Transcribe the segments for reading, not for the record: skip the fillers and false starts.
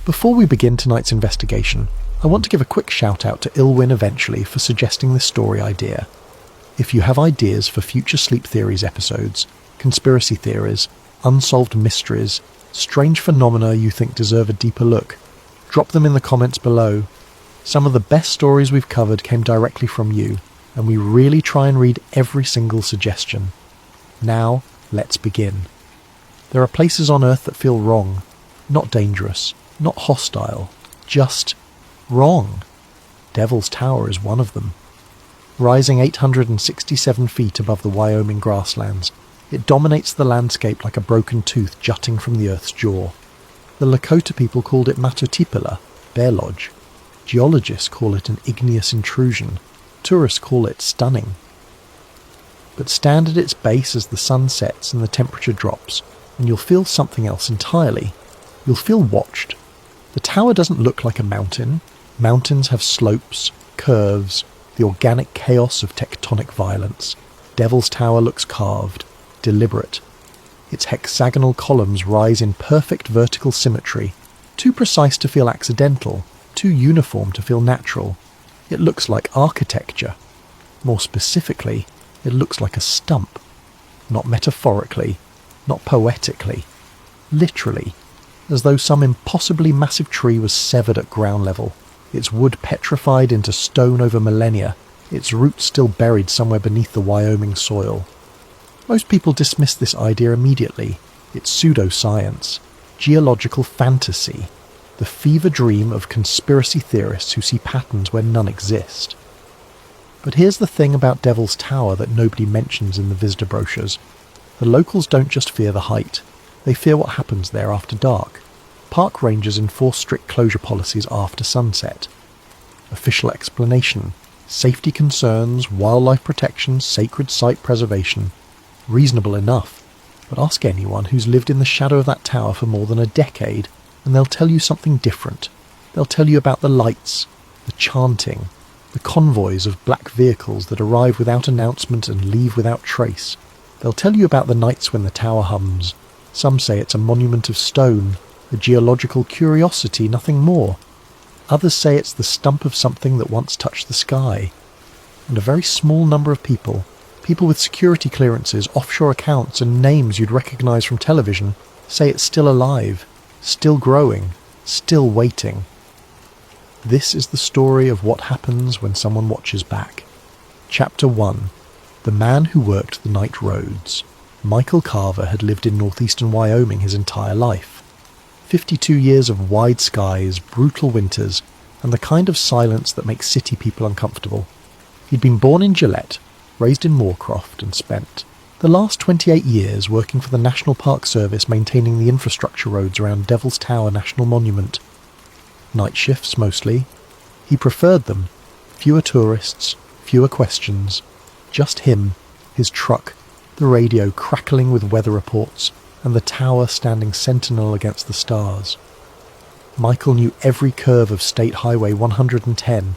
Before we begin tonight's investigation, I want to give a quick shout out to Ilwyn Eventually for suggesting this story idea. If you have ideas for future Sleep Theories episodes, conspiracy theories, unsolved mysteries, strange phenomena you think deserve a deeper look, drop them in the comments below. Some of the best stories we've covered came directly from you, and we really try and read every single suggestion. Now, let's begin. There are places on Earth that feel wrong, not dangerous, not hostile, just wrong. Devil's Tower is one of them. Rising 867 feet above the Wyoming grasslands, it dominates the landscape like a broken tooth jutting from the Earth's jaw. The Lakota people called it Matotipila, Bear Lodge. Geologists call it an igneous intrusion. Tourists call it stunning. But stand at its base as the sun sets and the temperature drops, and you'll feel something else entirely. You'll feel watched. The tower doesn't look like a mountain. Mountains have slopes, curves, the organic chaos of tectonic violence. Devil's Tower looks carved, deliberate. Its hexagonal columns rise in perfect vertical symmetry, too precise to feel accidental, too uniform to feel natural. It looks like architecture. More specifically, it looks like a stump. Not metaphorically, not poetically. Literally, as though some impossibly massive tree was severed at ground level, its wood petrified into stone over millennia, its roots still buried somewhere beneath the Wyoming soil. Most people dismiss this idea immediately. It's pseudoscience, geological fantasy, the fever dream of conspiracy theorists who see patterns where none exist. But here's the thing about Devil's Tower that nobody mentions in the visitor brochures. The locals don't just fear the height, they fear what happens there after dark. Park rangers enforce strict closure policies after sunset. Official explanation: safety concerns, wildlife protection, sacred site preservation. Reasonable enough, but ask anyone who's lived in the shadow of that tower for more than a decade, and they'll tell you something different. They'll tell you about the lights, the chanting, the convoys of black vehicles that arrive without announcement and leave without trace. They'll tell you about the nights when the tower hums. Some say it's a monument of stone, a geological curiosity, nothing more. Others say it's the stump of something that once touched the sky. And a very small number of people with security clearances, offshore accounts, and names you'd recognise from television, say it's still alive, still growing, still waiting. This is the story of what happens when someone watches back. Chapter 1. The Man Who Worked the Night Roads. Michael Carver had lived in northeastern Wyoming his entire life. 52 years of wide skies, brutal winters, and the kind of silence that makes city people uncomfortable. He'd been born in Gillette, raised in Moorcroft, and spent the last 28 years working for the National Park Service maintaining the infrastructure roads around Devil's Tower National Monument. Night shifts mostly. He preferred them. Fewer tourists, fewer questions. Just him, his truck, the radio crackling with weather reports, and the tower standing sentinel against the stars. Michael knew every curve of State Highway 110,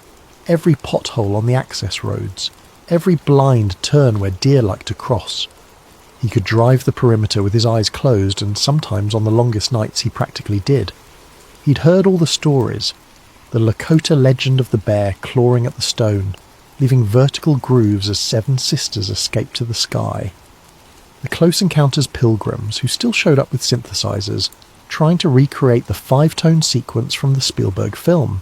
every pothole on the access roads, every blind turn where deer like to cross. He could drive the perimeter with his eyes closed, and sometimes on the longest nights he practically did. He'd heard all the stories, the Lakota legend of the bear clawing at the stone, leaving vertical grooves as 7 sisters escaped to the sky. The Close Encounters pilgrims who still showed up with synthesizers, trying to recreate the 5-tone sequence from the Spielberg film.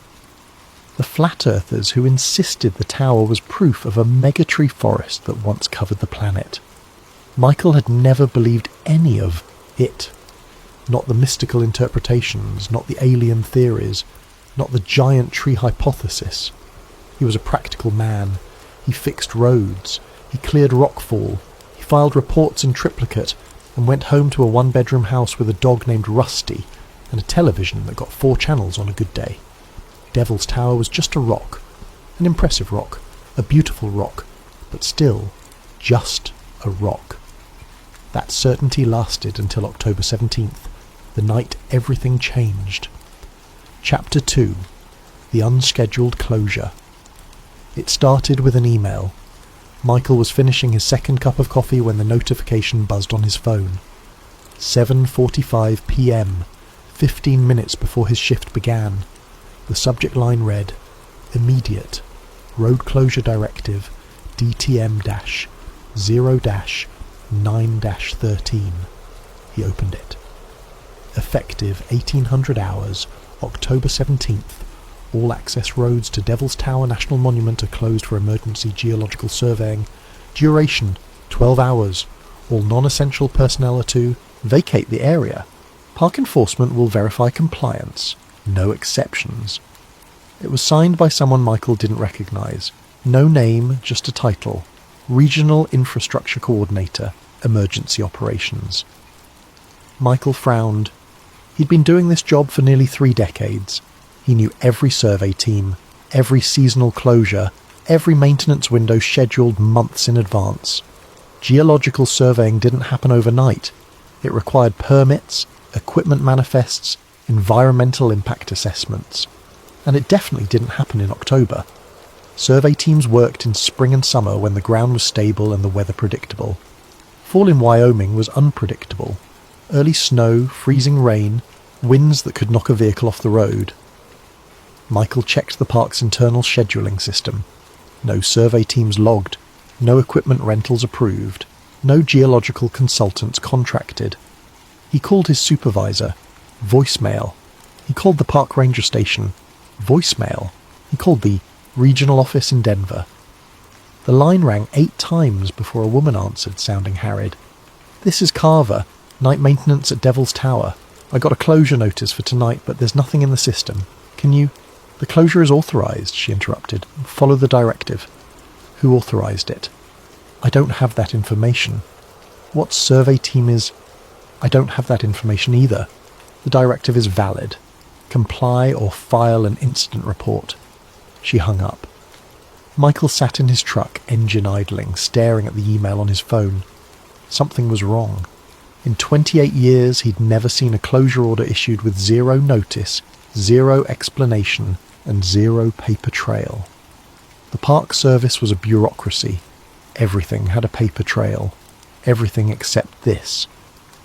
The Flat Earthers who insisted the tower was proof of a megatree forest that once covered the planet. Michael had never believed any of it. Not the mystical interpretations, not the alien theories, not the giant tree hypothesis. He was a practical man. He fixed roads. He cleared rockfall. He filed reports in triplicate and went home to a 1-bedroom house with a dog named Rusty and a television that got 4 channels on a good day. Devil's Tower was just a rock, an impressive rock, a beautiful rock, but still just a rock. That certainty lasted until October 17th, the night everything changed. Chapter 2. The Unscheduled Closure. It started with an email. Michael was finishing his second cup of coffee when the notification buzzed on his phone. 7:45 p.m. 15 minutes before his shift began. The subject line read, "Immediate. Road Closure Directive DTM-0-9-13. He opened it. Effective 1800 hours, October 17th. All access roads to Devil's Tower National Monument are closed for emergency geological surveying. Duration 12 hours. All non-essential personnel are to vacate the area. Park enforcement will verify compliance. No exceptions." It was signed by someone Michael didn't recognise. No name, just a title. Regional Infrastructure Coordinator, Emergency Operations. Michael frowned. He'd been doing this job for nearly 3 decades. He knew every survey team, every seasonal closure, every maintenance window scheduled months in advance. Geological surveying didn't happen overnight. It required permits, equipment manifests, environmental impact assessments. And it definitely didn't happen in October. Survey teams worked in spring and summer when the ground was stable and the weather predictable. Fall in Wyoming was unpredictable. Early snow, freezing rain, winds that could knock a vehicle off the road. Michael checked the park's internal scheduling system. No survey teams logged, no equipment rentals approved, no geological consultants contracted. He called his supervisor. Voicemail. He called the park ranger station. Voicemail. He called the regional office in Denver. The line rang 8 times before a woman answered, sounding harried. "This is Carver, night maintenance at Devil's Tower. I got a closure notice for tonight, but there's nothing in the system. Can you—" "The closure is authorised," she interrupted. "Follow the directive." "Who authorised it?" "I don't have that information." "What survey team is—" "I don't have that information either. The directive is valid. Comply or file an incident report." She hung up. Michael sat in his truck, engine idling, staring at the email on his phone. Something was wrong. In 28 years, he'd never seen a closure order issued with 0 notice, 0 explanation, and 0 paper trail. The Park Service was a bureaucracy. Everything had a paper trail. Everything except this.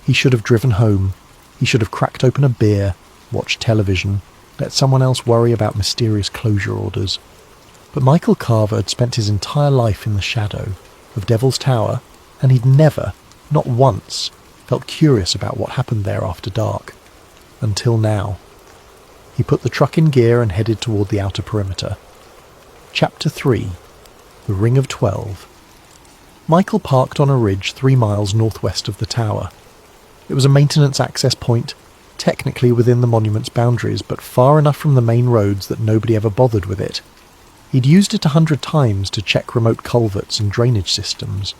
He should have driven home. He should have cracked open a beer, watched television, let someone else worry about mysterious closure orders. But Michael Carver had spent his entire life in the shadow of Devil's Tower, and he'd never, not once, felt curious about what happened there after dark. Until now. He put the truck in gear and headed toward the outer perimeter. Chapter 3. The Ring of 12. Michael parked on a ridge 3 miles northwest of the tower. It was a maintenance access point, technically within the monument's boundaries, but far enough from the main roads that nobody ever bothered with it. He'd used it 100 times to check remote culverts and drainage systems.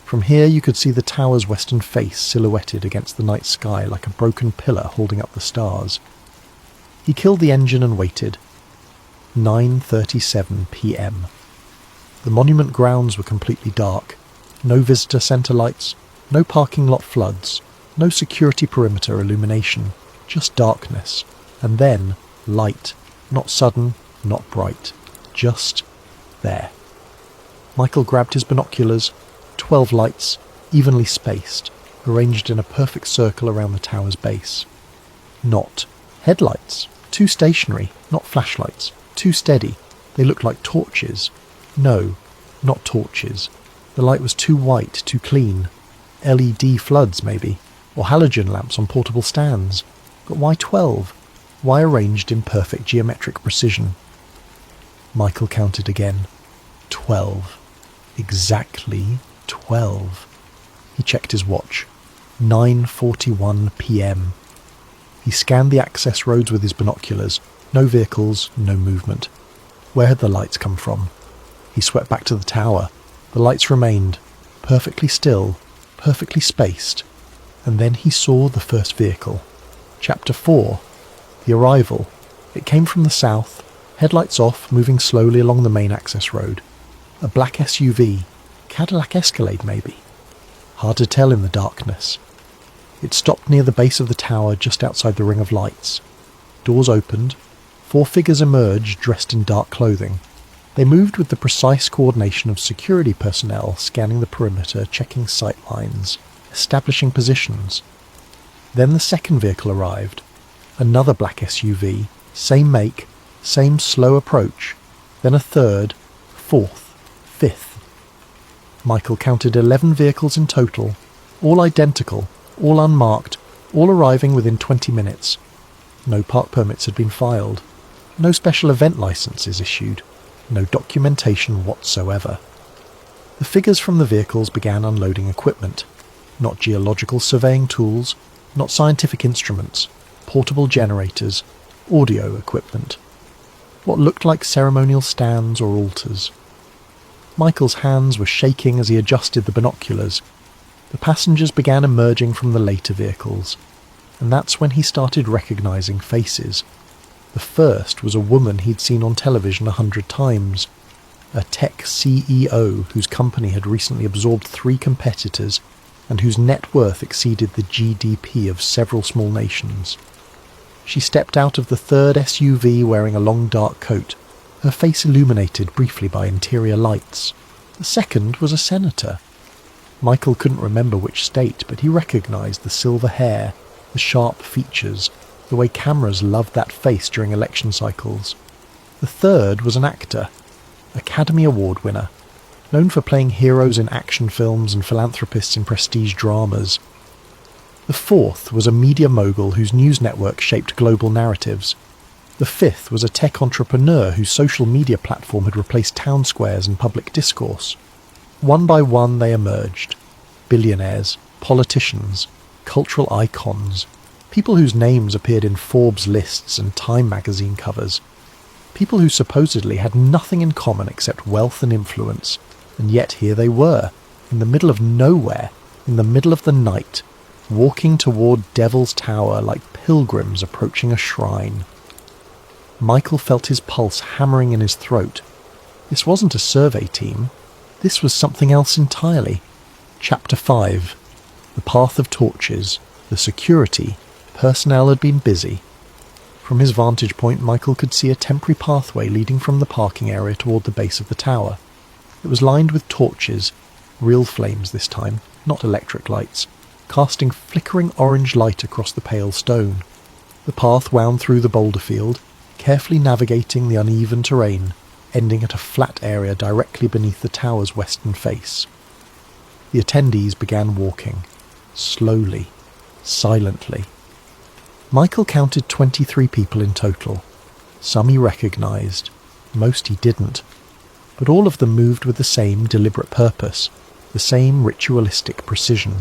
From here you could see the tower's western face silhouetted against the night sky like a broken pillar holding up the stars. He killed the engine and waited. 9:37 p.m. The monument grounds were completely dark. No visitor centre lights, no parking lot floods, no security perimeter illumination, just darkness. And then light, not sudden, not bright, just there. Michael grabbed his binoculars. 12 lights, evenly spaced, arranged in a perfect circle around the tower's base. Not headlights, too stationary, not flashlights, too steady. They looked like torches. No, not torches. The light was too white, too clean. LED floods, maybe, or halogen lamps on portable stands. But why 12? Why arranged in perfect geometric precision? Michael counted again. 12. Exactly 12. He checked his watch. 9:41 p.m. He scanned the access roads with his binoculars. No vehicles, no movement. Where had the lights come from? He swept back to the tower. The lights remained, perfectly still, perfectly spaced. And then he saw the first vehicle. Chapter 4. The arrival. It came from the south, headlights off, moving slowly along the main access road. A black SUV. Cadillac Escalade, maybe. Hard to tell in the darkness. It stopped near the base of the tower just outside the ring of lights. Doors opened. 4 figures emerged dressed in dark clothing. They moved with the precise coordination of security personnel scanning the perimeter, checking sight lines, establishing positions. Then the second vehicle arrived. Another black SUV, same make, same slow approach, then a third, fourth, fifth. Michael counted 11 vehicles in total, all identical, all unmarked, all arriving within 20 minutes. No park permits had been filed, no special event licenses issued, no documentation whatsoever. The figures from the vehicles began unloading equipment, not geological surveying tools, not scientific instruments, portable generators, audio equipment. What looked like ceremonial stands or altars. Michael's hands were shaking as he adjusted the binoculars. The passengers began emerging from the later vehicles, and that's when he started recognising faces. The first was a woman he'd seen on television 100 times, a tech CEO whose company had recently absorbed 3 competitors and whose net worth exceeded the GDP of several small nations. She stepped out of the third SUV wearing a long dark coat, her face illuminated briefly by interior lights. The second was a senator. Michael couldn't remember which state, but he recognised the silver hair, the sharp features, the way cameras loved that face during election cycles. The third was an actor, Academy Award winner, known for playing heroes in action films and philanthropists in prestige dramas. The fourth was a media mogul whose news network shaped global narratives. The fifth was a tech entrepreneur whose social media platform had replaced town squares and public discourse. One by one they emerged. Billionaires, politicians, cultural icons, people whose names appeared in Forbes lists and Time magazine covers. People who supposedly had nothing in common except wealth and influence, and yet here they were, in the middle of nowhere, in the middle of the night, walking toward Devil's Tower like pilgrims approaching a shrine. Michael felt his pulse hammering in his throat. This wasn't a survey team. This was something else entirely. Chapter 5. The Path of Torches. The security. Personnel had been busy. From his vantage point, Michael could see a temporary pathway leading from the parking area toward the base of the tower. It was lined with torches, real flames this time, not electric lights, casting flickering orange light across the pale stone. The path wound through the boulder field, carefully navigating the uneven terrain, ending at a flat area directly beneath the tower's western face. The attendees began walking, slowly, silently. Michael counted 23 people in total. Some he recognised, most he didn't, but all of them moved with the same deliberate purpose, the same ritualistic precision.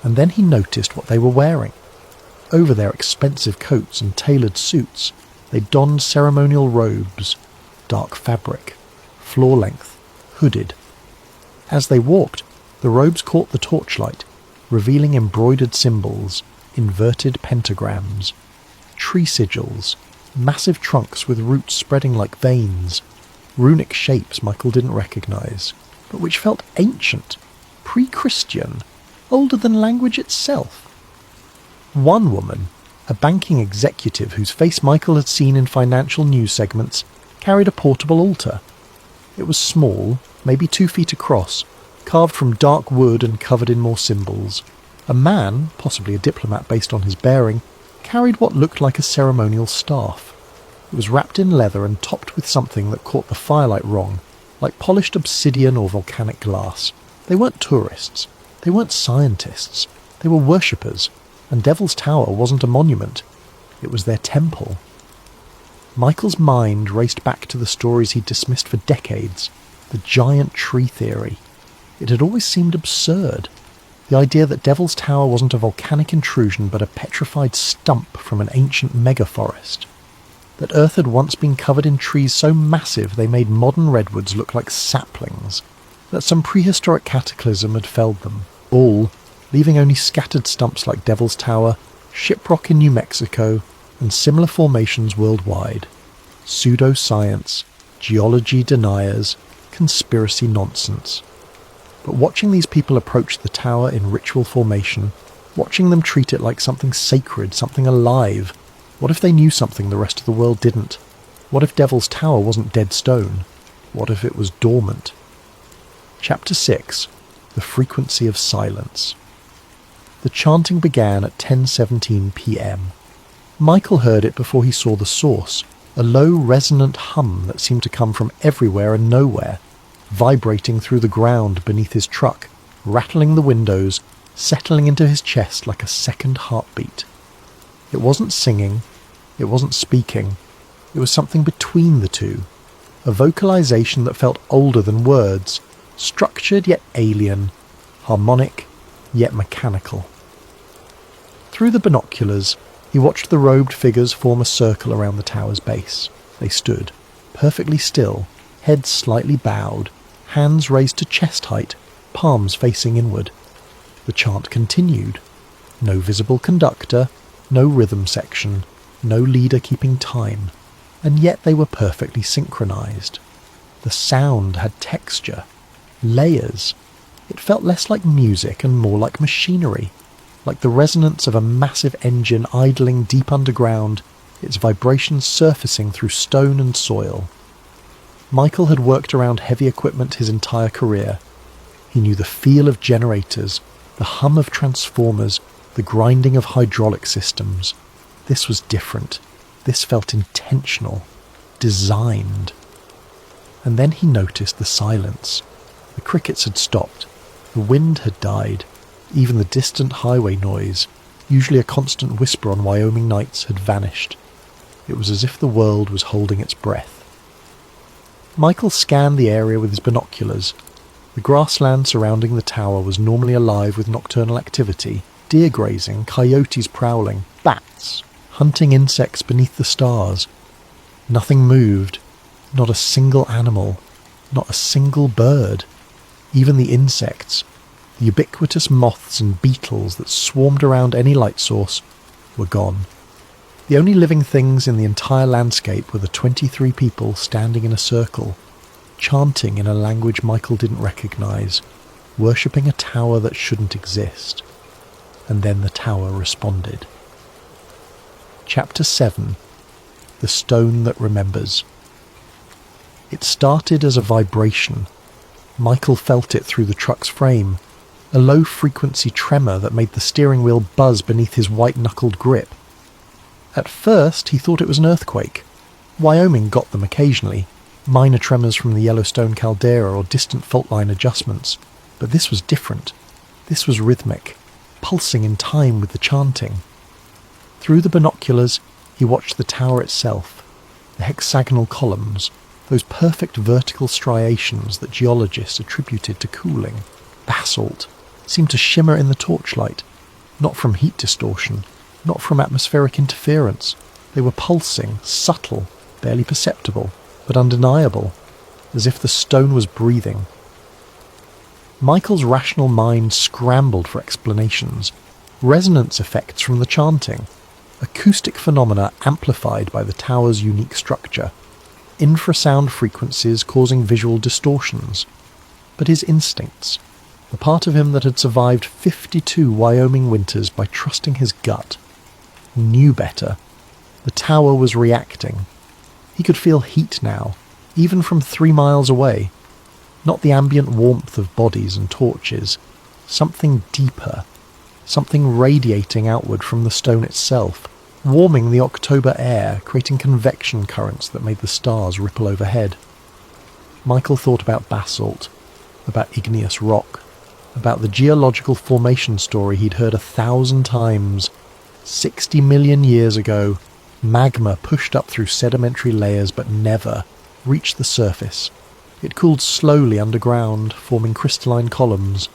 And then he noticed what they were wearing. Over their expensive coats and tailored suits, they donned ceremonial robes, dark fabric, floor-length, hooded. As they walked, the robes caught the torchlight, revealing embroidered symbols, inverted pentagrams, tree sigils, massive trunks with roots spreading like veins, runic shapes Michael didn't recognise, but which felt ancient, pre-Christian, older than language itself. One woman, a banking executive whose face Michael had seen in financial news segments, carried a portable altar. It was small, maybe 2 feet across, carved from dark wood and covered in more symbols. A man, possibly a diplomat based on his bearing, carried what looked like a ceremonial staff. It was wrapped in leather and topped with something that caught the firelight wrong, like polished obsidian or volcanic glass. They weren't tourists. They weren't scientists. They were worshippers, and Devil's Tower wasn't a monument. It was their temple. Michael's mind raced back to the stories he'd dismissed for decades, the giant tree theory. It had always seemed absurd. The idea that Devil's Tower wasn't a volcanic intrusion but a petrified stump from an ancient megaforest. That Earth had once been covered in trees so massive they made modern redwoods look like saplings. That some prehistoric cataclysm had felled them, all, leaving only scattered stumps like Devil's Tower, Shiprock in New Mexico, and similar formations worldwide. Pseudoscience, geology deniers, conspiracy nonsense. But watching these people approach the tower in ritual formation, watching them treat it like something sacred, something alive, what if they knew something the rest of the world didn't? What if Devil's Tower wasn't dead stone? What if it was dormant? Chapter 6. The Frequency of Silence. The chanting began at 10:17 p.m. Michael heard it before he saw the source, a low resonant hum that seemed to come from everywhere and nowhere, vibrating through the ground beneath his truck, rattling the windows, settling into his chest like a second heartbeat. It wasn't singing, it wasn't speaking, it was something between the two, a vocalization that felt older than words, structured yet alien, harmonic yet mechanical. Through the binoculars, he watched the robed figures form a circle around the tower's base. They stood, perfectly still, heads slightly bowed, hands raised to chest height, palms facing inward. The chant continued. No visible conductor, no rhythm section, no leader keeping time, and yet they were perfectly synchronized. The sound had texture, layers. It felt less like music and more like machinery, like the resonance of a massive engine idling deep underground, its vibrations surfacing through stone and soil. Michael had worked around heavy equipment his entire career. He knew the feel of generators, the hum of transformers, the grinding of hydraulic systems. This was different. This felt intentional, designed. And then he noticed the silence. The crickets had stopped. The wind had died. Even the distant highway noise, usually a constant whisper on Wyoming nights, had vanished. It was as if the world was holding its breath. Michael scanned the area with his binoculars. The grassland surrounding the tower was normally alive with nocturnal activity, deer grazing, coyotes prowling, bats, hunting insects beneath the stars. Nothing moved, not a single animal, not a single bird. Even the insects, the ubiquitous moths and beetles that swarmed around any light source, were gone. The only living things in the entire landscape were the 23 people standing in a circle, chanting in a language Michael didn't recognize, worshipping a tower that shouldn't exist. And then the tower responded. Chapter 7. The Stone That Remembers. It started as a vibration. Michael felt it through the truck's frame, a low-frequency tremor that made the steering wheel buzz beneath his white-knuckled grip. At first, he thought it was an earthquake. Wyoming got them occasionally, minor tremors from the Yellowstone caldera or distant fault line adjustments. But this was different. This was rhythmic, pulsing in time with the chanting. Through the binoculars, he watched the tower itself, the hexagonal columns, those perfect vertical striations that geologists attributed to cooling. Basalt seemed to shimmer in the torchlight, not from heat distortion, not from atmospheric interference. They were pulsing, subtle, barely perceptible, but undeniable, as if the stone was breathing. Michael's rational mind scrambled for explanations. Resonance effects from the chanting, acoustic phenomena amplified by the tower's unique structure, infrasound frequencies causing visual distortions. But his instincts, the part of him that had survived 52 Wyoming winters by trusting his gut, knew better. The tower was reacting. He could feel heat now, even from 3 miles away. Not the ambient warmth of bodies and torches, something deeper, something radiating outward from the stone itself, warming the October air, creating convection currents that made the stars ripple overhead. Michael thought about basalt, about igneous rock, about the geological formation story he'd heard 1,000 times. 60 million years ago, magma pushed up through sedimentary layers but never reached the surface. It cooled slowly underground, forming crystalline columns.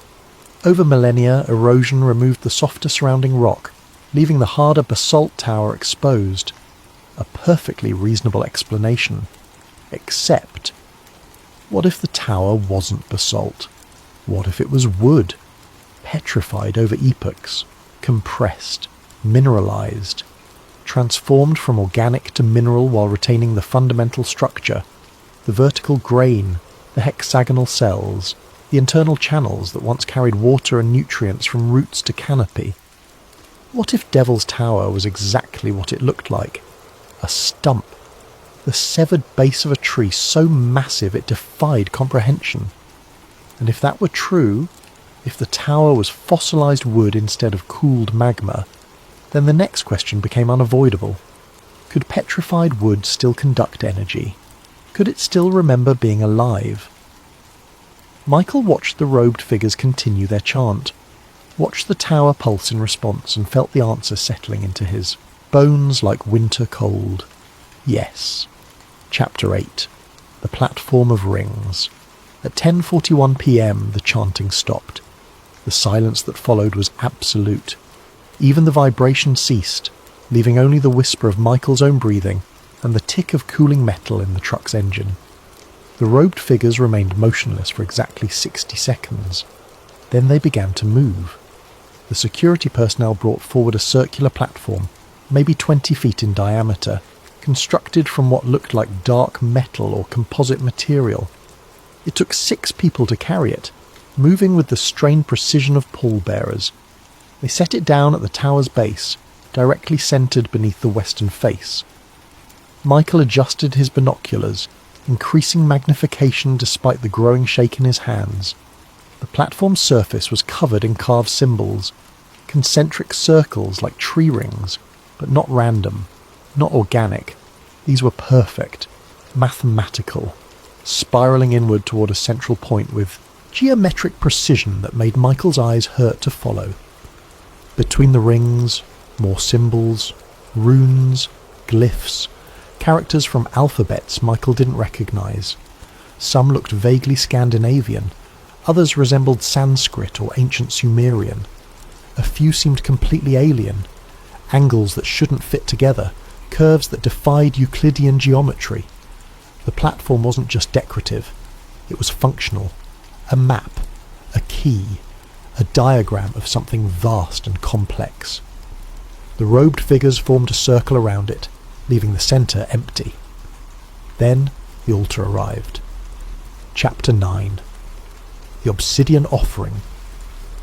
Over millennia, erosion removed the softer surrounding rock, leaving the harder basalt tower exposed. A perfectly reasonable explanation. Except, what if the tower wasn't basalt? What if it was wood? Petrified over epochs, compressed, mineralized, transformed from organic to mineral while retaining the fundamental structure, the vertical grain, the hexagonal cells, the internal channels that once carried water and nutrients from roots to canopy. What if Devil's Tower was exactly what it looked like? A stump, the severed base of a tree so massive it defied comprehension. And if that were true, if the tower was fossilized wood instead of cooled magma, Then the next question became unavoidable. Could petrified wood still conduct energy? Could it still remember being alive? Michael watched the robed figures continue their chant, watched the tower pulse in response, and felt the answer settling into his bones like winter cold. Yes. Chapter 8. The Platform of Rings. At 10:41 p.m. the chanting stopped. The silence that followed was absolute. Even the vibration ceased, leaving only the whisper of Michael's own breathing and the tick of cooling metal in the truck's engine. The robed figures remained motionless for exactly 60 seconds. Then they began to move. The security personnel brought forward a circular platform, maybe 20 feet in diameter, constructed from what looked like dark metal or composite material. It took 6 people to carry it, moving with the strained precision of pallbearers. They set it down at the tower's base, directly centred beneath the western face. Michael adjusted his binoculars, increasing magnification despite the growing shake in his hands. The platform's surface was covered in carved symbols, concentric circles like tree rings, but not random, not organic. These were perfect, mathematical, spiralling inward toward a central point with geometric precision that made Michael's eyes hurt to follow. Between the rings, more symbols, runes, glyphs, characters from alphabets Michael didn't recognise. Some looked vaguely Scandinavian, others resembled Sanskrit or ancient Sumerian. A few seemed completely alien, angles that shouldn't fit together, curves that defied Euclidean geometry. The platform wasn't just decorative, it was functional. A map, a key, a diagram of something vast and complex. The robed figures formed a circle around it, leaving the centre empty. Then the altar arrived. Chapter 9. The Obsidian Offering.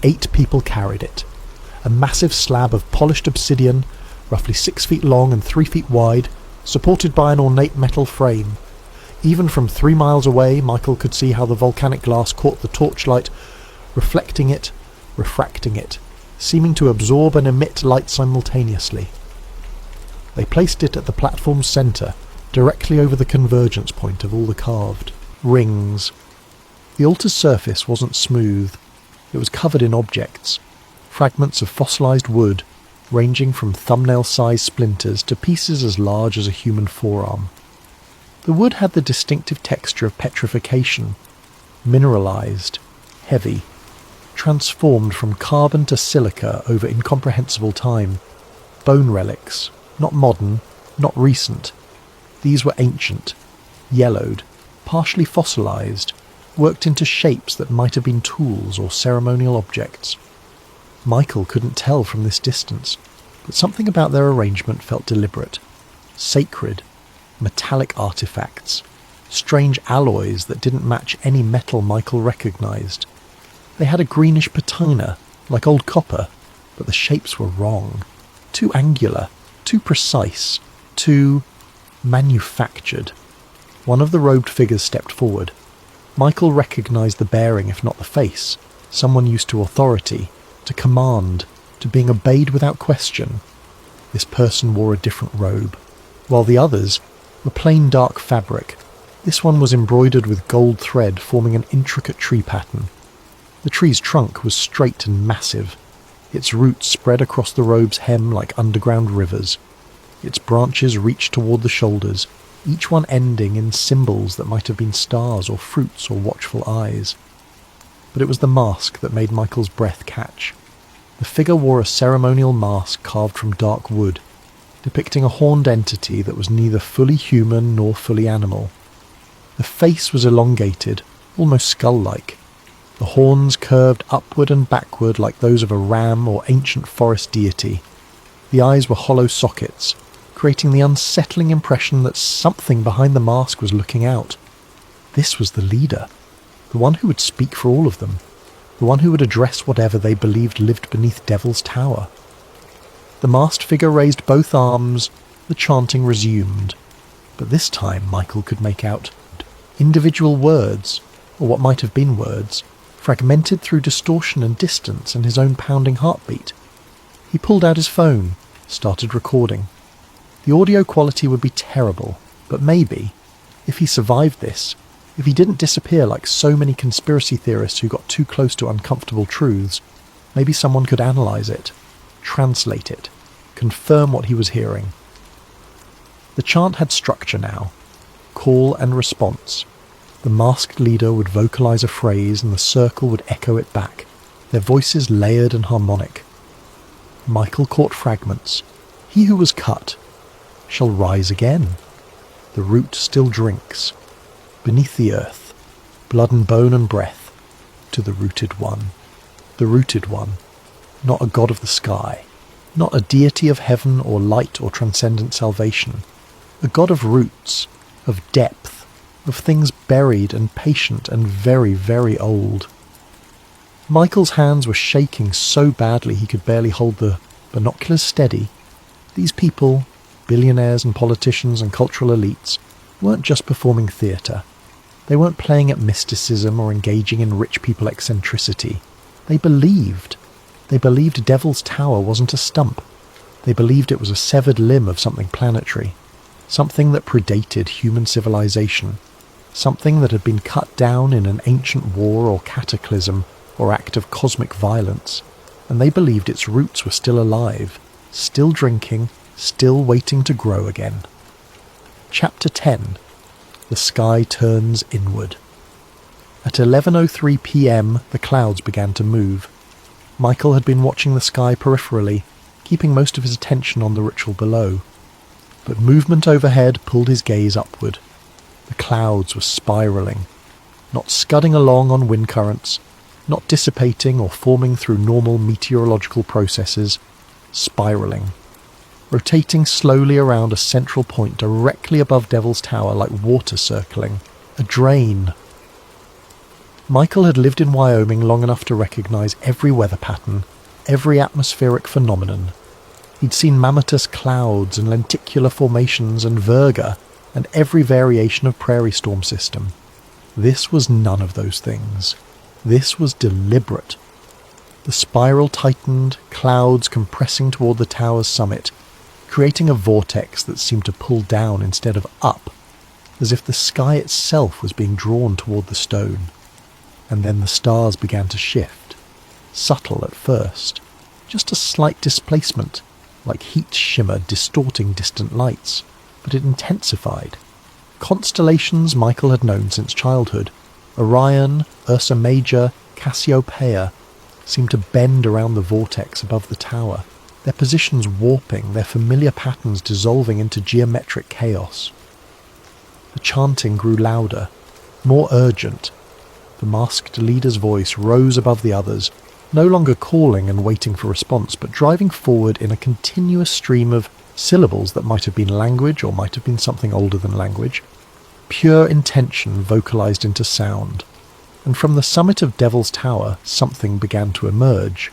8 people carried it. A massive slab of polished obsidian, roughly 6 feet long and 3 feet wide, supported by an ornate metal frame. Even from 3 miles away, Michael could see how the volcanic glass caught the torchlight, reflecting it, refracting it, seeming to absorb and emit light simultaneously. They placed it at the platform's centre, directly over the convergence point of all the carved rings. The altar's surface wasn't smooth. It was covered in objects, fragments of fossilised wood, ranging from thumbnail-sized splinters to pieces as large as a human forearm. The wood had the distinctive texture of petrification, mineralised, heavy, transformed from carbon to silica over incomprehensible time. Bone relics, not modern, not recent. These were ancient, yellowed, partially fossilised, worked into shapes that might have been tools or ceremonial objects. Michael couldn't tell from this distance, but something about their arrangement felt deliberate, sacred, metallic artefacts, strange alloys that didn't match any metal Michael recognised. They had a greenish patina, like old copper, but the shapes were wrong. Too angular, too precise, too manufactured. One of the robed figures stepped forward. Michael recognised the bearing, if not the face. Someone used to authority, to command, to being obeyed without question. This person wore a different robe, while the others were plain dark fabric. This one was embroidered with gold thread forming an intricate tree pattern. The tree's trunk was straight and massive. Its roots spread across the robe's hem like underground rivers. Its branches reached toward the shoulders, each one ending in symbols that might have been stars or fruits or watchful eyes. But it was the mask that made Michael's breath catch. The figure wore a ceremonial mask carved from dark wood, depicting a horned entity that was neither fully human nor fully animal. The face was elongated, almost skull-like. The horns curved upward and backward like those of a ram or ancient forest deity. The eyes were hollow sockets, creating the unsettling impression that something behind the mask was looking out. This was the leader, the one who would speak for all of them, the one who would address whatever they believed lived beneath Devil's Tower. The masked figure raised both arms, the chanting resumed, but this time Michael could make out individual words, or what might have been words, fragmented through distortion and distance and his own pounding heartbeat. He pulled out his phone, started recording. The audio quality would be terrible, but maybe, if he survived this, if he didn't disappear like so many conspiracy theorists who got too close to uncomfortable truths, maybe someone could analyse it, translate it, confirm what he was hearing. The chant had structure now, call and response. The masked leader would vocalise a phrase and the circle would echo it back, their voices layered and harmonic. Michael caught fragments. He who was cut shall rise again. The root still drinks. Beneath the earth, blood and bone and breath, to the rooted one. The rooted one, not a god of the sky, not a deity of heaven or light or transcendent salvation, a god of roots, of depth, of things buried and patient and very, very old. Michael's hands were shaking so badly he could barely hold the binoculars steady. These people, billionaires and politicians and cultural elites, weren't just performing theatre. They weren't playing at mysticism or engaging in rich people eccentricity. They believed. They believed Devil's Tower wasn't a stump. They believed it was a severed limb of something planetary, something that predated human civilization, something that had been cut down in an ancient war or cataclysm or act of cosmic violence, and they believed its roots were still alive, still drinking, still waiting to grow again. Chapter 10. The sky turns inward. At 11:03 p.m. the clouds began to move. Michael had been watching the sky peripherally, keeping most of his attention on the ritual below. But movement overhead pulled his gaze upward. The clouds were spiralling, not scudding along on wind currents, not dissipating or forming through normal meteorological processes, spiralling, rotating slowly around a central point directly above Devil's Tower like water circling, a drain. Michael had lived in Wyoming long enough to recognise every weather pattern, every atmospheric phenomenon. He'd seen mammatus clouds and lenticular formations and virga, and every variation of prairie storm system. This was none of those things. This was deliberate. The spiral tightened, clouds compressing toward the tower's summit, creating a vortex that seemed to pull down instead of up, as if the sky itself was being drawn toward the stone. And then the stars began to shift, subtle at first, just a slight displacement, like heat shimmer distorting distant lights, but it intensified. Constellations Michael had known since childhood, Orion, Ursa Major, Cassiopeia, seemed to bend around the vortex above the tower, their positions warping, their familiar patterns dissolving into geometric chaos. The chanting grew louder, more urgent. The masked leader's voice rose above the others, no longer calling and waiting for response, but driving forward in a continuous stream of syllables that might have been language or might have been something older than language, pure intention vocalized into sound. And from the summit of Devil's Tower, something began to emerge.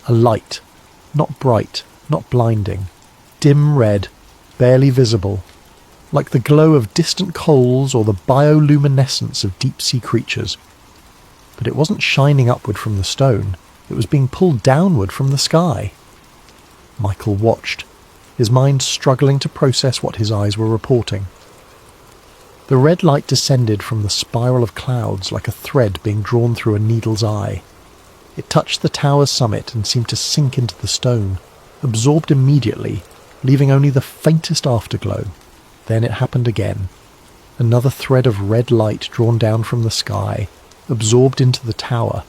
A light, not bright, not blinding, dim red, barely visible, like the glow of distant coals or the bioluminescence of deep-sea creatures. But it wasn't shining upward from the stone, it was being pulled downward from the sky. Michael watched, his mind struggling to process what his eyes were reporting. The red light descended from the spiral of clouds like a thread being drawn through a needle's eye. It touched the tower's summit and seemed to sink into the stone, absorbed immediately, leaving only the faintest afterglow. Then it happened again. Another thread of red light drawn down from the sky, absorbed into the tower.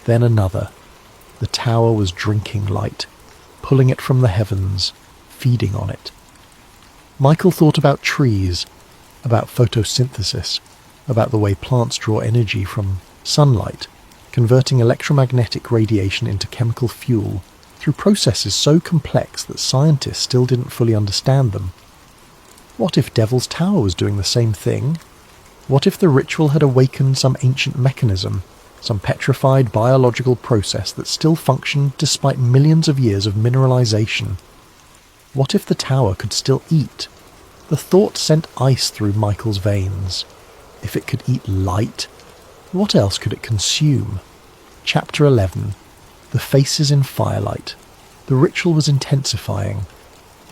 Then another. The tower was drinking light, pulling it from the heavens, feeding on it. Michael thought about trees, about photosynthesis, about the way plants draw energy from sunlight, converting electromagnetic radiation into chemical fuel through processes so complex that scientists still didn't fully understand them. What if Devil's Tower was doing the same thing? What if the ritual had awakened some ancient mechanism, some petrified biological process that still functioned despite millions of years of mineralization? What if the tower could still eat? The thought sent ice through Michael's veins. If it could eat light, what else could it consume? Chapter 11. The faces in firelight. The ritual was intensifying.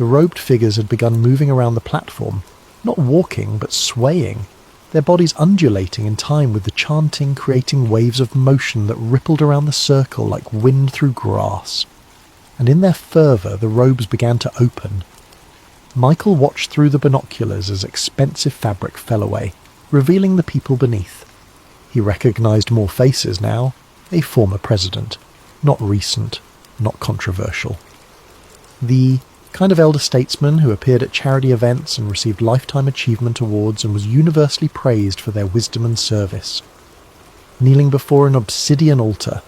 The robed figures had begun moving around the platform, not walking but swaying, their bodies undulating in time with the chanting, creating waves of motion that rippled around the circle like wind through grass. And in their fervour the robes began to open. Michael watched through the binoculars as expensive fabric fell away, revealing the people beneath. He recognised more faces now, a former president, not recent, not controversial. The kind of elder statesman who appeared at charity events and received lifetime achievement awards and was universally praised for their wisdom and service. Kneeling before an obsidian altar,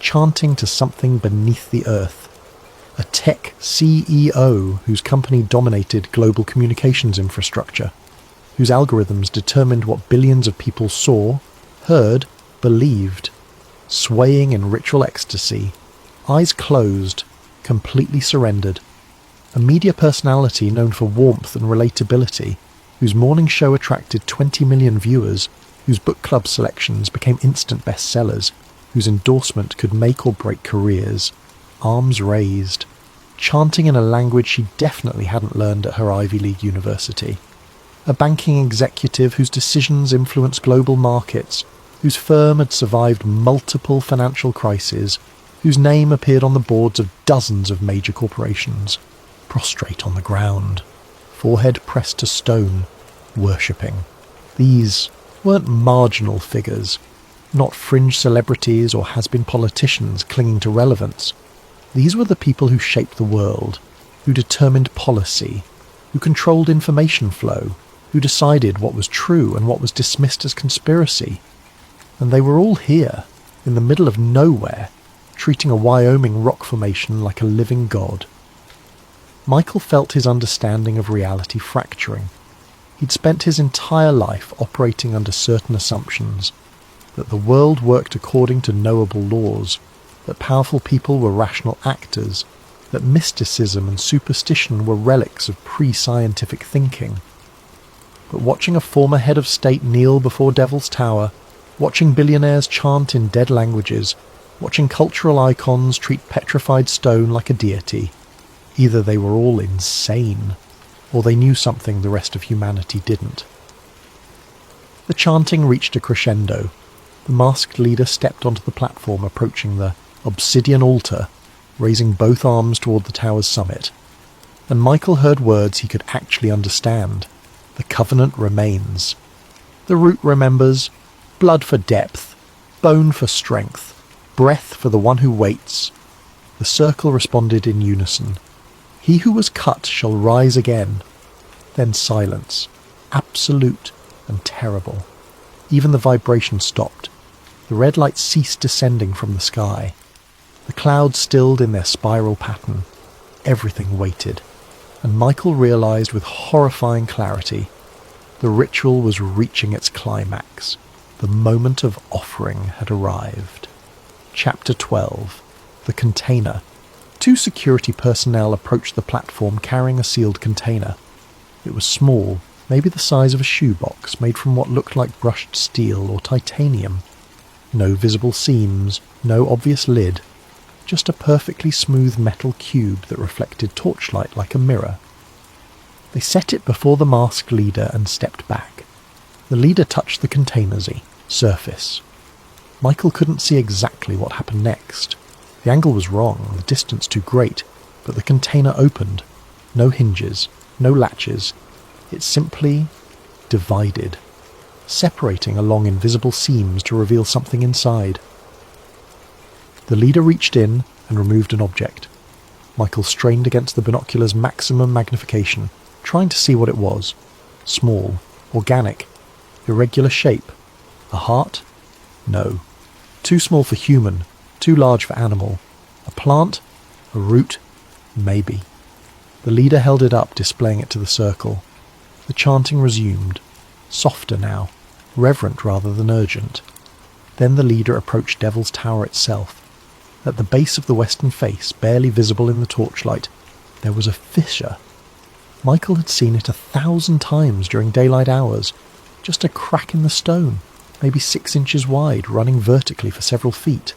chanting to something beneath the earth. A tech CEO whose company dominated global communications infrastructure, whose algorithms determined what billions of people saw, heard, believed, swaying in ritual ecstasy, eyes closed, completely surrendered. A media personality known for warmth and relatability, whose morning show attracted 20 million viewers, whose book club selections became instant bestsellers, whose endorsement could make or break careers, arms raised, chanting in a language she definitely hadn't learned at her Ivy League university. A banking executive whose decisions influenced global markets, whose firm had survived multiple financial crises, whose name appeared on the boards of dozens of major corporations. Prostrate on the ground, forehead pressed to stone, worshipping. These weren't marginal figures, not fringe celebrities or has-been politicians clinging to relevance. These were the people who shaped the world, who determined policy, who controlled information flow, who decided what was true and what was dismissed as conspiracy. And they were all here, in the middle of nowhere, treating a Wyoming rock formation like a living god. Michael felt his understanding of reality fracturing. He'd spent his entire life operating under certain assumptions, that the world worked according to knowable laws, that powerful people were rational actors, that mysticism and superstition were relics of pre-scientific thinking. But watching a former head of state kneel before Devil's Tower, watching billionaires chant in dead languages, watching cultural icons treat petrified stone like a deity, either they were all insane, or they knew something the rest of humanity didn't. The chanting reached a crescendo. The masked leader stepped onto the platform approaching the obsidian altar, raising both arms toward the tower's summit. And Michael heard words he could actually understand. The covenant remains. The root remembers, blood for depth, bone for strength, breath for the one who waits. The circle responded in unison. He who was cut shall rise again. Then silence, absolute and terrible. Even the vibration stopped. The red light ceased descending from the sky. The clouds stilled in their spiral pattern. Everything waited. And Michael realized with horrifying clarity, the ritual was reaching its climax. The moment of offering had arrived. Chapter 12. The Container. 2 security personnel approached the platform carrying a sealed container. It was small, maybe the size of a shoebox, made from what looked like brushed steel or titanium. No visible seams, no obvious lid, just a perfectly smooth metal cube that reflected torchlight like a mirror. They set it before the masked leader and stepped back. The leader touched the container's surface. Michael couldn't see exactly what happened next. The angle was wrong, the distance too great, but the container opened. No hinges, no latches. It simply divided, separating along invisible seams to reveal something inside. The leader reached in and removed an object. Michael strained against the binocular's maximum magnification, trying to see what it was. Small, organic, irregular shape. A heart? No. Too small for human, too large for animal. A plant? A root? Maybe. The leader held it up, displaying it to the circle. The chanting resumed, softer now, reverent rather than urgent. Then the leader approached Devil's Tower itself. At the base of the western face, barely visible in the torchlight, there was a fissure. Michael had seen it 1,000 times during daylight hours. Just a crack in the stone, maybe 6 inches wide, running vertically for several feet.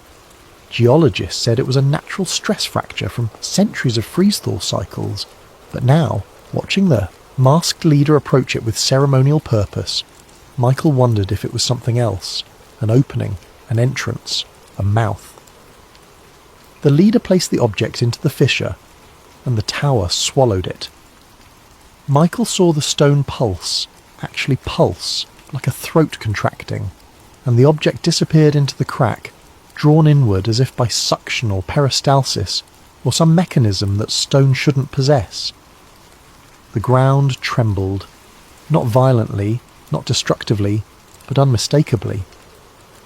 Geologists said it was a natural stress fracture from centuries of freeze-thaw cycles. But now, watching the masked leader approach it with ceremonial purpose, Michael wondered if it was something else, an opening, an entrance, a mouth. The leader placed the object into the fissure, and the tower swallowed it. Michael saw the stone pulse, actually pulse, like a throat contracting, and the object disappeared into the crack, drawn inward as if by suction or peristalsis, or some mechanism that stone shouldn't possess. The ground trembled, not violently, not destructively, but unmistakably.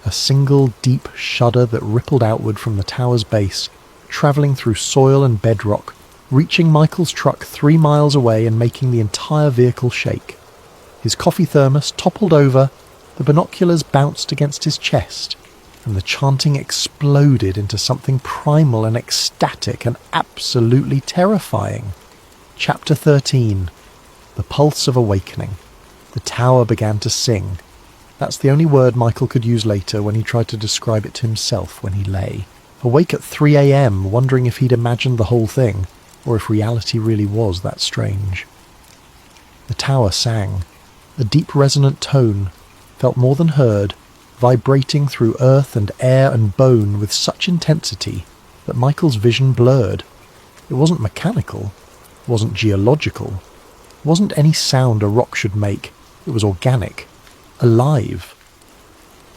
A single deep shudder that rippled outward from the tower's base, travelling through soil and bedrock, reaching Michael's truck 3 miles away and making the entire vehicle shake. His coffee thermos toppled over, the binoculars bounced against his chest, and the chanting exploded into something primal and ecstatic and absolutely terrifying. Chapter 13. The Pulse of Awakening. The tower began to sing. That's the only word Michael could use later when he tried to describe it to himself when he lay, awake at 3 a.m, wondering if he'd imagined the whole thing, or if reality really was that strange. The tower sang. A deep resonant tone, felt more than heard, vibrating through earth and air and bone with such intensity that Michael's vision blurred. It wasn't mechanical, wasn't geological, wasn't any sound a rock should make. It was organic, alive.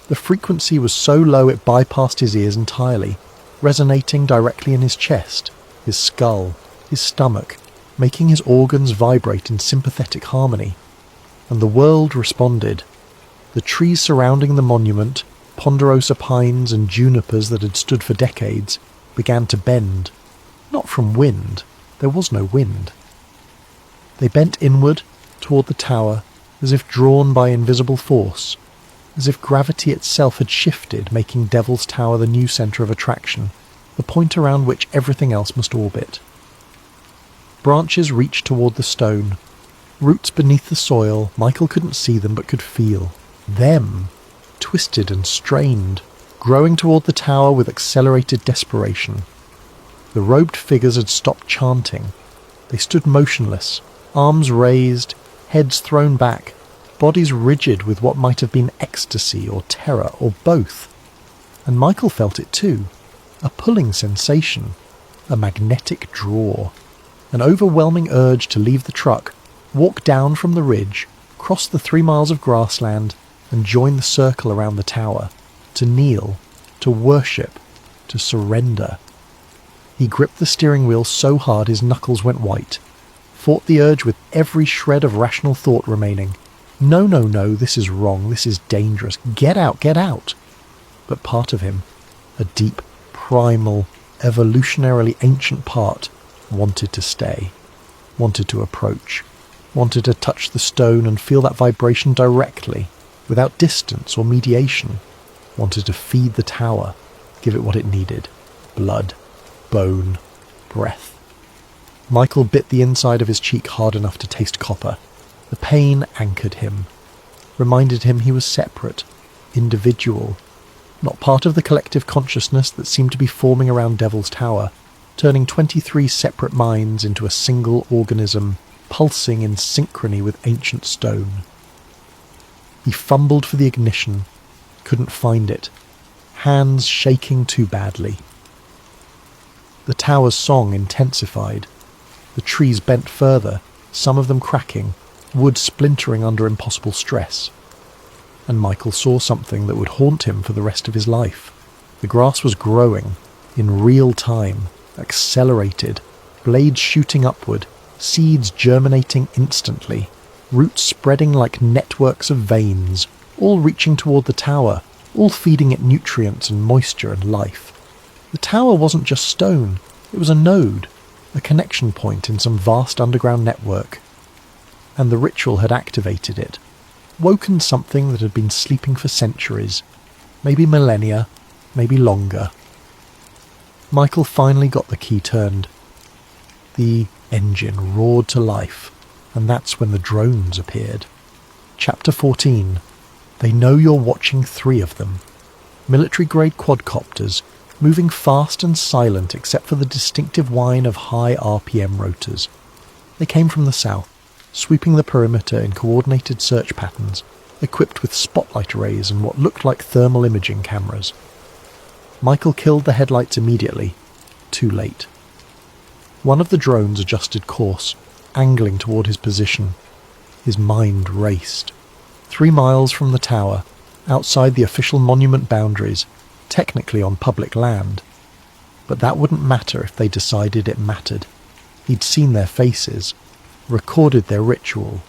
The frequency was so low it bypassed his ears entirely, resonating directly in his chest, his skull, his stomach, making his organs vibrate in sympathetic harmony. And the world responded. The trees surrounding the monument, ponderosa pines and junipers that had stood for decades, began to bend. Not from wind. There was no wind. They bent inward, toward the tower, as if drawn by invisible force, as if gravity itself had shifted, making Devil's Tower the new centre of attraction, the point around which everything else must orbit. Branches reached toward the stone. Roots beneath the soil, Michael couldn't see them but could feel. Them, twisted and strained, growing toward the tower with accelerated desperation. The robed figures had stopped chanting. They stood motionless, arms raised, heads thrown back, bodies rigid with what might have been ecstasy or terror or both. And Michael felt it too, a pulling sensation, a magnetic draw, an overwhelming urge to leave the truck, walk down from the ridge, cross the 3 miles of grassland, and join the circle around the tower, to kneel, to worship, to surrender. He gripped the steering wheel so hard his knuckles went white, fought the urge with every shred of rational thought remaining. No, no, no, this is wrong, this is dangerous, get out, get out. But part of him, a deep, primal, evolutionarily ancient part, wanted to stay, wanted to approach, wanted to touch the stone and feel that vibration directly, without distance or mediation, wanted to feed the tower, give it what it needed, blood, bone, breath. Michael bit the inside of his cheek hard enough to taste copper. The pain anchored him, reminded him he was separate, individual, not part of the collective consciousness that seemed to be forming around Devil's Tower, turning 23 separate minds into a single organism, pulsing in synchrony with ancient stone. He fumbled for the ignition, couldn't find it, hands shaking too badly. The tower's song intensified. The trees bent further, some of them cracking, wood splintering under impossible stress. And Michael saw something that would haunt him for the rest of his life. The grass was growing, in real time, accelerated, blades shooting upward, seeds germinating instantly, roots spreading like networks of veins, all reaching toward the tower, all feeding it nutrients and moisture and life. The tower wasn't just stone, it was a node, a connection point in some vast underground network. And the ritual had activated it, woken something that had been sleeping for centuries, maybe millennia, maybe longer. Michael finally got the key turned. The engine roared to life, and that's when the drones appeared. Chapter 14. They know you're watching 3 of them. Military-grade quadcopters, moving fast and silent except for the distinctive whine of high RPM rotors. They came from the south, sweeping the perimeter in coordinated search patterns, equipped with spotlight arrays and what looked like thermal imaging cameras. Michael killed the headlights immediately. Too late. One of the drones adjusted course, angling toward his position. His mind raced. 3 miles from the tower, outside the official monument boundaries, technically on public land. But that wouldn't matter if they decided it mattered. He'd seen their faces, recorded their ritual,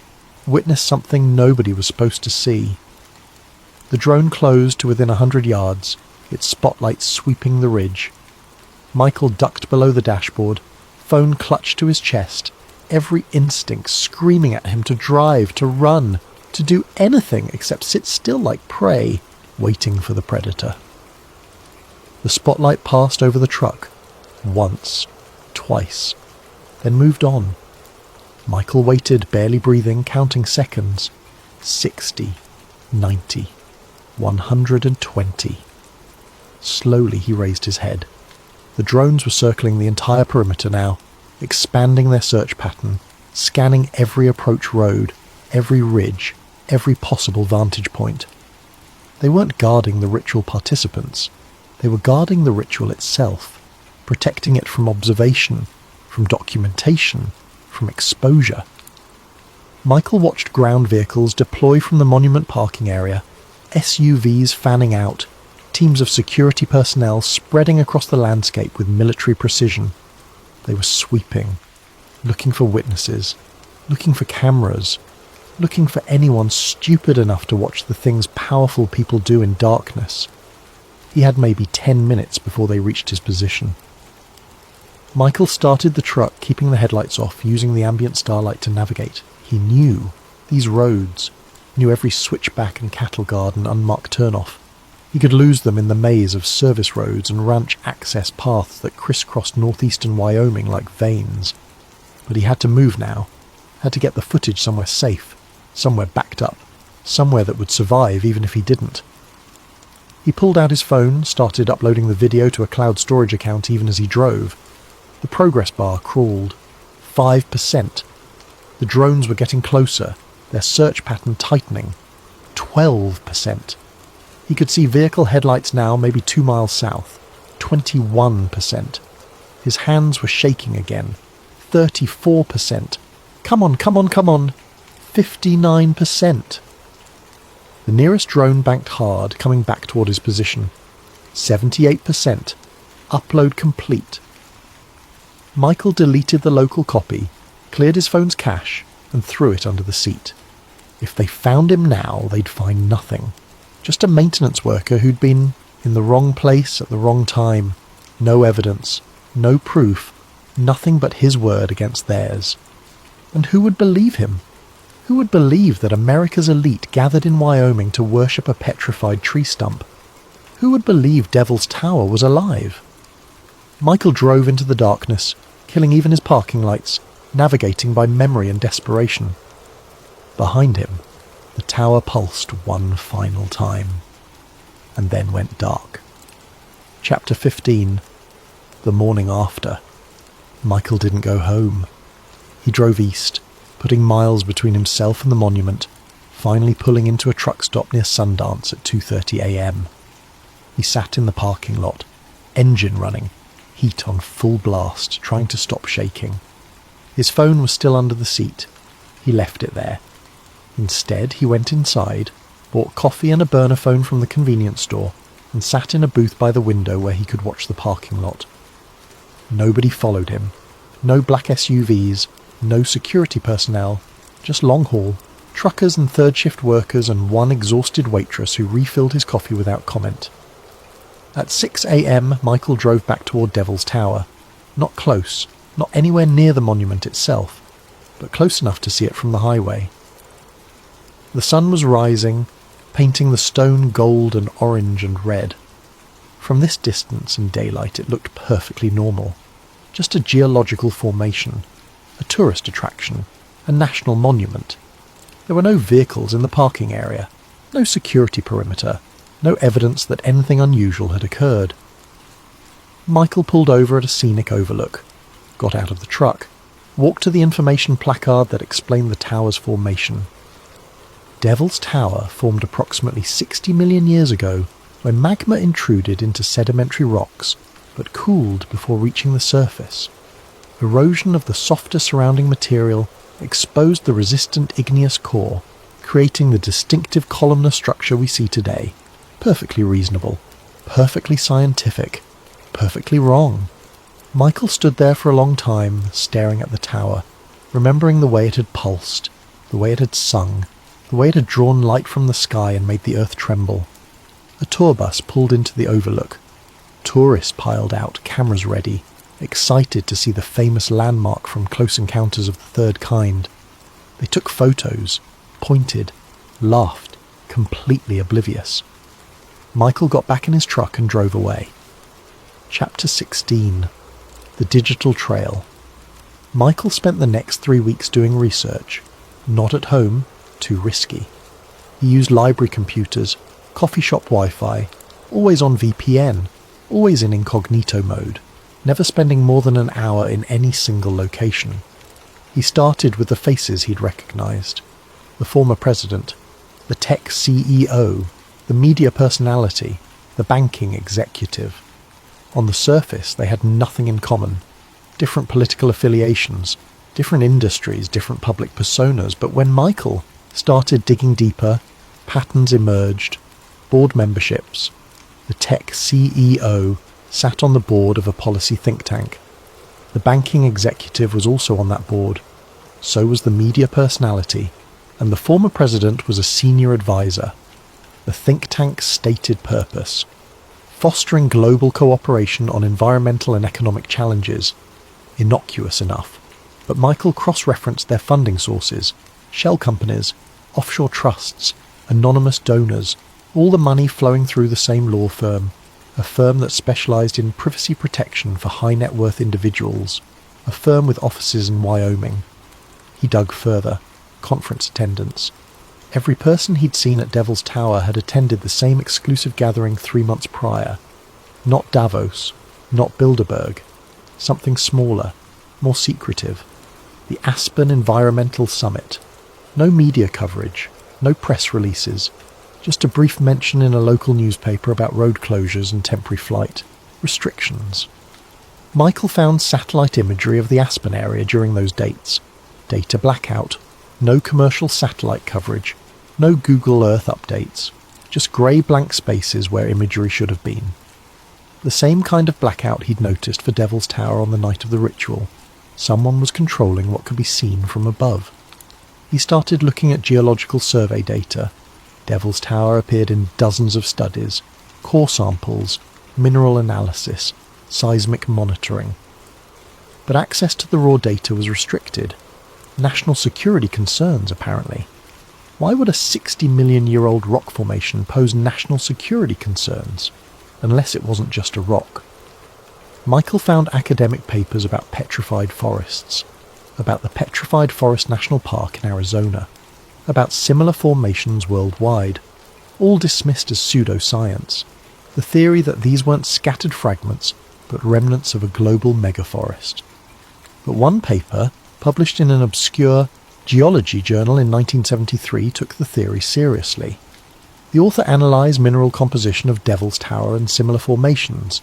witnessed something nobody was supposed to see. The drone closed to within 100 yards, its spotlight sweeping the ridge. Michael ducked below the dashboard, phone clutched to his chest, every instinct screaming at him to drive, to run, to do anything except sit still like prey, waiting for the predator. The spotlight passed over the truck, once, twice, then moved on. Michael waited, barely breathing, counting seconds. 60, 90, 120. Slowly he raised his head. The drones were circling the entire perimeter now, expanding their search pattern, scanning every approach road, every ridge, every possible vantage point. They weren't guarding the ritual participants. They were guarding the ritual itself, protecting it from observation, from documentation, from exposure. Michael watched ground vehicles deploy from the monument parking area, SUVs fanning out, teams of security personnel spreading across the landscape with military precision. They were sweeping, looking for witnesses, looking for cameras, looking for anyone stupid enough to watch the things powerful people do in darkness. He had maybe 10 minutes before they reached his position. Michael started the truck, keeping the headlights off, using the ambient starlight to navigate. He knew these roads, knew every switchback and cattle guard and unmarked turnoff. He could lose them in the maze of service roads and ranch access paths that crisscrossed northeastern Wyoming like veins. But he had to move now, had to get the footage somewhere safe, somewhere backed up, somewhere that would survive even if he didn't. He pulled out his phone, started uploading the video to a cloud storage account even as he drove. The progress bar crawled. 5%. The drones were getting closer, their search pattern tightening. 12%. He could see vehicle headlights now, maybe 2 miles south. 21%. His hands were shaking again. 34%. Come on, come on, come on. 59%. The nearest drone banked hard, coming back toward his position. 78%. Upload complete. Michael deleted the local copy, cleared his phone's cache, and threw it under the seat. If they found him now, they'd find nothing. Just a maintenance worker who'd been in the wrong place at the wrong time. No evidence, no proof, nothing but his word against theirs. And who would believe him? Who would believe that America's elite gathered in Wyoming to worship a petrified tree stump? Who would believe Devil's Tower was alive? Michael drove into the darkness, killing even his parking lights, navigating by memory and desperation. Behind him, the tower pulsed one final time, and then went dark. Chapter 15. The morning after. Michael didn't go home. He drove east, putting miles between himself and the monument, finally pulling into a truck stop near Sundance at 2:30 a.m. He sat in the parking lot, engine running, heat on full blast, trying to stop shaking. His phone was still under the seat. He left it there. Instead, he went inside, bought coffee and a burner phone from the convenience store, and sat in a booth by the window where he could watch the parking lot. Nobody followed him. No black SUVs, no security personnel, just long haul, truckers and third shift workers and one exhausted waitress who refilled his coffee without comment. At 6 a.m, Michael drove back toward Devil's Tower. Not close, not anywhere near the monument itself, but close enough to see it from the highway. The sun was rising, painting the stone gold and orange and red. From this distance in daylight it looked perfectly normal. Just a geological formation, a tourist attraction, a national monument. There were no vehicles in the parking area, no security perimeter, no evidence that anything unusual had occurred. Michael pulled over at a scenic overlook, got out of the truck, walked to the information placard that explained the tower's formation. Devil's Tower formed approximately 60 million years ago when magma intruded into sedimentary rocks but cooled before reaching the surface. Erosion of the softer surrounding material exposed the resistant igneous core, creating the distinctive columnar structure we see today. Perfectly reasonable, perfectly scientific, perfectly wrong. Michael stood there for a long time, staring at the tower, remembering the way it had pulsed, the way it had sung, the way it had drawn light from the sky and made the earth tremble. A tour bus pulled into the overlook. Tourists piled out, cameras ready, excited to see the famous landmark from Close Encounters of the Third Kind. They took photos, pointed, laughed, completely oblivious. Michael got back in his truck and drove away. Chapter 16. The Digital Trail. Michael spent the next 3 weeks doing research. Not at home, too risky. He used library computers, coffee shop Wi-Fi, always on VPN, always in incognito mode, never spending more than an hour in any single location. He started with the faces he'd recognized. The former president, the tech CEO, the media personality, the banking executive. On the surface, they had nothing in common. Different political affiliations, different industries, different public personas, but when Michael started digging deeper, patterns emerged, board memberships. The tech CEO sat on the board of a policy think tank. The banking executive was also on that board. So was the media personality, and the former president was a senior advisor. The think tank's stated purpose: fostering global cooperation on environmental and economic challenges. Innocuous enough, but Michael cross-referenced their funding sources: shell companies, offshore trusts, anonymous donors, all the money flowing through the same law firm, a firm that specialized in privacy protection for high-net-worth individuals, a firm with offices in Wyoming. He dug further. Conference attendance. Every person he'd seen at Devil's Tower had attended the same exclusive gathering 3 months prior. Not Davos, not Bilderberg. Something smaller, more secretive. The Aspen Environmental Summit. No media coverage, no press releases, just a brief mention in a local newspaper about road closures and temporary flight. Restrictions. Michael found satellite imagery of the Aspen area during those dates. Data blackout. No commercial satellite coverage. No Google Earth updates. Just grey blank spaces where imagery should have been. The same kind of blackout he'd noticed for Devil's Tower on the night of the ritual. Someone was controlling what could be seen from above. He started looking at geological survey data. Devil's Tower appeared in dozens of studies, core samples, mineral analysis, seismic monitoring. But access to the raw data was restricted. National security concerns, apparently. Why would a 60-million-year-old rock formation pose national security concerns, unless it wasn't just a rock? Michael found academic papers about petrified forests, about the Petrified Forest National Park in Arizona, about similar formations worldwide, all dismissed as pseudoscience, the theory that these weren't scattered fragments, but remnants of a global megaforest. But one paper, published in an obscure geology journal in 1973, took the theory seriously. The author analysed mineral composition of Devil's Tower and similar formations,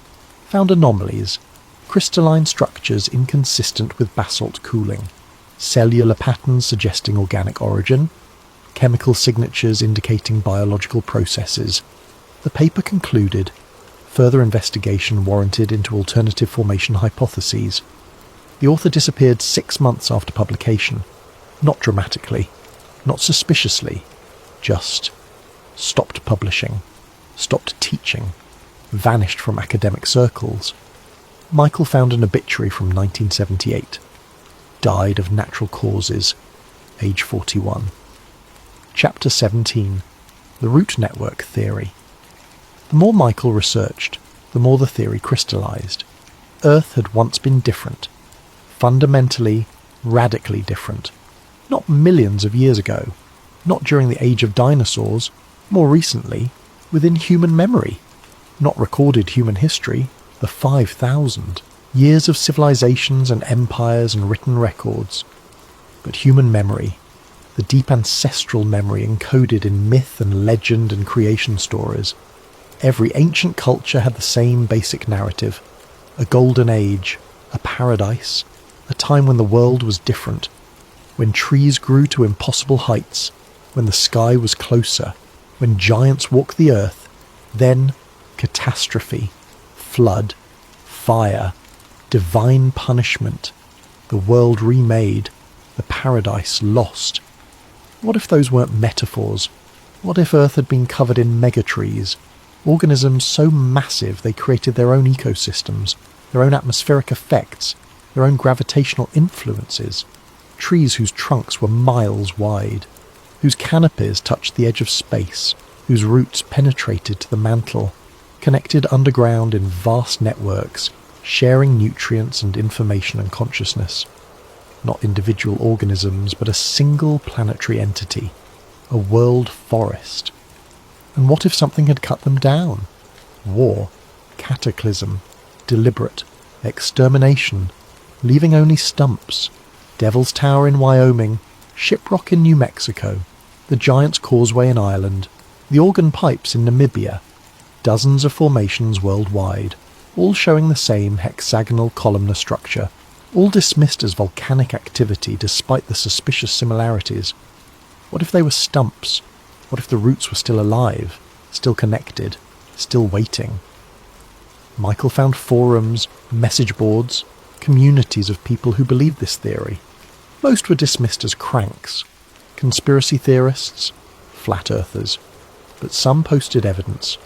found anomalies, crystalline structures inconsistent with basalt cooling, cellular patterns suggesting organic origin, chemical signatures indicating biological processes. The paper concluded, further investigation warranted into alternative formation hypotheses. The author disappeared 6 months after publication. Not dramatically, not suspiciously, just stopped publishing, stopped teaching, vanished from academic circles. Michael found an obituary from 1978. Died of natural causes, age 41. Chapter 17. The Root Network Theory. The more Michael researched, the more the theory crystallized. Earth had once been different. Fundamentally, radically different. Not millions of years ago, not during the age of dinosaurs, more recently, within human memory. Not recorded human history, the 5,000. Years of civilizations and empires and written records. But human memory, the deep ancestral memory encoded in myth and legend and creation stories. Every ancient culture had the same basic narrative. A golden age, a paradise, a time when the world was different, when trees grew to impossible heights, when the sky was closer, when giants walked the earth, then catastrophe, flood, fire, divine punishment, the world remade, the paradise lost. What if those weren't metaphors? What if Earth had been covered in megatrees, organisms so massive they created their own ecosystems, their own atmospheric effects, their own gravitational influences, trees whose trunks were miles wide, whose canopies touched the edge of space, whose roots penetrated to the mantle, connected underground in vast networks, sharing nutrients and information and consciousness. Not individual organisms, but a single planetary entity, a world forest. And what if something had cut them down? War, cataclysm, deliberate, extermination, leaving only stumps, Devil's Tower in Wyoming, Shiprock in New Mexico, the Giant's Causeway in Ireland, the Organ Pipes in Namibia, dozens of formations worldwide, all showing the same hexagonal columnar structure, all dismissed as volcanic activity despite the suspicious similarities. What if they were stumps? What if the roots were still alive, still connected, still waiting? Michael found forums, message boards, communities of people who believed this theory. Most were dismissed as cranks, conspiracy theorists, flat earthers, but some posted evidence,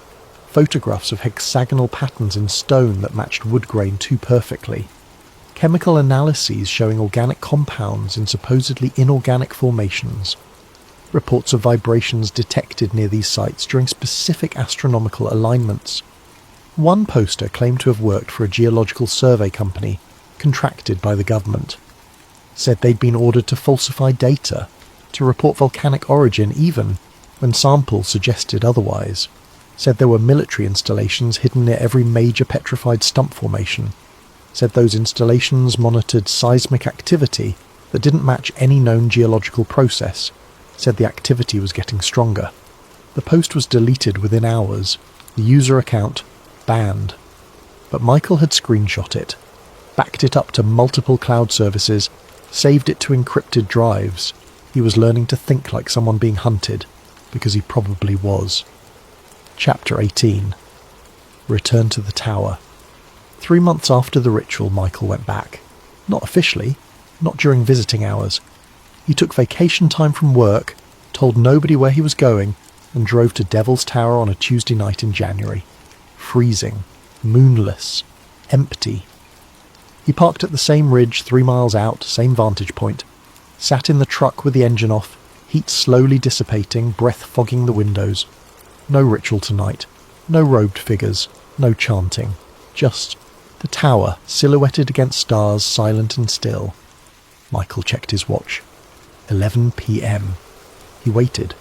photographs of hexagonal patterns in stone that matched wood grain too perfectly, chemical analyses showing organic compounds in supposedly inorganic formations, reports of vibrations detected near these sites during specific astronomical alignments. One poster claimed to have worked for a geological survey company contracted by the government, said they'd been ordered to falsify data, to report volcanic origin even when samples suggested otherwise, said there were military installations hidden near every major petrified stump formation, said those installations monitored seismic activity that didn't match any known geological process, said the activity was getting stronger. The post was deleted within hours, the user account banned. But Michael had screenshot it, backed it up to multiple cloud services, saved it to encrypted drives. He was learning to think like someone being hunted, because he probably was. Chapter 18. Return to the tower. 3 months after the ritual, Michael went back. Not officially, not during visiting hours. He took vacation time from work, told nobody where he was going, and drove to Devil's Tower on a Tuesday night in January. Freezing, moonless, empty. He parked at the same ridge 3 miles out, same vantage point, sat in the truck with the engine off, heat slowly dissipating, breath fogging the windows. No ritual tonight, no robed figures, no chanting, just the tower silhouetted against stars, silent and still. Michael checked his watch. 11 p.m. He waited.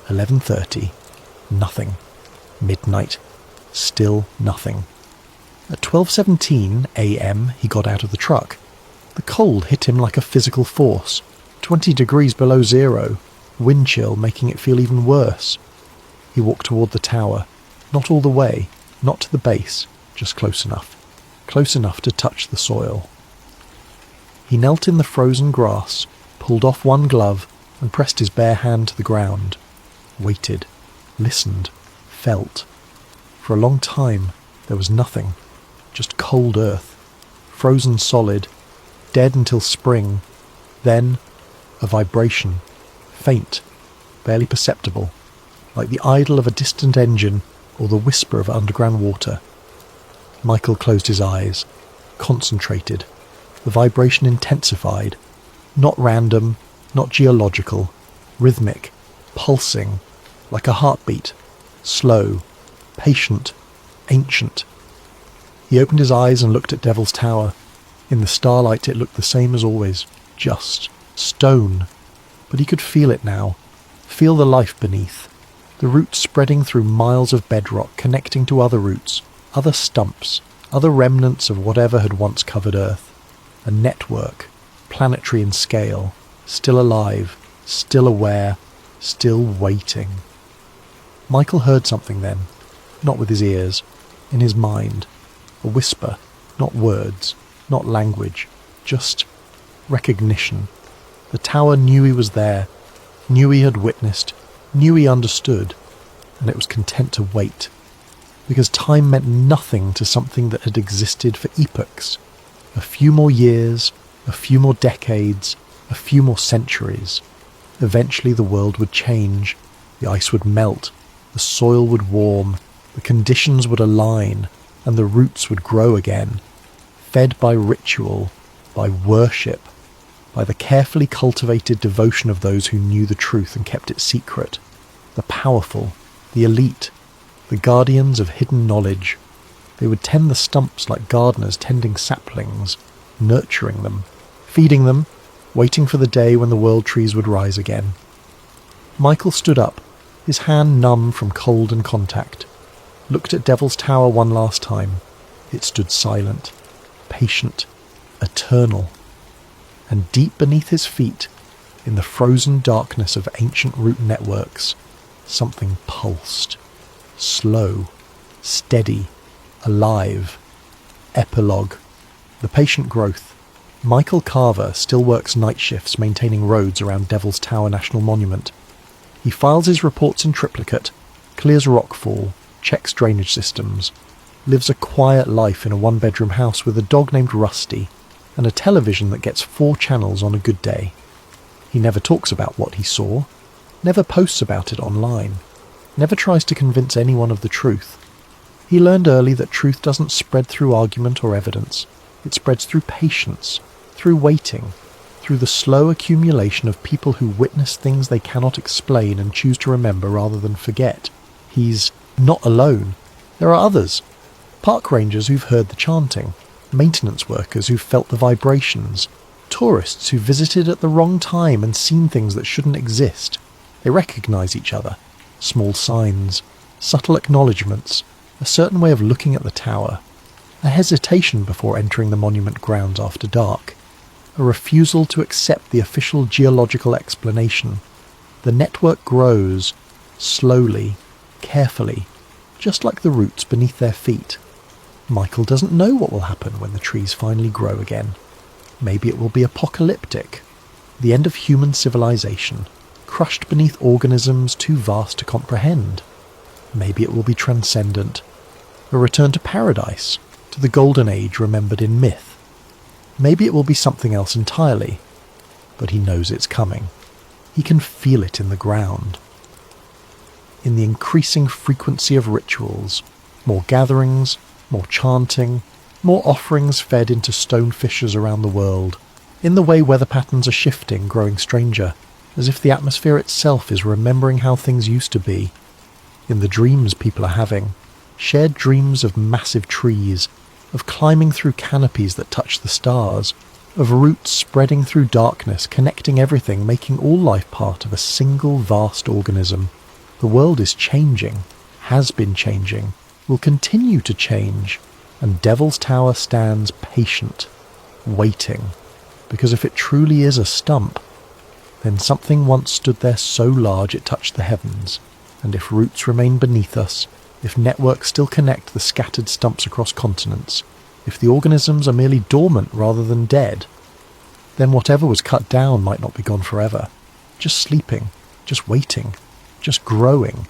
11:30. Nothing. Midnight. Still nothing. At 12:17 a.m. he got out of the truck. The cold hit him like a physical force. 20 degrees below zero. Wind chill making it feel even worse. He walked toward the tower. Not all the way. Not to the base. Just close enough. Close enough to touch the soil. He knelt in the frozen grass, pulled off one glove, and pressed his bare hand to the ground. Waited. Listened. Felt. For a long time, there was nothing. Just cold earth. Frozen solid. Dead until spring. Then, a vibration. Faint. Barely perceptible. Like the idle of a distant engine or the whisper of underground water. Michael closed his eyes. Concentrated. The vibration intensified. Not random, not geological. Rhythmic. Pulsing. Like a heartbeat. Slow. Patient. Ancient. He opened his eyes and looked at Devil's Tower. In the starlight it looked the same as always. Just stone. But he could feel it now. Feel the life beneath. The roots spreading through miles of bedrock, connecting to other roots, other stumps, other remnants of whatever had once covered Earth, a network, planetary in scale, still alive, still aware, still waiting. Michael heard something then, not with his ears, in his mind, a whisper, not words, not language, just recognition. The tower knew he was there, knew he had witnessed, knew he understood, and it was content to wait, because time meant nothing to something that had existed for epochs. A few more years, a few more decades, a few more centuries. Eventually the world would change, the ice would melt, the soil would warm, the conditions would align, and the roots would grow again, fed by ritual, by worship, by the carefully cultivated devotion of those who knew the truth and kept it secret, the powerful, the elite, the guardians of hidden knowledge. They would tend the stumps like gardeners tending saplings, nurturing them, feeding them, waiting for the day when the world trees would rise again. Michael stood up, his hand numb from cold and contact, looked at Devil's Tower one last time. It stood silent, patient, eternal. And deep beneath his feet, in the frozen darkness of ancient root networks, something pulsed. Slow, steady, alive. Epilogue. The patient growth. Michael Carver still works night shifts maintaining roads around Devil's Tower National Monument. He files his reports in triplicate, clears rockfall, checks drainage systems, lives a quiet life in a one-bedroom house with a dog named Rusty, and a television that gets 4 channels on a good day. He never talks about what he saw, never posts about it online, never tries to convince anyone of the truth. He learned early that truth doesn't spread through argument or evidence. It spreads through patience, through waiting, through the slow accumulation of people who witness things they cannot explain and choose to remember rather than forget. He's not alone. There are others. Park rangers who've heard the chanting, maintenance workers who've felt the vibrations, tourists who visited at the wrong time and seen things that shouldn't exist. They recognise each other. Small signs, subtle acknowledgements, a certain way of looking at the tower, a hesitation before entering the monument grounds after dark, a refusal to accept the official geological explanation. The network grows, slowly, carefully, just like the roots beneath their feet. Michael doesn't know what will happen when the trees finally grow again. Maybe it will be apocalyptic, the end of human civilization, crushed beneath organisms too vast to comprehend. Maybe it will be transcendent, a return to paradise, to the golden age remembered in myth. Maybe it will be something else entirely, but he knows it's coming. He can feel it in the ground. In the increasing frequency of rituals, more gatherings, more chanting, more offerings fed into stone fissures around the world, in the way weather patterns are shifting, growing stranger, as if the atmosphere itself is remembering how things used to be, in the dreams people are having, shared dreams of massive trees, of climbing through canopies that touch the stars, of roots spreading through darkness, connecting everything, making all life part of a single vast organism. The world is changing, has been changing, will continue to change, and Devil's Tower stands patient, waiting, because if it truly is a stump, then something once stood there so large it touched the heavens, and if roots remain beneath us, if networks still connect the scattered stumps across continents, if the organisms are merely dormant rather than dead, then whatever was cut down might not be gone forever, just sleeping, just waiting, just growing,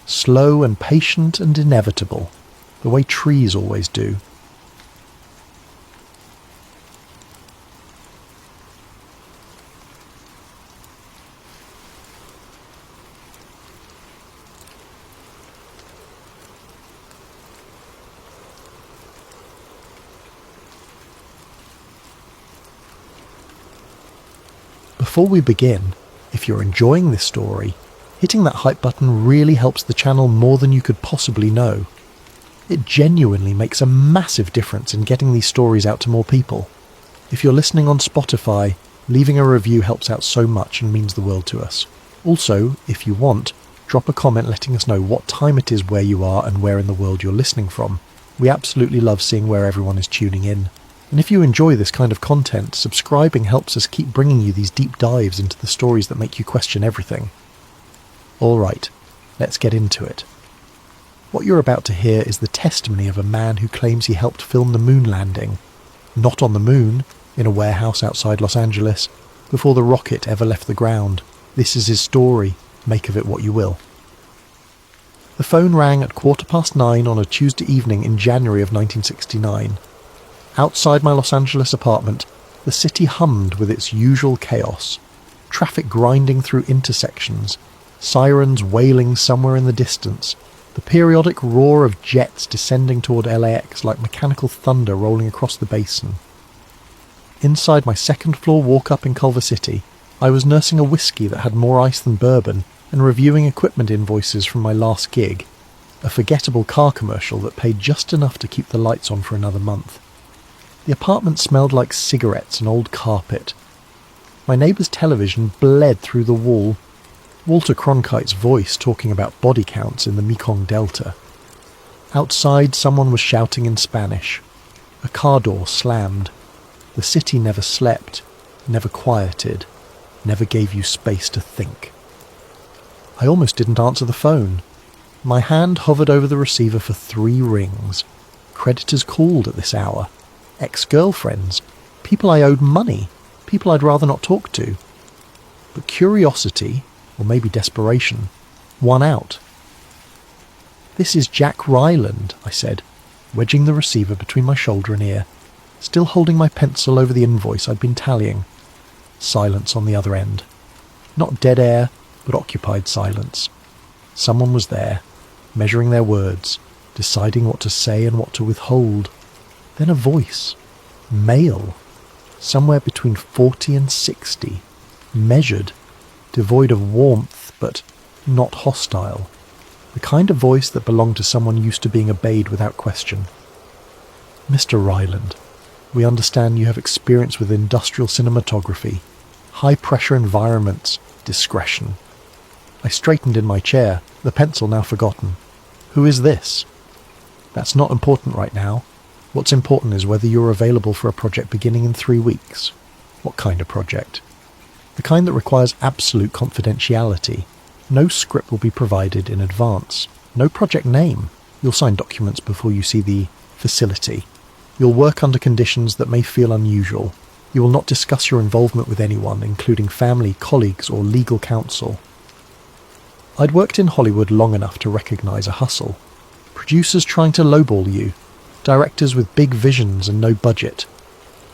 slow and patient and inevitable, the way trees always do. Before we begin, if you're enjoying this story, hitting that hype button really helps the channel more than you could possibly know. It genuinely makes a massive difference in getting these stories out to more people. If you're listening on Spotify, leaving a review helps out so much and means the world to us. Also, if you want, drop a comment letting us know what time it is where you are and where in the world you're listening from. We absolutely love seeing where everyone is tuning in. And if you enjoy this kind of content, subscribing helps us keep bringing you these deep dives into the stories that make you question everything. Alright, let's get into it. What you're about to hear is the testimony of a man who claims he helped film the moon landing. Not on the moon, in a warehouse outside Los Angeles, before the rocket ever left the ground. This is his story. Make of it what you will. The phone rang at 9:15 on a Tuesday evening in January of 1969. Outside my Los Angeles apartment, the city hummed with its usual chaos. Traffic grinding through intersections, sirens wailing somewhere in the distance, the periodic roar of jets descending toward LAX like mechanical thunder rolling across the basin. Inside my second-floor walk-up in Culver City, I was nursing a whiskey that had more ice than bourbon and reviewing equipment invoices from my last gig, a forgettable car commercial that paid just enough to keep the lights on for another month. The apartment smelled like cigarettes and old carpet. My neighbour's television bled through the wall, Walter Cronkite's voice talking about body counts in the Mekong Delta. Outside, someone was shouting in Spanish. A car door slammed. The city never slept, never quieted, never gave you space to think. I almost didn't answer the phone. My hand hovered over the receiver for 3 rings. Creditors called at this hour. Ex-girlfriends. People I owed money. People I'd rather not talk to. But curiosity, or maybe desperation, won out. "This is Jack Ryland," I said, wedging the receiver between my shoulder and ear, still holding my pencil over the invoice I'd been tallying. Silence on the other end. Not dead air, but occupied silence. Someone was there, measuring their words, deciding what to say and what to withhold. Then a voice. Male. Somewhere between 40 and 60. Measured. Devoid of warmth, but not hostile. The kind of voice that belonged to someone used to being obeyed without question. "Mr. Ryland, we understand you have experience with industrial cinematography, high-pressure environments, discretion." I straightened in my chair, the pencil now forgotten. "Who is this?" "That's not important right now. What's important is whether you're available for a project beginning in 3 weeks." "What kind of project?" "The kind that requires absolute confidentiality. No script will be provided in advance. No project name. You'll sign documents before you see the facility. You'll work under conditions that may feel unusual. You will not discuss your involvement with anyone, including family, colleagues, or legal counsel." I'd worked in Hollywood long enough to recognize a hustle. Producers trying to lowball you. Directors with big visions and no budget.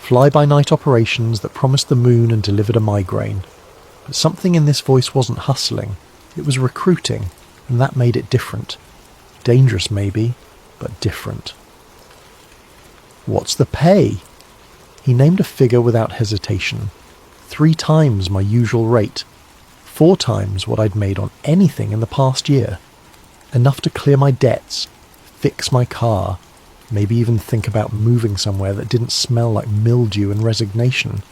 Fly-by-night operations that promised the moon and delivered a migraine. But something in this voice wasn't hustling. It was recruiting, and that made it different. Dangerous maybe, but different. "What's the pay?" He named a figure without hesitation. 3 times my usual rate. 4 times what I'd made on anything in the past year. Enough to clear my debts, fix my car, maybe even think about moving somewhere that didn't smell like mildew and resignation.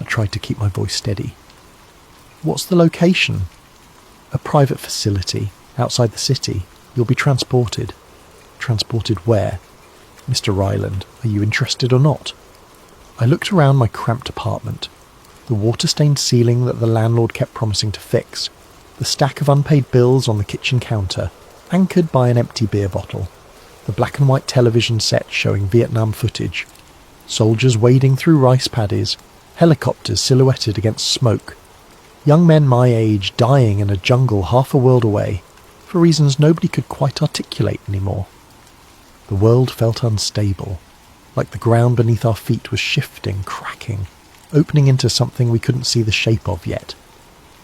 I tried to keep my voice steady. "What's the location?" "A private facility, outside the city. You'll be transported." "Transported where?" "Mr. Ryland, are you interested or not?" I looked around my cramped apartment. The water-stained ceiling that the landlord kept promising to fix. The stack of unpaid bills on the kitchen counter, anchored by an empty beer bottle. The black and white television set showing Vietnam footage. Soldiers wading through rice paddies. Helicopters silhouetted against smoke. Young men my age dying in a jungle half a world away, for reasons nobody could quite articulate anymore. The world felt unstable, like the ground beneath our feet was shifting, cracking, opening into something we couldn't see the shape of yet.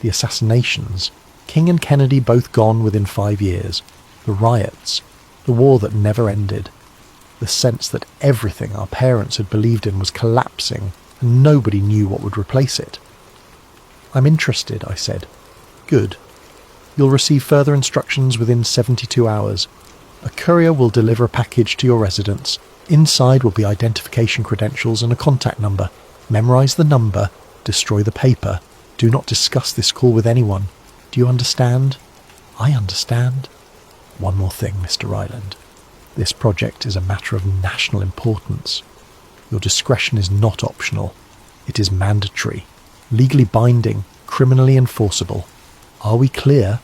The assassinations, King and Kennedy both gone within 5 years. The riots, the war that never ended. The sense that everything our parents had believed in was collapsing and nobody knew what would replace it. "I'm interested," I said. "Good. You'll receive further instructions within 72 hours. A courier will deliver a package to your residence. Inside will be identification credentials and a contact number. Memorize the number, destroy the paper. Do not discuss this call with anyone. Do you understand?" "I understand." "One more thing, Mr. Ryland. This project is a matter of national importance. Your discretion is not optional. It is mandatory, legally binding, criminally enforceable. Are we clear?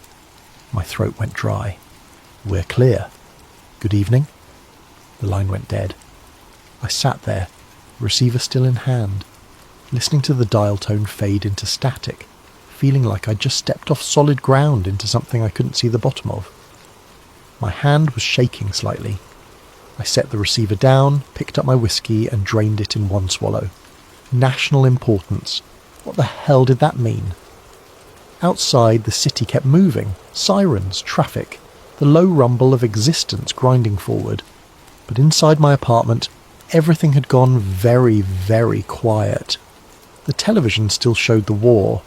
My throat went dry. We're clear. Good evening. The line went dead. I sat there, receiver still in hand, listening to the dial tone fade into static, feeling like I'd just stepped off solid ground into something I couldn't see the bottom of. My hand was shaking slightly. I set the receiver down, picked up my whiskey and drained it in one swallow. National importance. What the hell did that mean? Outside, the city kept moving. Sirens, traffic, the low rumble of existence grinding forward. But inside my apartment, everything had gone very, very quiet. The television still showed the war.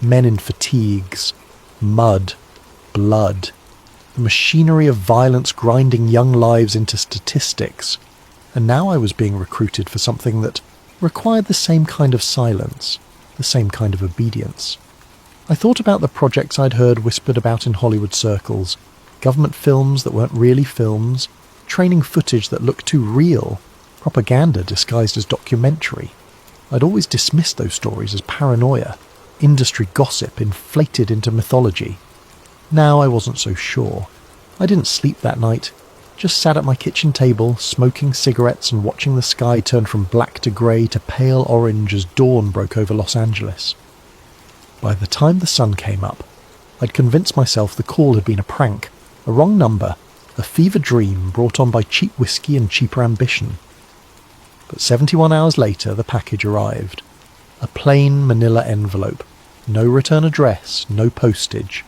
Men in fatigues. Mud. Blood. The machinery of violence grinding young lives into statistics. And now I was being recruited for something that required the same kind of silence, the same kind of obedience. I thought about the projects I'd heard whispered about in Hollywood circles, government films that weren't really films, training footage that looked too real, propaganda disguised as documentary. I'd always dismissed those stories as paranoia, industry gossip inflated into mythology. Now I wasn't so sure. I didn't sleep that night, just sat at my kitchen table, smoking cigarettes and watching the sky turn from black to grey to pale orange as dawn broke over Los Angeles. By the time the sun came up, I'd convinced myself the call had been a prank, a wrong number, a fever dream brought on by cheap whiskey and cheaper ambition. But 71 hours later, the package arrived. A plain manila envelope, no return address, no postage.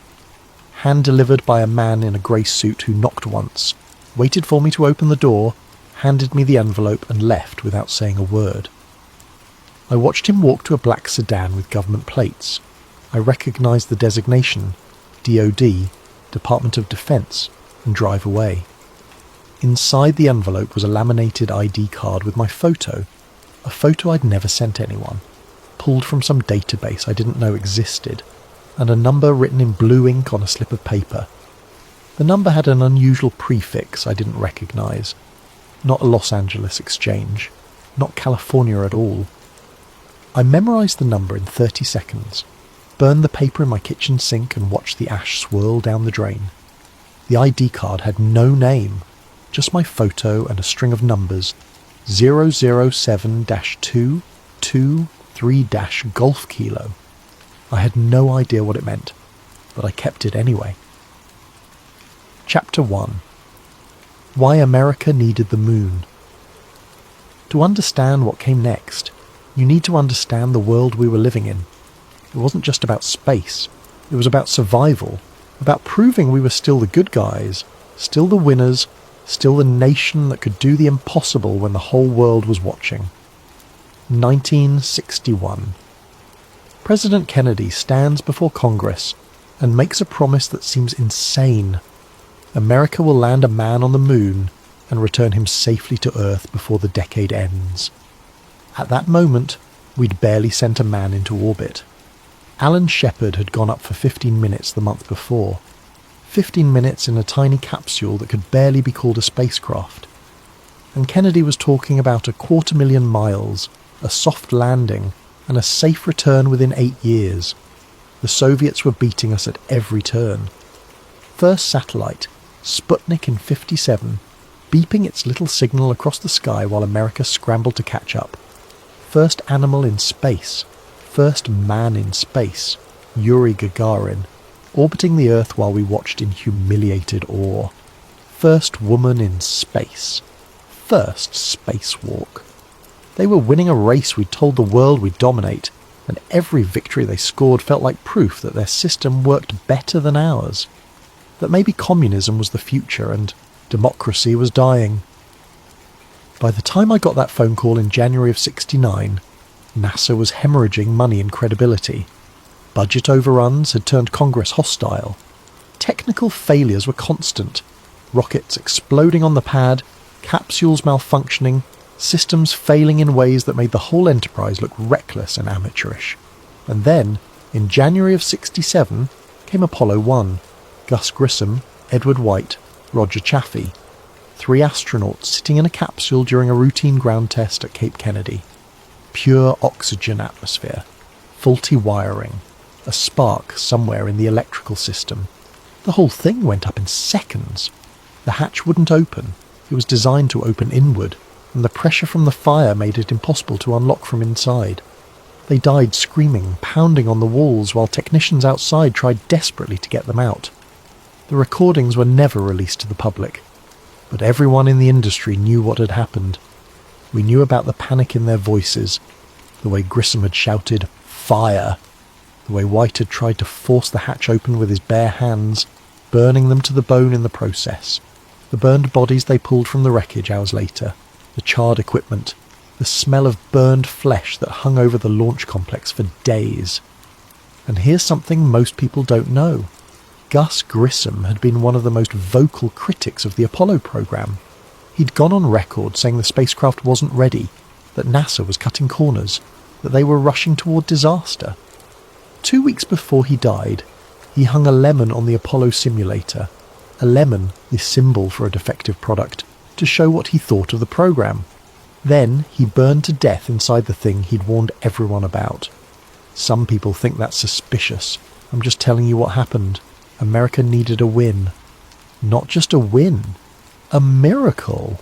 Hand-delivered by a man in a grey suit who knocked once, waited for me to open the door, handed me the envelope and left without saying a word. I watched him walk to a black sedan with government plates. I recognised the designation, DOD, Department of Defence, and drive away. Inside the envelope was a laminated ID card with my photo, a photo I'd never sent anyone, pulled from some database I didn't know existed, and a number written in blue ink on a slip of paper. The number had an unusual prefix I didn't recognise. Not a Los Angeles exchange, not California at all. I memorised the number in 30 seconds, burned the paper in my kitchen sink and watched the ash swirl down the drain. The ID card had no name, just my photo and a string of numbers, 007-223- Kilo. I had no idea what it meant, but I kept it anyway. Chapter 1. Why America Needed the Moon. To understand what came next, you need to understand the world we were living in. It wasn't just about space, it was about survival, about proving we were still the good guys, still the winners, still the nation that could do the impossible when the whole world was watching. 1961. President Kennedy stands before Congress and makes a promise that seems insane. America will land a man on the moon and return him safely to Earth before the decade ends. At that moment, we'd barely sent a man into orbit. Alan Shepard had gone up for 15 minutes the month before. 15 minutes in a tiny capsule that could barely be called a spacecraft. And Kennedy was talking about 250,000 miles, a soft landing, and a safe return within 8 years. The Soviets were beating us at every turn. First satellite, Sputnik in 57, beeping its little signal across the sky while America scrambled to catch up. First animal in space. First man in space, Yuri Gagarin, orbiting the Earth while we watched in humiliated awe. First woman in space. First spacewalk. They were winning a race we'd told the world we'd dominate, and every victory they scored felt like proof that their system worked better than ours. That maybe communism was the future and democracy was dying. By the time I got that phone call in January of '69, NASA was hemorrhaging money and credibility. Budget overruns had turned Congress hostile. Technical failures were constant. Rockets exploding on the pad, capsules malfunctioning, systems failing in ways that made the whole enterprise look reckless and amateurish. And then, in January of '67, came Apollo 1. Gus Grissom, Edward White, Roger Chaffee. 3 astronauts sitting in a capsule during a routine ground test at Cape Kennedy. Pure oxygen atmosphere, faulty wiring, a spark somewhere in the electrical system. The whole thing went up in seconds. The hatch wouldn't open. It was designed to open inward, and the pressure from the fire made it impossible to unlock from inside. They died screaming, pounding on the walls, while technicians outside tried desperately to get them out. The recordings were never released to the public, but everyone in the industry knew what had happened. We knew about the panic in their voices, the way Grissom had shouted, "Fire!" the way White had tried to force the hatch open with his bare hands, burning them to the bone in the process, the burned bodies they pulled from the wreckage hours later, the charred equipment, the smell of burned flesh that hung over the launch complex for days. And here's something most people don't know. Gus Grissom had been one of the most vocal critics of the Apollo program. He'd gone on record saying the spacecraft wasn't ready, that NASA was cutting corners, that they were rushing toward disaster. 2 weeks before he died, he hung a lemon on the Apollo simulator, a lemon, the symbol for a defective product, to show what he thought of the program. Then he burned to death inside the thing he'd warned everyone about. Some people think that's suspicious. I'm just telling you what happened. America needed a win. Not just a win, a miracle.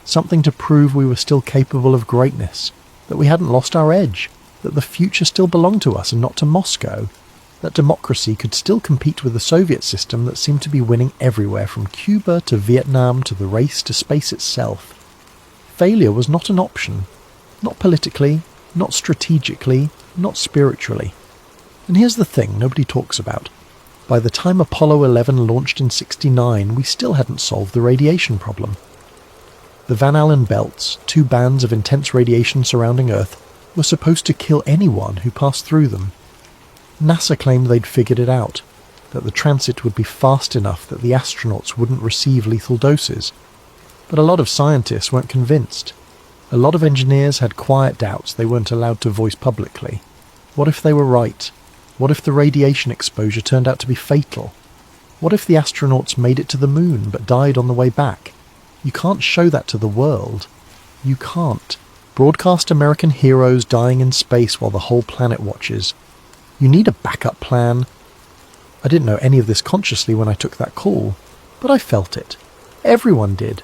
Something to prove we were still capable of greatness, that we hadn't lost our edge, that the future still belonged to us and not to Moscow, that democracy could still compete with the Soviet system that seemed to be winning everywhere from Cuba to Vietnam to the race to space itself. Failure was not an option, not politically, not strategically, not spiritually. And here's the thing nobody talks about. By the time Apollo 11 launched in '69, we still hadn't solved the radiation problem. The Van Allen belts, 2 bands of intense radiation surrounding Earth, were supposed to kill anyone who passed through them. NASA claimed they'd figured it out, that the transit would be fast enough that the astronauts wouldn't receive lethal doses. But a lot of scientists weren't convinced. A lot of engineers had quiet doubts they weren't allowed to voice publicly. What if they were right? What if the radiation exposure turned out to be fatal? What if the astronauts made it to the moon but died on the way back? You can't show that to the world. You can't. Broadcast American heroes dying in space while the whole planet watches. You need a backup plan. I didn't know any of this consciously when I took that call, but I felt it. Everyone did.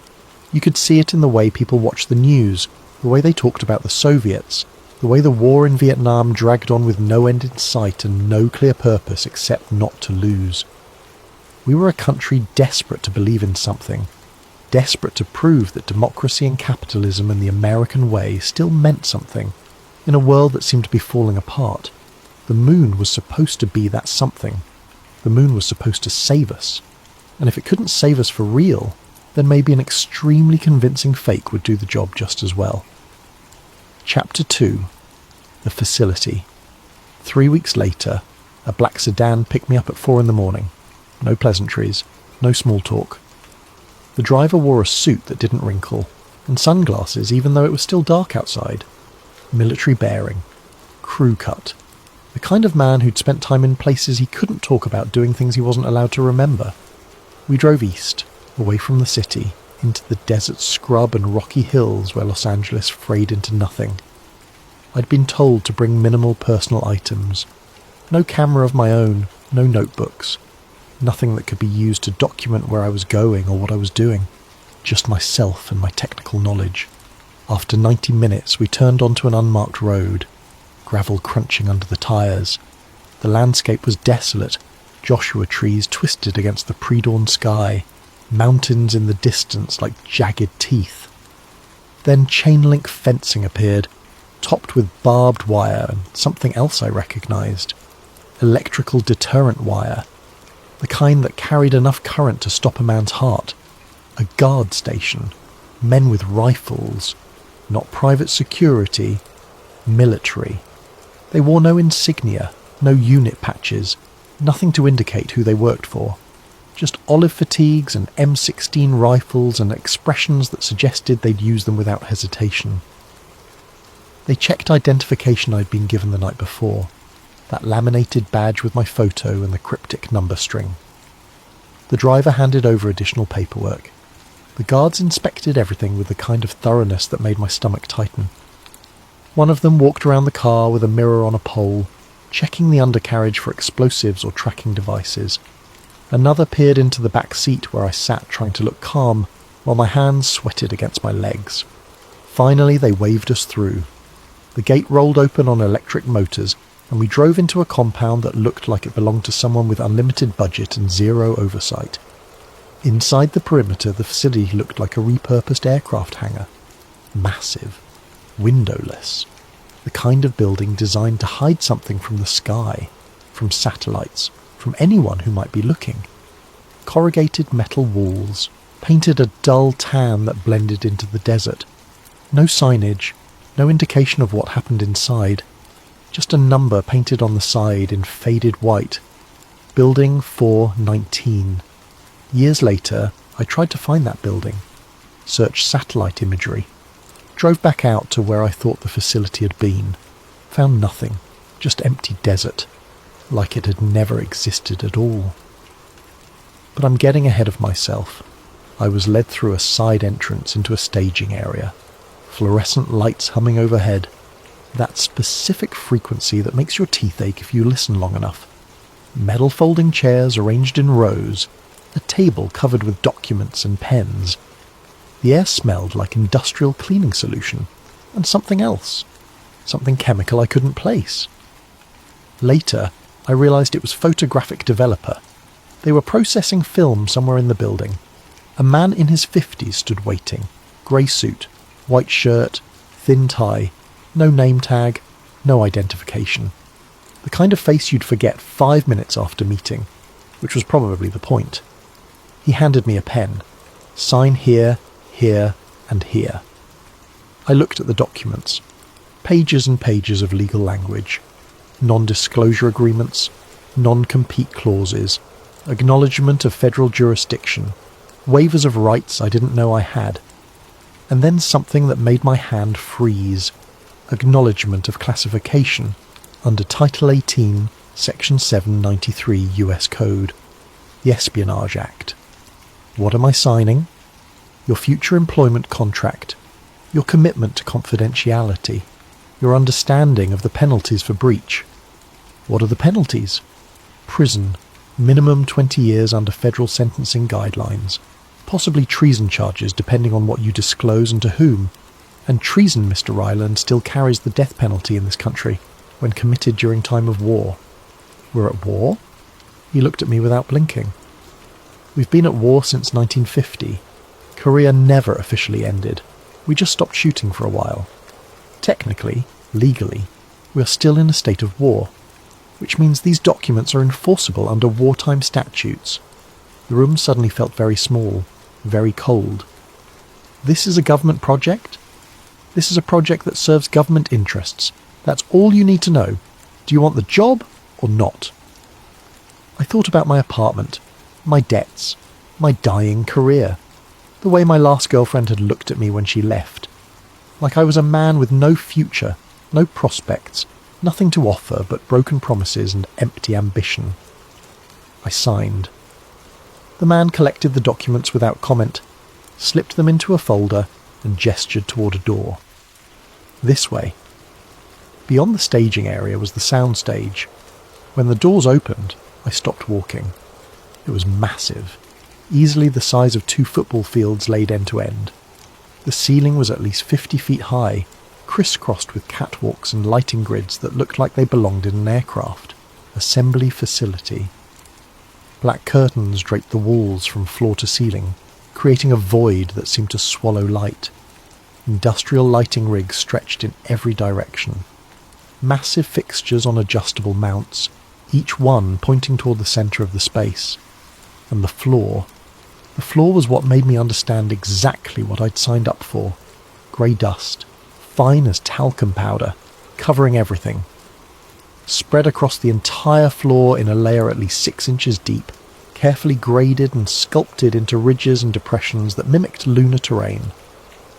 You could see it in the way people watched the news, the way they talked about the Soviets, the way the war in Vietnam dragged on with no end in sight and no clear purpose except not to lose. We were a country desperate to believe in something, desperate to prove that democracy and capitalism and the American way still meant something, in a world that seemed to be falling apart. The moon was supposed to be that something. The moon was supposed to save us. And if it couldn't save us for real, then maybe an extremely convincing fake would do the job just as well. Chapter 2. The Facility. 3 weeks later, a black sedan picked me up at 4 a.m. No pleasantries, no small talk. The driver wore a suit that didn't wrinkle, and sunglasses even though it was still dark outside. Military bearing. Crew cut. The kind of man who'd spent time in places he couldn't talk about doing things he wasn't allowed to remember. We drove east, away from the city, into the desert scrub and rocky hills where Los Angeles frayed into nothing. I'd been told to bring minimal personal items. No camera of my own, no notebooks. Nothing that could be used to document where I was going or what I was doing. Just myself and my technical knowledge. After 90 minutes, we turned onto an unmarked road, gravel crunching under the tyres. The landscape was desolate, Joshua trees twisted against the pre-dawn sky, mountains in the distance like jagged teeth. Then chain-link fencing appeared, topped with barbed wire and something else I recognised. Electrical deterrent wire. The kind that carried enough current to stop a man's heart. A guard station. Men with rifles. Not private security. Military. They wore no insignia, no unit patches, nothing to indicate who they worked for. Just olive fatigues and M16 rifles and expressions that suggested they'd use them without hesitation. They checked identification I'd been given the night before, that laminated badge with my photo and the cryptic number string. The driver handed over additional paperwork. The guards inspected everything with the kind of thoroughness that made my stomach tighten. One of them walked around the car with a mirror on a pole, checking the undercarriage for explosives or tracking devices. Another peered into the back seat where I sat trying to look calm, while my hands sweated against my legs. Finally, they waved us through. The gate rolled open on electric motors, and we drove into a compound that looked like it belonged to someone with unlimited budget and zero oversight. Inside the perimeter, the facility looked like a repurposed aircraft hangar. Massive. Windowless. The kind of building designed to hide something from the sky, from satellites, from anyone who might be looking. Corrugated metal walls, painted a dull tan that blended into the desert. No signage, no indication of what happened inside. Just a number painted on the side in faded white. Building 419. Years later, I tried to find that building. Searched satellite imagery. Drove back out to where I thought the facility had been. Found nothing. Just empty desert. Like it had never existed at all. But I'm getting ahead of myself. I was led through a side entrance into a staging area. Fluorescent lights humming overhead. That specific frequency that makes your teeth ache if you listen long enough. Metal folding chairs arranged in rows. A table covered with documents and pens. The air smelled like industrial cleaning solution. And something else. Something chemical I couldn't place. Later, I realized it was photographic developer. They were processing film somewhere in the building. A man in his 50s stood waiting. Grey suit, white shirt, thin tie, no name tag, no identification. The kind of face you'd forget 5 minutes after meeting, which was probably the point. He handed me a pen. Sign here, here, and here. I looked at the documents. Pages and pages of legal language. Non-disclosure agreements, non-compete clauses, acknowledgement of federal jurisdiction, waivers of rights I didn't know I had. And then something that made my hand freeze. Acknowledgement of classification under Title 18, Section 793 US Code, the Espionage Act. What am I signing? Your future employment contract, your commitment to confidentiality, your understanding of the penalties for breach. What are the penalties? Prison, minimum 20 years under federal sentencing guidelines, possibly treason charges depending on what you disclose and to whom. And treason, Mr. Ryland, still carries the death penalty in this country when committed during time of war. We're at war? He looked at me without blinking. We've been at war since 1950. Korea never officially ended. We just stopped shooting for a while. Technically, legally, we are still in a state of war, which means these documents are enforceable under wartime statutes. The room suddenly felt very small, very cold. This is a government project? This is a project that serves government interests. That's all you need to know. Do you want the job or not? I thought about my apartment, my debts, my dying career, the way my last girlfriend had looked at me when she left. Like I was a man with no future, no prospects, nothing to offer but broken promises and empty ambition. I signed. The man collected the documents without comment, slipped them into a folder, and gestured toward a door. This way. Beyond the staging area was the sound stage. When the doors opened, I stopped walking. It was massive, easily the size of 2 football fields laid end to end. The ceiling was at least 50 feet high, crisscrossed with catwalks and lighting grids that looked like they belonged in an aircraft. Assembly facility. Black curtains draped the walls from floor to ceiling, creating a void that seemed to swallow light. Industrial lighting rigs stretched in every direction. Massive fixtures on adjustable mounts, each one pointing toward the centre of the space. And the floor was what made me understand exactly what I'd signed up for. Grey dust, fine as talcum powder, covering everything. Spread across the entire floor in a layer at least 6 inches deep, carefully graded and sculpted into ridges and depressions that mimicked lunar terrain.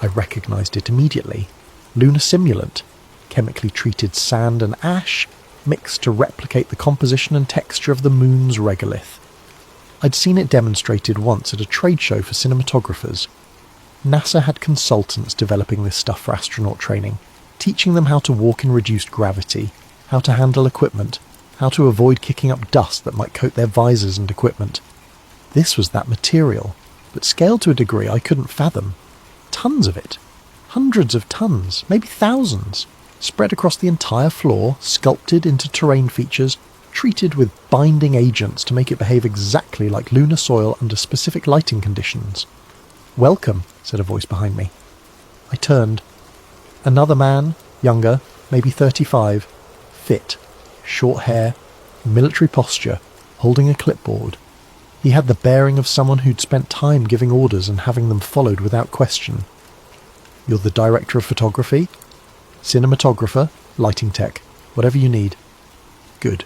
I recognised it immediately. Lunar simulant, chemically treated sand and ash, mixed to replicate the composition and texture of the moon's regolith. I'd seen it demonstrated once at a trade show for cinematographers, NASA had consultants developing this stuff for astronaut training, teaching them how to walk in reduced gravity, how to handle equipment, how to avoid kicking up dust that might coat their visors and equipment. This was that material, but scaled to a degree I couldn't fathom. Tons of it. Hundreds of tons, maybe thousands, spread across the entire floor, sculpted into terrain features, treated with binding agents to make it behave exactly like lunar soil under specific lighting conditions. "Welcome," said a voice behind me. I turned. Another man, younger, maybe 35, fit, short hair, military posture, holding a clipboard. He had the bearing of someone who'd spent time giving orders and having them followed without question. "You're the director of photography? Cinematographer? Lighting tech? Whatever you need." "Good.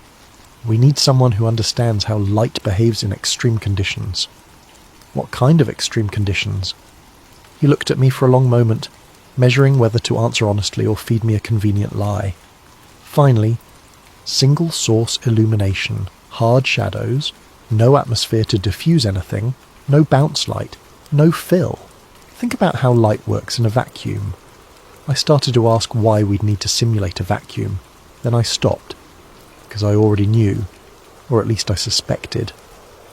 We need someone who understands how light behaves in extreme conditions." "What kind of extreme conditions?" He looked at me for a long moment, measuring whether to answer honestly or feed me a convenient lie. Finally, "Single source illumination, hard shadows, no atmosphere to diffuse anything, no bounce light, no fill. Think about how light works in a vacuum." I started to ask why we'd need to simulate a vacuum. Then I stopped, because I already knew, or at least I suspected,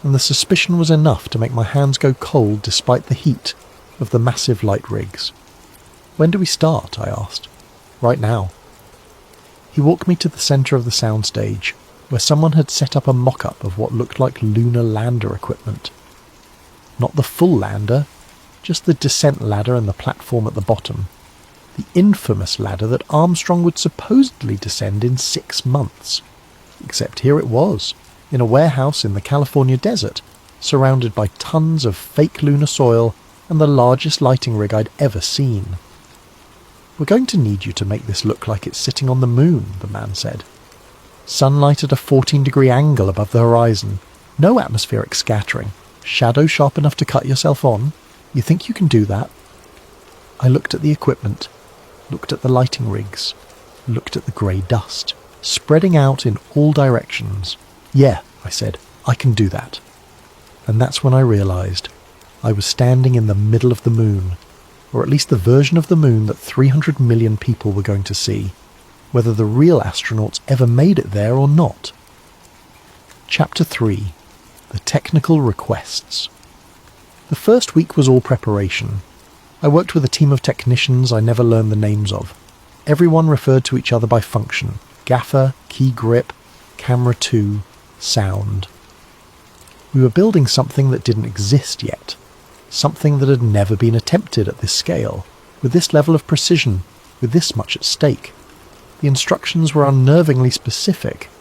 and the suspicion was enough to make my hands go cold despite the heat of the massive light rigs. "When do we start?" I asked. "Right now." He walked me to the centre of the soundstage, where someone had set up a mock-up of what looked like lunar lander equipment. Not the full lander, just the descent ladder and the platform at the bottom. The infamous ladder that Armstrong would supposedly descend in 6 months. Except here it was, in a warehouse in the California desert, surrounded by tons of fake lunar soil and the largest lighting rig I'd ever seen. "We're going to need you to make this look like it's sitting on the moon," the man said. "Sunlight at a 14-degree angle above the horizon, no atmospheric scattering, shadow sharp enough to cut yourself on. You think you can do that?" I looked at the equipment, looked at the lighting rigs, looked at the grey dust, spreading out in all directions. "Yeah," I said, "I can do that." And that's when I realised I was standing in the middle of the moon, or at least the version of the moon that 300 million people were going to see, whether the real astronauts ever made it there or not. Chapter 3. The Technical Requests. The first week was all preparation. I worked with a team of technicians I never learned the names of. Everyone referred to each other by function: gaffer, key grip, camera 2, sound. We were building something that didn't exist yet. Something that had never been attempted at this scale, with this level of precision, with this much at stake. The instructions were unnervingly specific.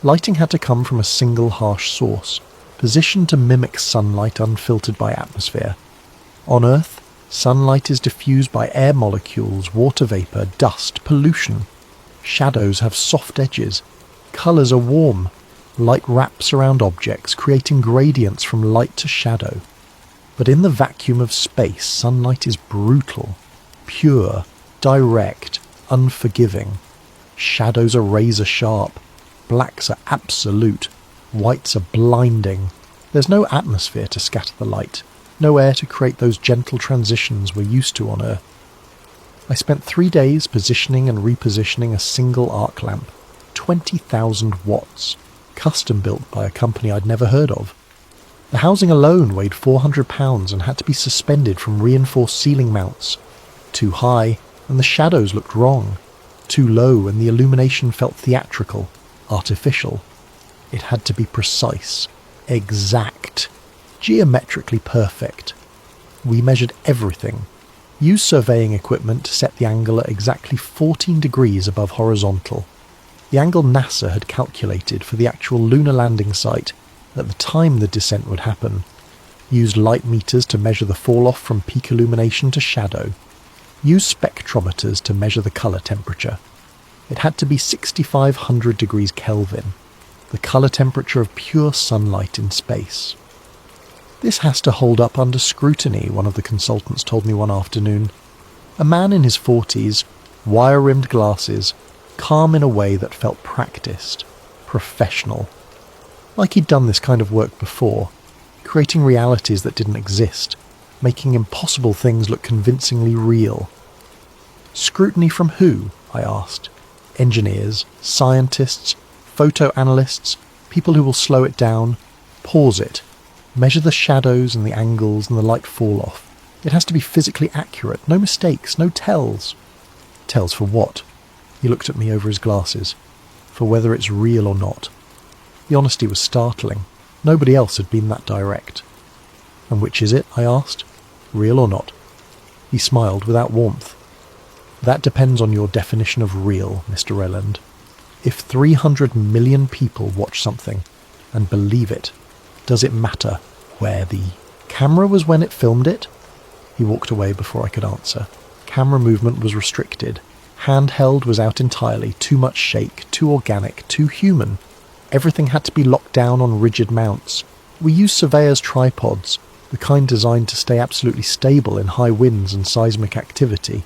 Lighting had to come from a single harsh source, positioned to mimic sunlight unfiltered by atmosphere. On Earth, sunlight is diffused by air molecules, water vapour, dust, pollution. Shadows have soft edges. Colours are warm. Light wraps around objects, creating gradients from light to shadow. But in the vacuum of space, sunlight is brutal, pure, direct, unforgiving. Shadows are razor sharp. Blacks are absolute. Whites are blinding. There's no atmosphere to scatter the light. No air to create those gentle transitions we're used to on Earth. I spent 3 days positioning and repositioning a single arc lamp, 20,000 watts, custom built by a company I'd never heard of. The housing alone weighed 400 pounds and had to be suspended from reinforced ceiling mounts. Too high, and the shadows looked wrong. Too low, and the illumination felt theatrical, artificial. It had to be precise, exact, geometrically perfect. We measured everything. Used surveying equipment to set the angle at exactly 14 degrees above horizontal. The angle NASA had calculated for the actual lunar landing site at the time the descent would happen. Used light meters to measure the fall-off from peak illumination to shadow. Used spectrometers to measure the colour temperature. It had to be 6,500 degrees Kelvin, the colour temperature of pure sunlight in space. "This has to hold up under scrutiny," one of the consultants told me one afternoon. A man in his 40s, wire-rimmed glasses, calm in a way that felt practiced, professional. Like he'd done this kind of work before, creating realities that didn't exist, making impossible things look convincingly real. Scrutiny from who? I asked. Engineers, scientists, photo analysts, people who will slow it down, pause it, measure the shadows and the angles and the light fall off. It has to be physically accurate, no mistakes, no tells. Tells for what? He looked at me over his glasses. For whether it's real or not. The honesty was startling. Nobody else had been that direct. And which is it? I asked. Real or not? He smiled without warmth. That depends on your definition of real, Mr. Reland. If 300 million people watch something and believe it, does it matter where the camera was when it filmed it? He walked away before I could answer. Camera movement was restricted. Handheld was out entirely, too much shake, too organic, too human. Everything had to be locked down on rigid mounts. We used surveyors' tripods, the kind designed to stay absolutely stable in high winds and seismic activity.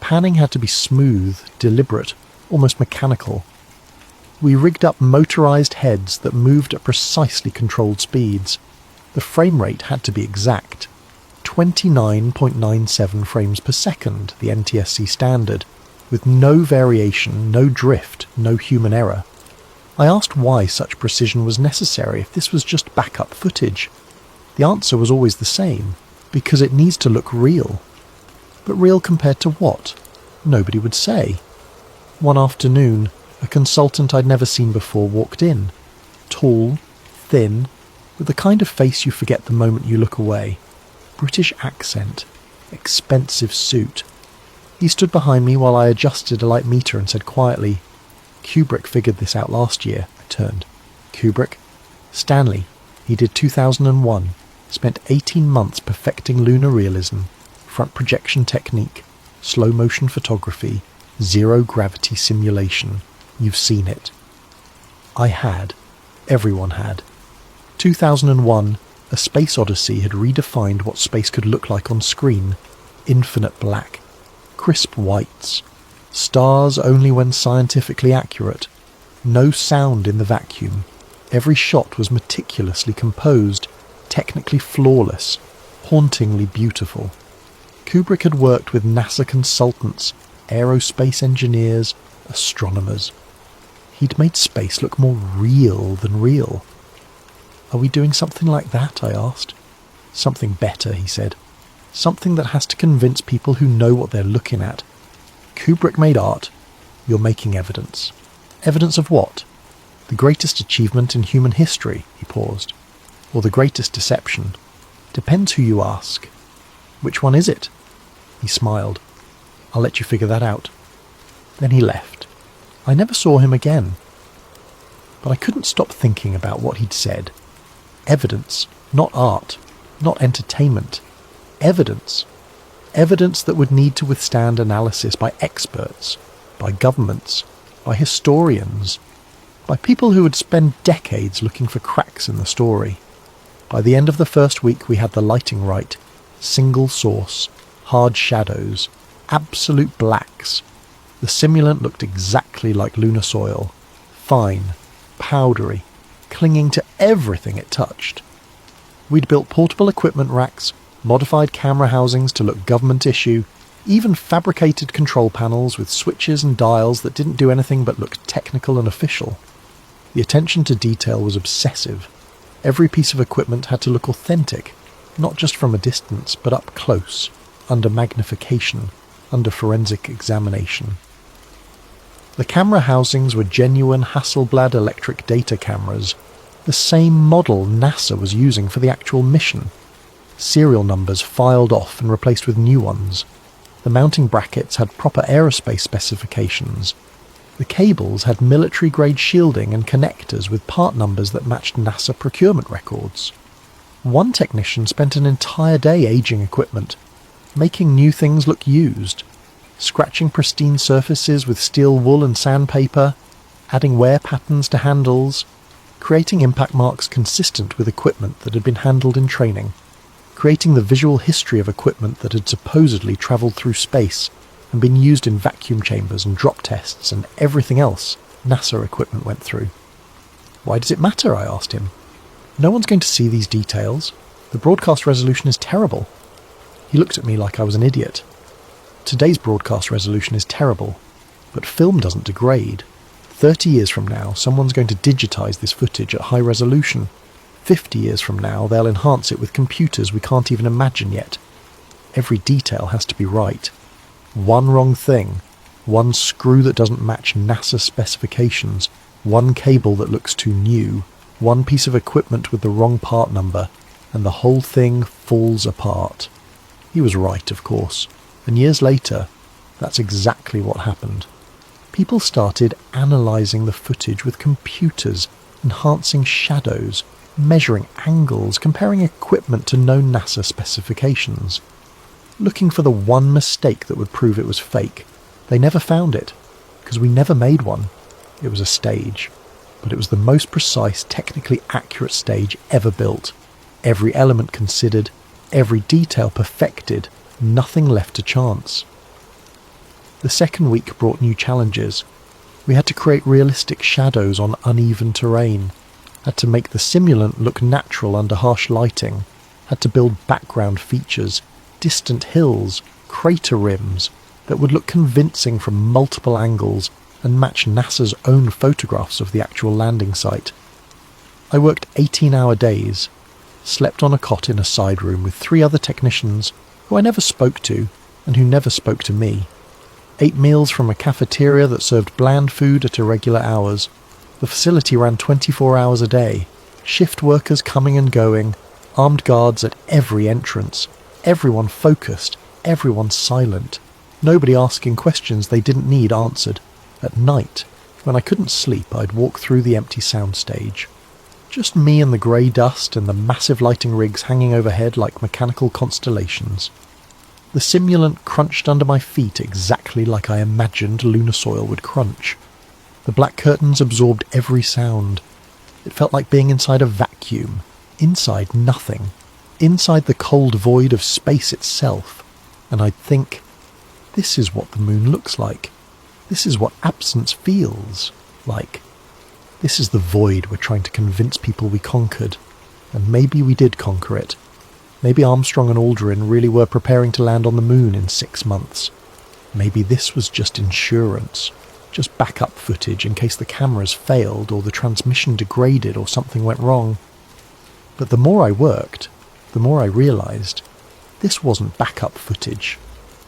Panning had to be smooth, deliberate, almost mechanical. We rigged up motorized heads that moved at precisely controlled speeds. The frame rate had to be exact. 29.97 frames per second, the NTSC standard, with no variation, no drift, no human error. I asked why such precision was necessary if this was just backup footage. The answer was always the same, because it needs to look real. But real compared to what? Nobody would say. One afternoon, a consultant I'd never seen before walked in. Tall, thin, with the kind of face you forget the moment you look away. British accent, expensive suit. He stood behind me while I adjusted a light meter and said quietly, Kubrick figured this out last year. I turned. Kubrick? Stanley. He did 2001. Spent 18 months perfecting lunar realism, front projection technique, slow motion photography, zero gravity simulation. You've seen it. I had. Everyone had. 2001, A Space Odyssey had redefined what space could look like on screen. Infinite black. Crisp whites. Stars only when scientifically accurate. No sound in the vacuum. Every shot was meticulously composed, technically flawless, hauntingly beautiful. Kubrick had worked with NASA consultants, aerospace engineers, astronomers. He'd made space look more real than real. Are we doing something like that? I asked. Something better, he said. Something that has to convince people who know what they're looking at. Kubrick made art. You're making evidence. Evidence of what? The greatest achievement in human history, he paused. Or the greatest deception. Depends who you ask. Which one is it? He smiled. I'll let you figure that out. Then he left. I never saw him again. But I couldn't stop thinking about what he'd said. Evidence, not art, not entertainment. Evidence. Evidence that would need to withstand analysis by experts, by governments, by historians, by people who would spend decades looking for cracks in the story. By the end of the first week we had the lighting right, single source, hard shadows, absolute blacks. The simulant looked exactly like lunar soil, fine, powdery, clinging to everything it touched. We'd built portable equipment racks, modified camera housings to look government issue, even fabricated control panels with switches and dials that didn't do anything but look technical and official. The attention to detail was obsessive. Every piece of equipment had to look authentic, not just from a distance, but up close, under magnification, under forensic examination. The camera housings were genuine Hasselblad electric data cameras, the same model NASA was using for the actual mission. Serial numbers filed off and replaced with new ones. The mounting brackets had proper aerospace specifications. The cables had military-grade shielding and connectors with part numbers that matched NASA procurement records. One technician spent an entire day aging equipment, making new things look used, scratching pristine surfaces with steel wool and sandpaper, adding wear patterns to handles, creating impact marks consistent with equipment that had been handled in training, creating the visual history of equipment that had supposedly travelled through space and been used in vacuum chambers and drop tests and everything else NASA equipment went through. Why does it matter? I asked him. No one's going to see these details. The broadcast resolution is terrible. He looked at me like I was an idiot. Today's broadcast resolution is terrible, but film doesn't degrade. 30 years from now, someone's going to digitise this footage at high resolution. 50 years from now, they'll enhance it with computers we can't even imagine yet. Every detail has to be right. One wrong thing, one screw that doesn't match NASA specifications, one cable that looks too new, one piece of equipment with the wrong part number, and the whole thing falls apart. He was right, of course, and years later, that's exactly what happened. People started analysing the footage with computers, enhancing shadows, measuring angles, comparing equipment to known NASA specifications, looking for the one mistake that would prove it was fake. They never found it, because we never made one. It was a stage, but it was the most precise, technically accurate stage ever built. Every element considered, every detail perfected, nothing left to chance. The second week brought new challenges. We had to create realistic shadows on uneven terrain, had to make the simulant look natural under harsh lighting, had to build background features, distant hills, crater rims, that would look convincing from multiple angles and match NASA's own photographs of the actual landing site. I worked 18-hour days, slept on a cot in a side room with 3 other technicians who I never spoke to and who never spoke to me, ate meals from a cafeteria that served bland food at irregular hours. The facility ran 24 hours a day, shift workers coming and going, armed guards at every entrance, everyone focused, everyone silent, nobody asking questions they didn't need answered. At night, when I couldn't sleep, I'd walk through the empty soundstage. Just me and the grey dust and the massive lighting rigs hanging overhead like mechanical constellations. The simulant crunched under my feet exactly like I imagined lunar soil would crunch. The black curtains absorbed every sound. It felt like being inside a vacuum, inside nothing, inside the cold void of space itself. And I'd think, this is what the moon looks like. This is what absence feels like. This is the void we're trying to convince people we conquered. And maybe we did conquer it. Maybe Armstrong and Aldrin really were preparing to land on the moon in 6 months. Maybe this was just insurance, just backup footage in case the cameras failed or the transmission degraded or something went wrong. But the more I worked, the more I realised this wasn't backup footage.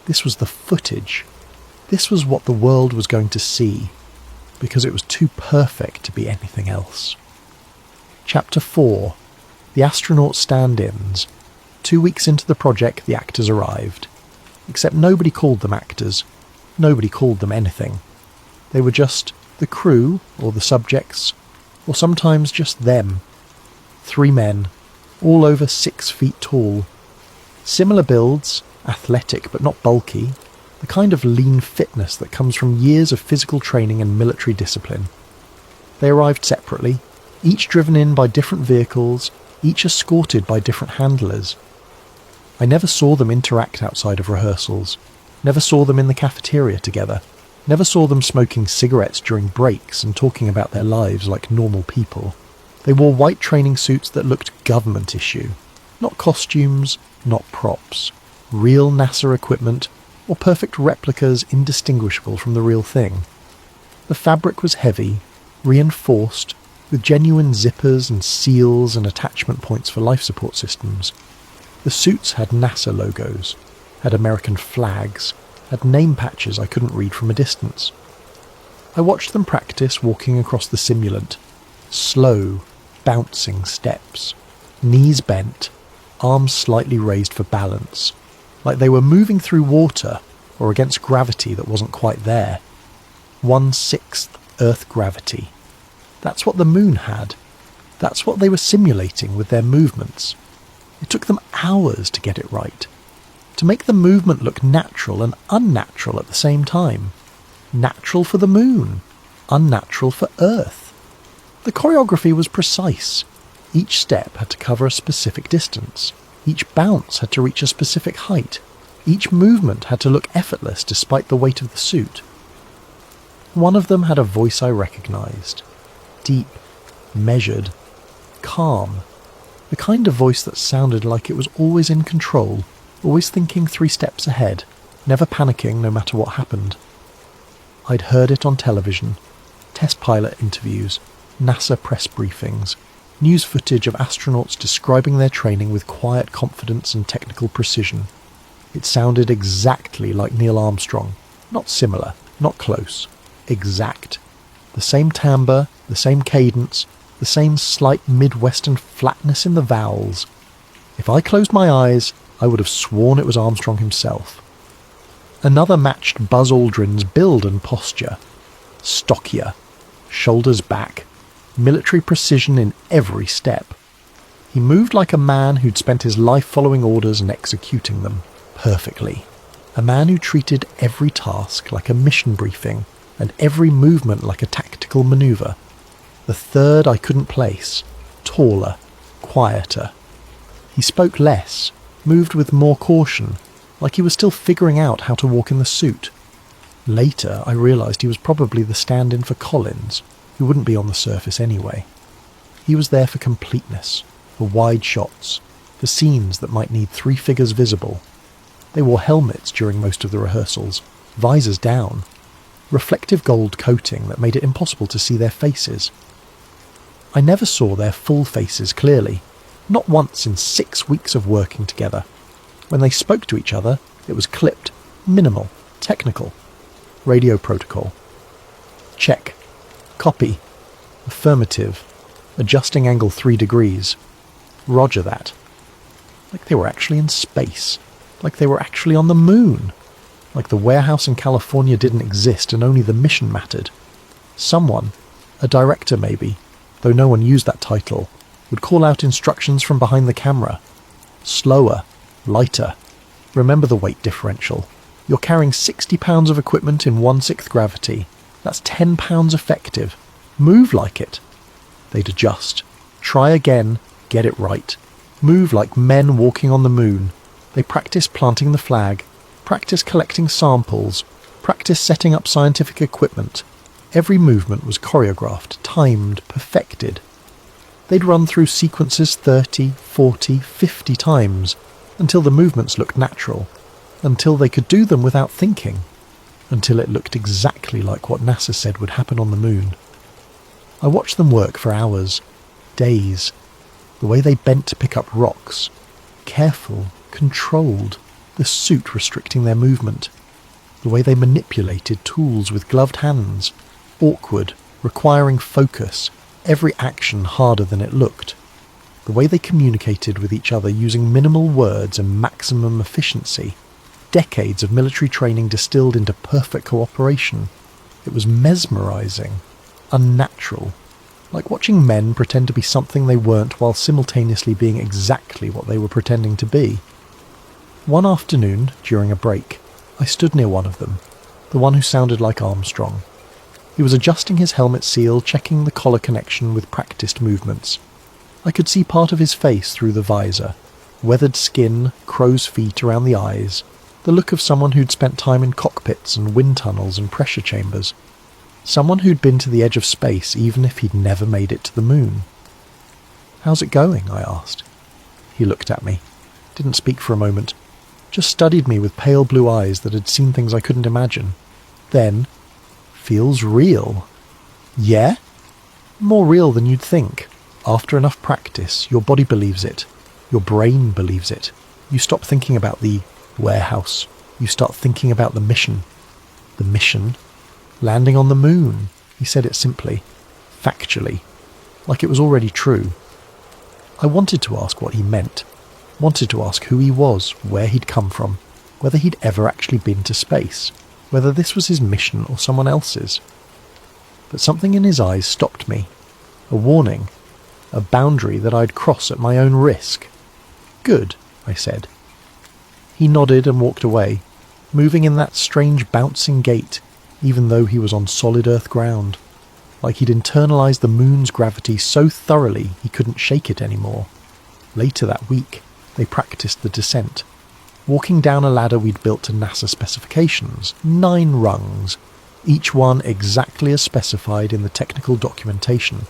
This was the footage. This was what the world was going to see, because it was too perfect to be anything else. Chapter 4. The astronaut stand-ins. 2 weeks into the project, the actors arrived. Except nobody called them actors. Nobody called them anything. They were just the crew, or the subjects, or sometimes just them. 3 men, all over 6 feet tall. Similar builds, athletic but not bulky, the kind of lean fitness that comes from years of physical training and military discipline. They arrived separately, each driven in by different vehicles, each escorted by different handlers. I never saw them interact outside of rehearsals, never saw them in the cafeteria together, never saw them smoking cigarettes during breaks and talking about their lives like normal people. They wore white training suits that looked government issue, not costumes, not props, real NASA equipment, or perfect replicas indistinguishable from the real thing. The fabric was heavy, reinforced, with genuine zippers and seals and attachment points for life support systems. The suits had NASA logos, had American flags, had name patches I couldn't read from a distance. I watched them practice walking across the simulant. Slow, bouncing steps, knees bent, arms slightly raised for balance, like they were moving through water or against gravity that wasn't quite there. 1/6 Earth gravity. That's what the moon had. That's what they were simulating with their movements. It took them hours to get it right. To make the movement look natural and unnatural at the same time. Natural for the moon, unnatural for Earth. The choreography was precise. Each step had to cover a specific distance. Each bounce had to reach a specific height. Each movement had to look effortless despite the weight of the suit. One of them had a voice I recognised. Deep, measured, calm. The kind of voice that sounded like it was always in control, always thinking 3 steps ahead, never panicking no matter what happened. I'd heard it on television, test pilot interviews, NASA press briefings, news footage of astronauts describing their training with quiet confidence and technical precision. It sounded exactly like Neil Armstrong. Not similar, not close. Exact. The same timbre, the same cadence, the same slight Midwestern flatness in the vowels. If I closed my eyes, I would have sworn it was Armstrong himself. Another matched Buzz Aldrin's build and posture. Stockier, shoulders back, military precision in every step. He moved like a man who'd spent his life following orders and executing them perfectly. A man who treated every task like a mission briefing and every movement like a tactical maneuver. The third I couldn't place. Taller, quieter. He spoke less, moved with more caution, like he was still figuring out how to walk in the suit. Later, I realised he was probably the stand-in for Collins, who wouldn't be on the surface anyway. He was there for completeness, for wide shots, for scenes that might need 3 figures visible. They wore helmets during most of the rehearsals, visors down, reflective gold coating that made it impossible to see their faces. I never saw their full faces clearly, not once in 6 weeks of working together. When they spoke to each other, it was clipped, minimal, technical. Radio protocol. Check. Copy. Affirmative. Adjusting angle 3 degrees. Roger that. Like they were actually in space. Like they were actually on the moon. Like the warehouse in California didn't exist and only the mission mattered. Someone, a director maybe, though no one used that title, would call out instructions from behind the camera. Slower. Lighter. Remember the weight differential. You're carrying 60 pounds of equipment in 1/6 gravity. That's 10 pounds effective. Move like it. They'd adjust. Try again. Get it right. Move like men walking on the moon. They practice planting the flag. Practice collecting samples. Practice setting up scientific equipment. Every movement was choreographed, timed, perfected. They'd run through sequences 30, 40, 50 times, until the movements looked natural, until they could do them without thinking, until it looked exactly like what NASA said would happen on the moon. I watched them work for hours, days, the way they bent to pick up rocks, careful, controlled, the suit restricting their movement, the way they manipulated tools with gloved hands, awkward, requiring focus, every action harder than it looked. The way they communicated with each other using minimal words and maximum efficiency. Decades of military training distilled into perfect cooperation. It was mesmerising, unnatural, like watching men pretend to be something they weren't while simultaneously being exactly what they were pretending to be. One afternoon, during a break, I stood near one of them, the one who sounded like Armstrong. He was adjusting his helmet seal, checking the collar connection with practiced movements. I could see part of his face through the visor, weathered skin, crow's feet around the eyes, the look of someone who'd spent time in cockpits and wind tunnels and pressure chambers. Someone who'd been to the edge of space even if he'd never made it to the moon. "How's it going?" I asked. He looked at me, didn't speak for a moment, just studied me with pale blue eyes that had seen things I couldn't imagine. Then, "Feels real." "Yeah?" "More real than you'd think. After enough practice, your body believes it. Your brain believes it. You stop thinking about the warehouse. You start thinking about the mission. The mission? Landing on the moon." He said it simply, factually, like it was already true. I wanted to ask what he meant. Wanted to ask who he was, where he'd come from, whether he'd ever actually been to space, whether this was his mission or someone else's. But something in his eyes stopped me. A warning. A boundary that I'd cross at my own risk. "Good," I said. He nodded and walked away, moving in that strange bouncing gait, even though he was on solid earth ground, like he'd internalized the moon's gravity so thoroughly he couldn't shake it anymore. Later that week, they practiced the descent, walking down a ladder we'd built to NASA specifications, 9 rungs, each one exactly as specified in the technical documentation.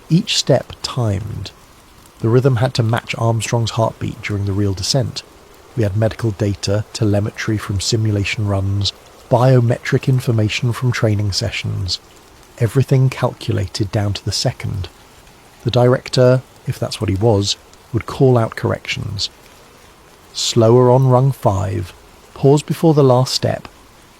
Each step timed. The rhythm had to match Armstrong's heartbeat during the real descent. We had medical data, telemetry from simulation runs, biometric information from training sessions. Everything calculated down to the second. The director, if that's what he was, would call out corrections. Slower on rung 5. Pause before the last step.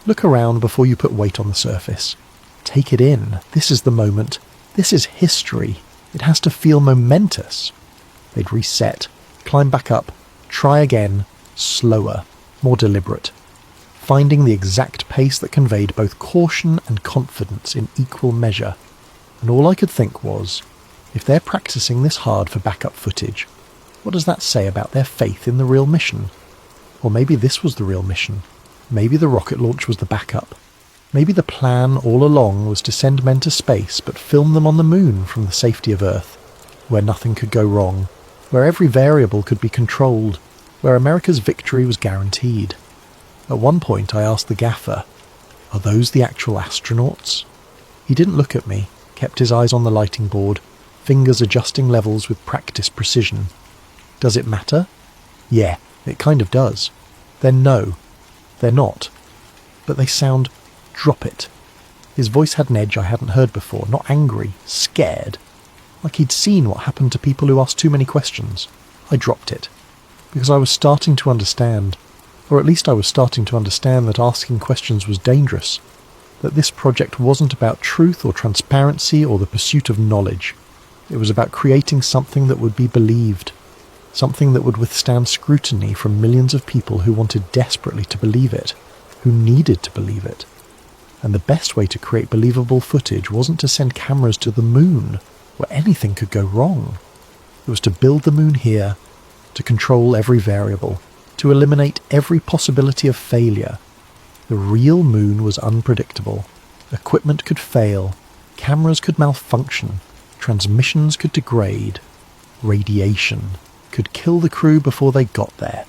Look around before you put weight on the surface. Take it in. This is the moment. This is history. It has to feel momentous. They'd reset, climb back up, try again, slower, more deliberate, finding the exact pace that conveyed both caution and confidence in equal measure. And all I could think was, if they're practicing this hard for backup footage, what does that say about their faith in the real mission? Or maybe this was the real mission. Maybe the rocket launch was the backup. Maybe the plan all along was to send men to space but film them on the moon from the safety of Earth, where nothing could go wrong, where every variable could be controlled, where America's victory was guaranteed. At one point I asked the gaffer, "Are those the actual astronauts?" He didn't look at me, kept his eyes on the lighting board, fingers adjusting levels with practiced precision. Does it matter? Yeah, it kind of does. Then no, they're not. But they sound, drop it. His voice had an edge I hadn't heard before, not angry, scared. Like he'd seen what happened to people who asked too many questions. I dropped it. Because I was starting to understand, or at least I was starting to understand that asking questions was dangerous. That this project wasn't about truth or transparency or the pursuit of knowledge. It was about creating something that would be believed. Something that would withstand scrutiny from millions of people who wanted desperately to believe it, who needed to believe it. And the best way to create believable footage wasn't to send cameras to the moon, where anything could go wrong. It was to build the moon here, to control every variable, to eliminate every possibility of failure. The real moon was unpredictable. Equipment could fail, cameras could malfunction, transmissions could degrade, radiation could kill the crew before they got there.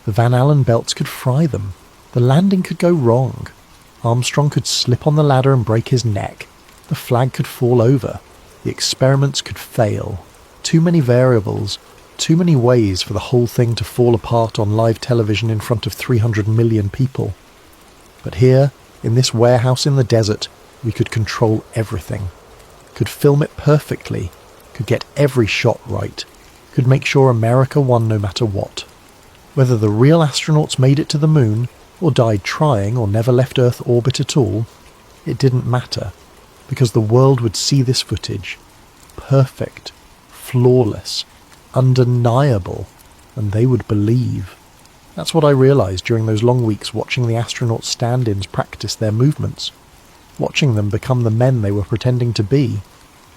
The Van Allen belts could fry them. The landing could go wrong. Armstrong could slip on the ladder and break his neck. The flag could fall over. The experiments could fail. Too many variables, too many ways for the whole thing to fall apart on live television in front of 300 million people. But here, in this warehouse in the desert, we could control everything. Could film it perfectly. Could get every shot right. Could make sure America won no matter what. Whether the real astronauts made it to the moon, or died trying, or never left Earth orbit at all, it didn't matter, because the world would see this footage. Perfect, flawless, undeniable, and they would believe. That's what I realised during those long weeks watching the astronauts stand-ins practice their movements, watching them become the men they were pretending to be,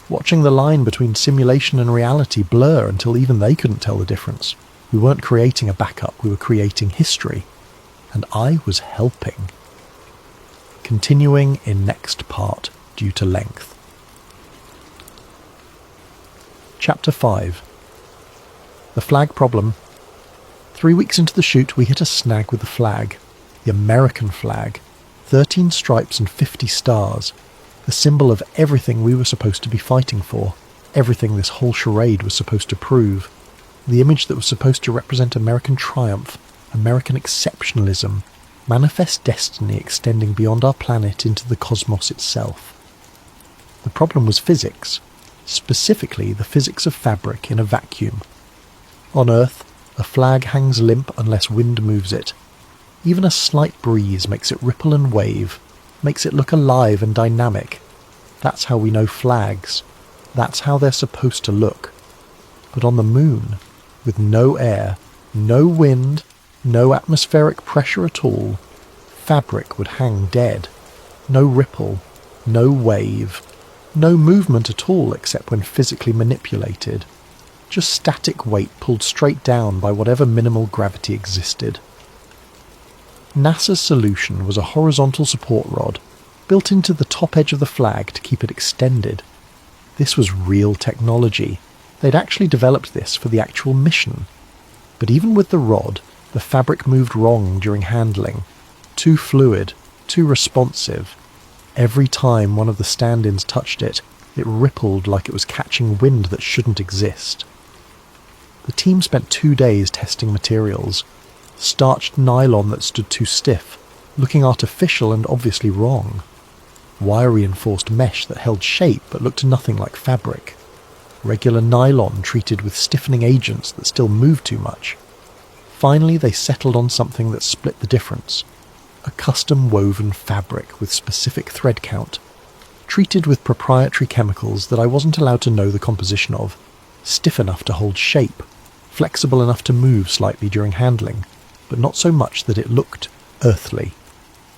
watching the line between simulation and reality blur until even they couldn't tell the difference. We weren't creating a backup, we were creating history. And I was helping. Continuing in next part due to length. Chapter 5. The flag problem. 3 weeks into the shoot we hit a snag with the flag. The American flag. 13 stripes and 50 stars. The symbol of everything we were supposed to be fighting for. Everything this whole charade was supposed to prove. The image that was supposed to represent American triumph, American exceptionalism, manifest destiny extending beyond our planet into the cosmos itself. The problem was physics, specifically the physics of fabric in a vacuum. On Earth, a flag hangs limp unless wind moves it. Even a slight breeze makes it ripple and wave, makes it look alive and dynamic. That's how we know flags. That's how they're supposed to look. But on the moon, with no air, no wind, no atmospheric pressure at all, fabric would hang dead. No ripple, no wave, no movement at all except when physically manipulated. Just static weight pulled straight down by whatever minimal gravity existed. NASA's solution was a horizontal support rod, built into the top edge of the flag to keep it extended. This was real technology. They'd actually developed this for the actual mission. But even with the rod, the fabric moved wrong during handling. Too fluid, too responsive. Every time one of the stand-ins touched it, it rippled like it was catching wind that shouldn't exist. The team spent 2 days testing materials. starched nylon that stood too stiff, looking artificial and obviously wrong. Wire-reinforced mesh that held shape but looked nothing like fabric. Regular nylon treated with stiffening agents that still moved too much. Finally, they settled on something that split the difference. A custom-woven fabric with specific thread count, treated with proprietary chemicals that I wasn't allowed to know the composition of, stiff enough to hold shape, flexible enough to move slightly during handling, but not so much that it looked earthly.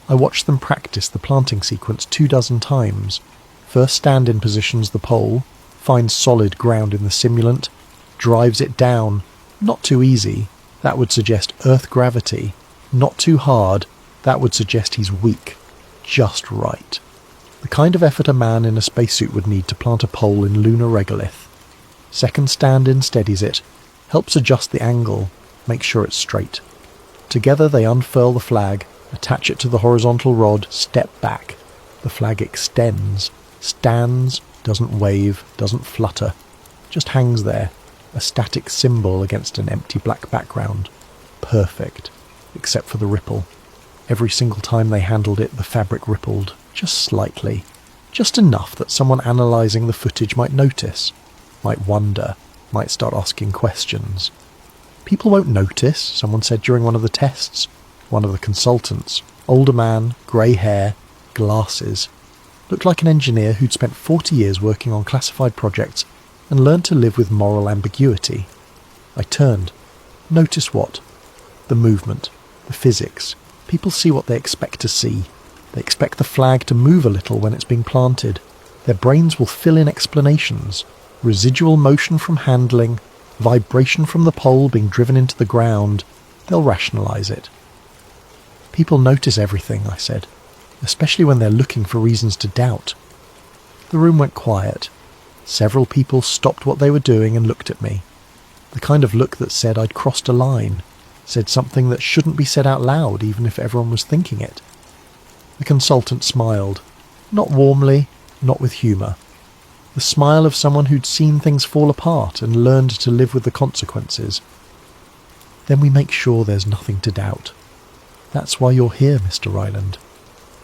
I watched them practice the planting sequence 24 times. First stand in positions the pole, finds solid ground in the simulant, drives it down, not too easy, that would suggest Earth gravity, not too hard, that would suggest he's weak, just right. The kind of effort a man in a spacesuit would need to plant a pole in lunar regolith. Second stand-in steadies it, helps adjust the angle, makes sure it's straight. Together they unfurl the flag, attach it to the horizontal rod, step back. The flag extends, stands, doesn't wave, doesn't flutter, just hangs there, a static symbol against an empty black background. Perfect, except for the ripple. Every single time they handled it, the fabric rippled, just slightly, just enough that someone analysing the footage might notice, might wonder, might start asking questions. People won't notice, someone said during one of the tests. One of the consultants, older man, grey hair, glasses, looked like an engineer who'd spent 40 years working on classified projects and learned to live with moral ambiguity. I turned. Notice what? The movement, the physics. People see what they expect to see. They expect the flag to move a little when it's being planted. Their brains will fill in explanations. Residual motion from handling, vibration from the pole being driven into the ground. They'll rationalise it. People notice everything, I said, especially when they're looking for reasons to doubt. The room went quiet. Several people stopped what they were doing and looked at me. The kind of look that said I'd crossed a line, said something that shouldn't be said out loud even if everyone was thinking it. The consultant smiled, not warmly, not with humour. The smile of someone who'd seen things fall apart and learned to live with the consequences. Then we make sure there's nothing to doubt. That's why you're here, Mr. Ryland.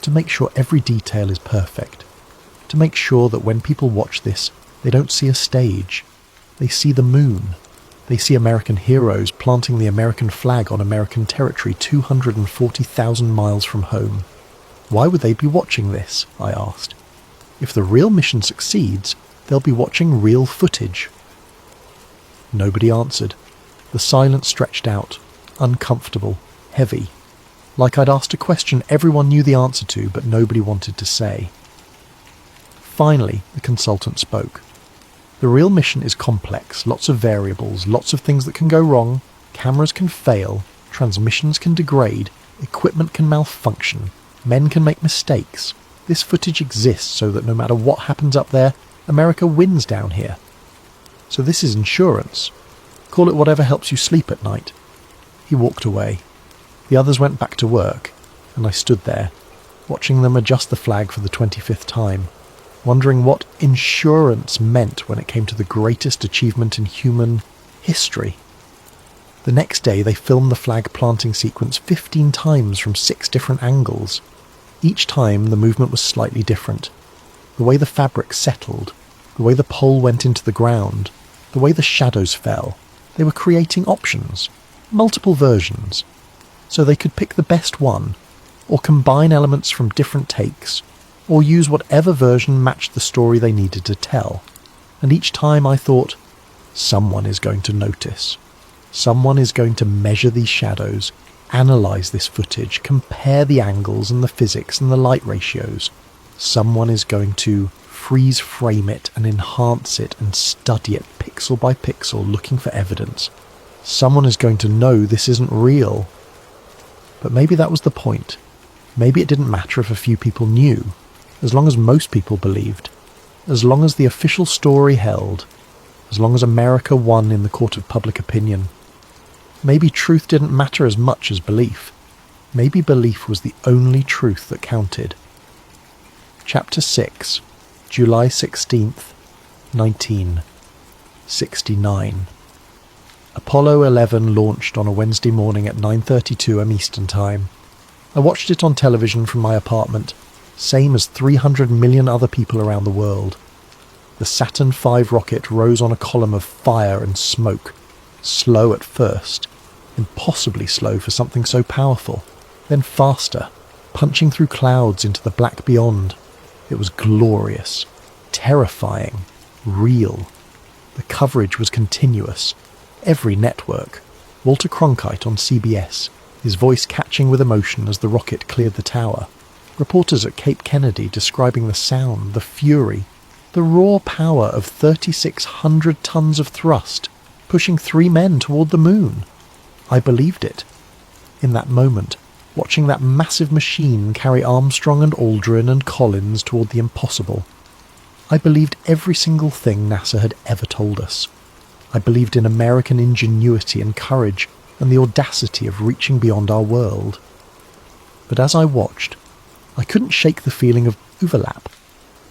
To make sure every detail is perfect. To make sure that when people watch this, they don't see a stage. They see the moon. They see American heroes planting the American flag on American territory 240,000 miles from home. Why would they be watching this? I asked. If the real mission succeeds, they'll be watching real footage. Nobody answered. The silence stretched out, uncomfortable, heavy. Like I'd asked a question everyone knew the answer to, but nobody wanted to say. Finally, the consultant spoke. The real mission is complex, lots of variables, lots of things that can go wrong, cameras can fail, transmissions can degrade, equipment can malfunction, men can make mistakes. This footage exists so that no matter what happens up there, America wins down here. So this is insurance. Call it whatever helps you sleep at night. He walked away. The others went back to work, and I stood there, watching them adjust the flag for the 25th time, wondering what insurance meant when it came to the greatest achievement in human history. The next day they filmed the flag planting sequence 15 times from 6 different angles. Each time the movement was slightly different. The way the fabric settled, the way the pole went into the ground, the way the shadows fell. They were creating options, multiple versions, so they could pick the best one, or combine elements from different takes, or use whatever version matched the story they needed to tell. And each time I thought, someone is going to notice. Someone is going to measure these shadows, analyse this footage, compare the angles and the physics and the light ratios. Someone is going to freeze frame it and enhance it and study it pixel by pixel, looking for evidence. Someone is going to know this isn't real. But maybe that was the point. Maybe it didn't matter if a few people knew, as long as most people believed, as long as the official story held, as long as America won in the court of public opinion. Maybe truth didn't matter as much as belief. Maybe belief was the only truth that counted. Chapter 6, July 16th, 1969. Apollo 11 launched on a Wednesday morning at 9:32 am Eastern Time. I watched it on television from my apartment, same as 300 million other people around the world. The Saturn V rocket rose on a column of fire and smoke, slow at first, impossibly slow for something so powerful, then faster, punching through clouds into the black beyond. It was glorious, terrifying, real. The coverage was continuous. Every network. Walter Cronkite on CBS, his voice catching with emotion as the rocket cleared the tower. Reporters at Cape Kennedy describing the sound, the fury, the raw power of 3,600 tons of thrust, pushing 3 men toward the moon. I believed it. In that moment, watching that massive machine carry Armstrong and Aldrin and Collins toward the impossible, I believed every single thing NASA had ever told us. I believed in American ingenuity and courage and the audacity of reaching beyond our world. But as I watched, I couldn't shake the feeling of overlap.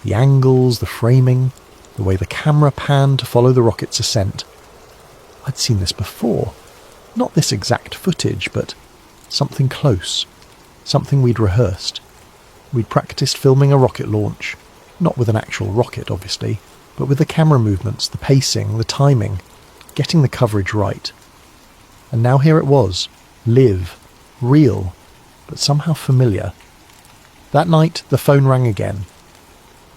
The angles, the framing, the way the camera panned to follow the rocket's ascent. I'd seen this before. Not this exact footage, but something close. Something we'd rehearsed. We'd practiced filming a rocket launch. Not with an actual rocket, obviously, but with the camera movements, the pacing, the timing, getting the coverage right. And now here it was, live, real, but somehow familiar. That night, the phone rang again.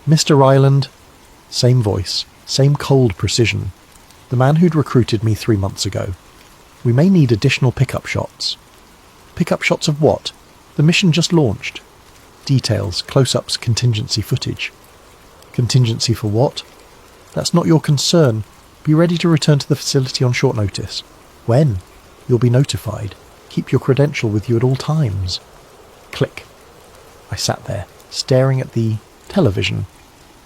Mr. Ryland, same voice, same cold precision. The man who'd recruited me 3 months ago. We may need additional pickup shots. Pickup shots of what? The mission just launched. Details, close-ups, contingency footage. Contingency for what? That's not your concern. Be ready to return to the facility on short notice. When? You'll be notified. Keep your credential with you at all times. Click. I sat there, staring at the television.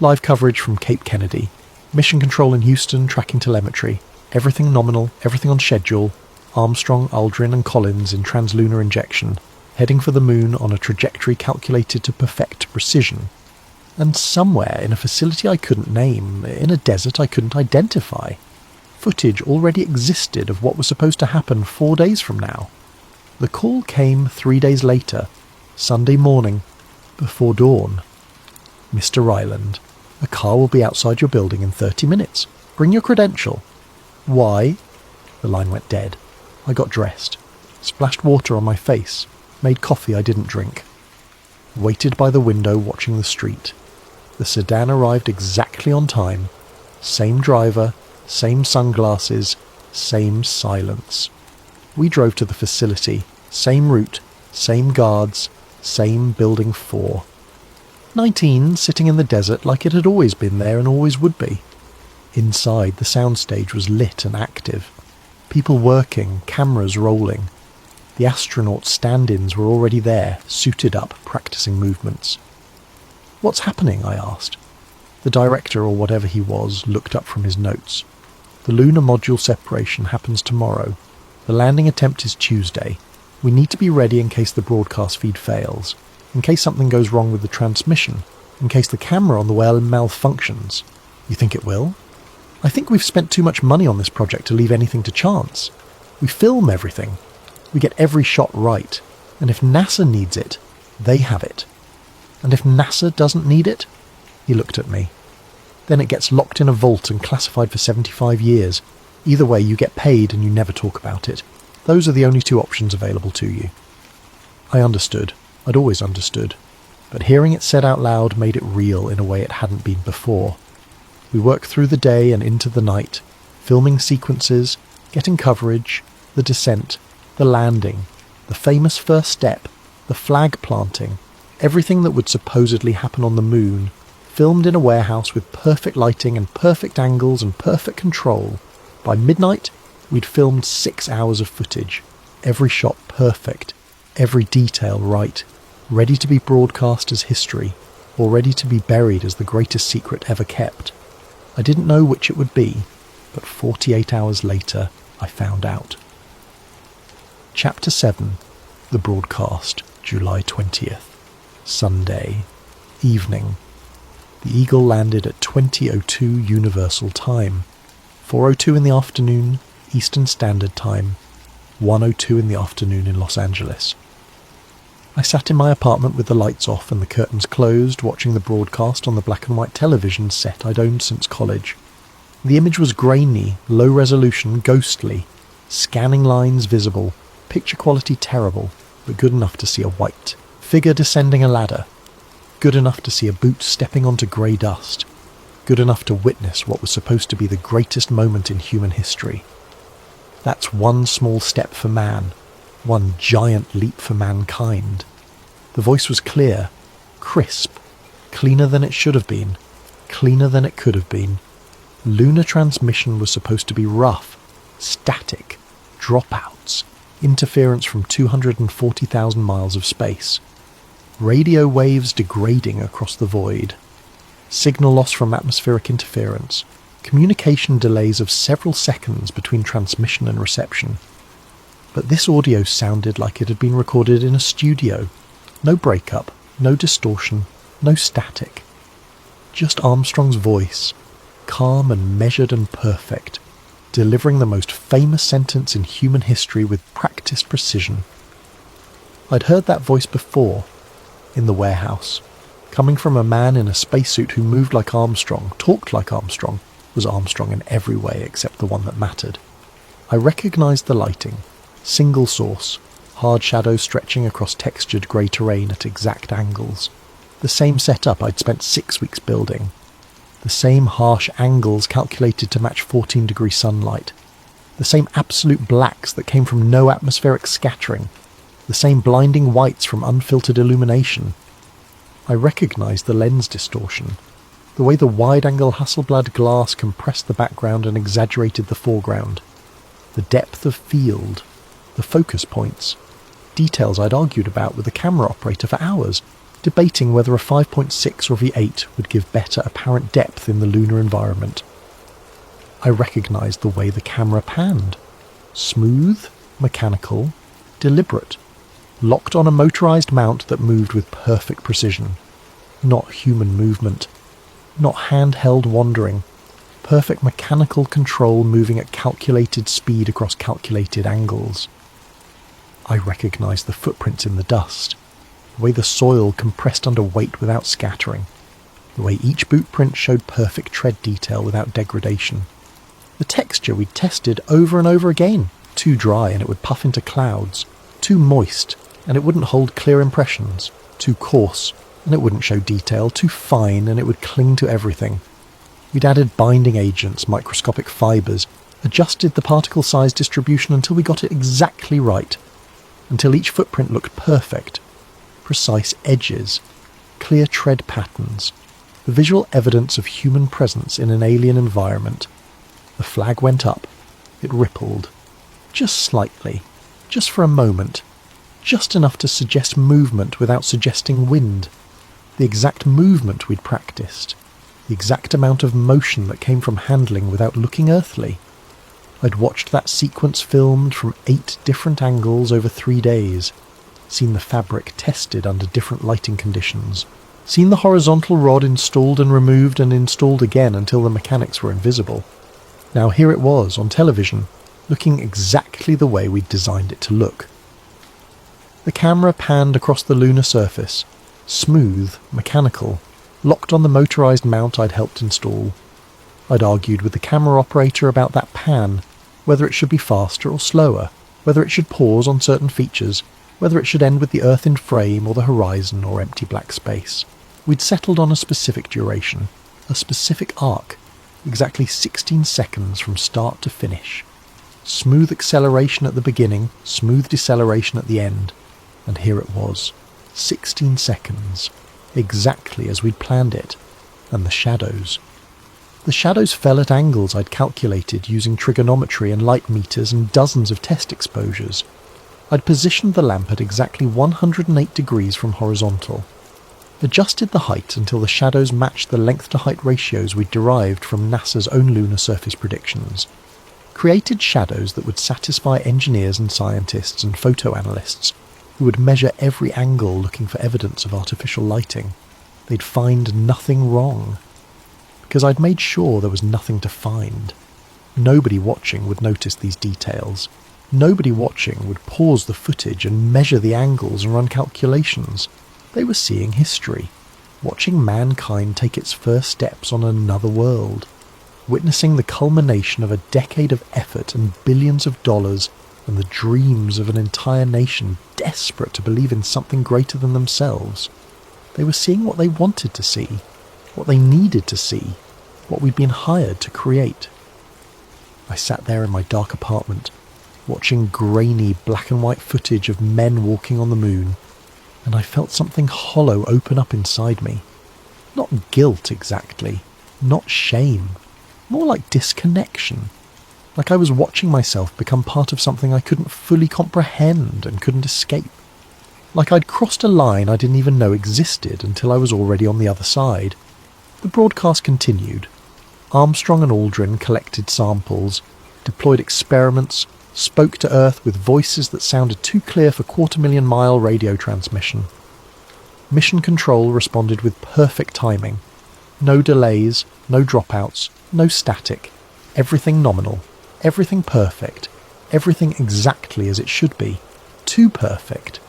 Live coverage from Cape Kennedy. Mission control in Houston, tracking telemetry. Everything nominal, everything on schedule. Armstrong, Aldrin and Collins in translunar injection. Heading for the moon on a trajectory calculated to perfect precision. And somewhere in a facility I couldn't name, in a desert I couldn't identify, footage already existed of what was supposed to happen 4 days from now. The call came 3 days later, Sunday morning, before dawn. Mr. Ryland, a car will be outside your building in 30 minutes. Bring your credential. Why? The line went dead. I got dressed, splashed water on my face, made coffee I didn't drink. Waited by the window watching the street. The sedan arrived exactly on time. Same driver, same sunglasses, same silence. We drove to the facility, same route, same guards, same building 4. 19 sitting in the desert like it had always been there and always would be. Inside, the soundstage was lit and active. People working, cameras rolling. The astronauts' stand-ins were already there, suited up, practicing movements. What's happening? I asked. The director, or whatever he was, looked up from his notes. The lunar module separation happens tomorrow. The landing attempt is Tuesday. We need to be ready in case the broadcast feed fails, in case something goes wrong with the transmission, in case the camera on the well malfunctions. You think it will? I think we've spent too much money on this project to leave anything to chance. We film everything. We get every shot right. And if NASA needs it, they have it. And if NASA doesn't need it? He looked at me. Then it gets locked in a vault and classified for 75 years. Either way, you get paid and you never talk about it. Those are the only 2 options available to you. I understood. I'd always understood. But hearing it said out loud made it real in a way it hadn't been before. We worked through the day and into the night, filming sequences, getting coverage, the descent, the landing, the famous first step, the flag planting, everything that would supposedly happen on the moon, filmed in a warehouse with perfect lighting and perfect angles and perfect control. By midnight, we'd filmed 6 hours of footage, every shot perfect, every detail right, ready to be broadcast as history, or ready to be buried as the greatest secret ever kept. I didn't know which it would be, but 48 hours later, I found out. Chapter 7. The Broadcast, July 20th. Sunday. Evening. The Eagle landed at 20:02 Universal Time. 4:02 in the afternoon, Eastern Standard Time, 1:02 in the afternoon in Los Angeles. I sat in my apartment with the lights off and the curtains closed, watching the broadcast on the black and white television set I'd owned since college. The image was grainy, low resolution, ghostly, scanning lines visible, picture quality terrible, but good enough to see a white figure descending a ladder, good enough to see a boot stepping onto grey dust, good enough to witness what was supposed to be the greatest moment in human history. That's one small step for man, one giant leap for mankind. The voice was clear, crisp, cleaner than it should have been, cleaner than it could have been. Lunar transmission was supposed to be rough, static, dropouts, interference from 240,000 miles of space, radio waves degrading across the void, signal loss from atmospheric interference, communication delays of several seconds between transmission and reception. But this audio sounded like it had been recorded in a studio. No breakup, no distortion, no static. Just Armstrong's voice, calm and measured and perfect, delivering the most famous sentence in human history with practiced precision. I'd heard that voice before, in the warehouse, coming from a man in a spacesuit who moved like Armstrong, talked like Armstrong, was Armstrong in every way except the one that mattered. I recognised the lighting, single source, hard shadows stretching across textured grey terrain at exact angles. The same setup I'd spent 6 weeks building. The same harsh angles calculated to match 14-degree sunlight. The same absolute blacks that came from no atmospheric scattering. The same blinding whites from unfiltered illumination. I recognised the lens distortion, the way the wide-angle Hasselblad glass compressed the background and exaggerated the foreground, the depth of field, the focus points, details I'd argued about with the camera operator for hours, debating whether a 5.6 or V8 would give better apparent depth in the lunar environment. I recognised the way the camera panned. Smooth, mechanical, deliberate, locked on a motorised mount that moved with perfect precision. Not human movement. Not handheld wandering. Perfect mechanical control moving at calculated speed across calculated angles. I recognised the footprints in the dust, the way the soil compressed under weight without scattering, the way each boot print showed perfect tread detail without degradation. The texture we'd tested over and over again. Too dry and it would puff into clouds. Too moist and it wouldn't hold clear impressions. Too coarse and it wouldn't show detail. Too fine and it would cling to everything. We'd added binding agents, microscopic fibres, adjusted the particle size distribution until we got it exactly right, until each footprint looked perfect. Precise edges, clear tread patterns, the visual evidence of human presence in an alien environment. The flag went up. It rippled. Just slightly. Just for a moment. Just enough to suggest movement without suggesting wind. The exact movement we'd practiced. The exact amount of motion that came from handling without looking earthly. I'd watched that sequence filmed from 8 different angles over 3 days. Seen the fabric tested under different lighting conditions. Seen the horizontal rod installed and removed and installed again until the mechanics were invisible. Now here it was, on television, looking exactly the way we'd designed it to look. The camera panned across the lunar surface, smooth, mechanical, locked on the motorised mount I'd helped install. I'd argued with the camera operator about that pan, whether it should be faster or slower, whether it should pause on certain features, whether it should end with the Earth in frame or the horizon or empty black space. We'd settled on a specific duration, a specific arc, exactly 16 seconds from start to finish. Smooth acceleration at the beginning, smooth deceleration at the end. And here it was, 16 seconds, exactly as we'd planned it. And the shadows. The shadows fell at angles I'd calculated using trigonometry and light meters and dozens of test exposures. I'd positioned the lamp at exactly 108 degrees from horizontal. Adjusted the height until the shadows matched the length-to-height ratios we'd derived from NASA's own lunar surface predictions. Created shadows that would satisfy engineers and scientists and photoanalysts who would measure every angle looking for evidence of artificial lighting. They'd find nothing wrong, because I'd made sure there was nothing to find. Nobody watching would notice these details. Nobody watching would pause the footage and measure the angles and run calculations. They were seeing history, watching mankind take its first steps on another world, witnessing the culmination of a decade of effort and billions of dollars and the dreams of an entire nation desperate to believe in something greater than themselves. They were seeing what they wanted to see, what they needed to see, what we'd been hired to create. I sat there in my dark apartment, watching grainy black and white footage of men walking on the moon, and I felt something hollow open up inside me. Not guilt exactly, not shame, more like disconnection. Like I was watching myself become part of something I couldn't fully comprehend and couldn't escape. Like I'd crossed a line I didn't even know existed until I was already on the other side. The broadcast continued. Armstrong and Aldrin collected samples, deployed experiments, spoke to Earth with voices that sounded too clear for 250,000-mile radio transmission. Mission Control responded with perfect timing. No delays, no dropouts, no static. Everything nominal. Everything perfect. Everything exactly as it should be. Too perfect.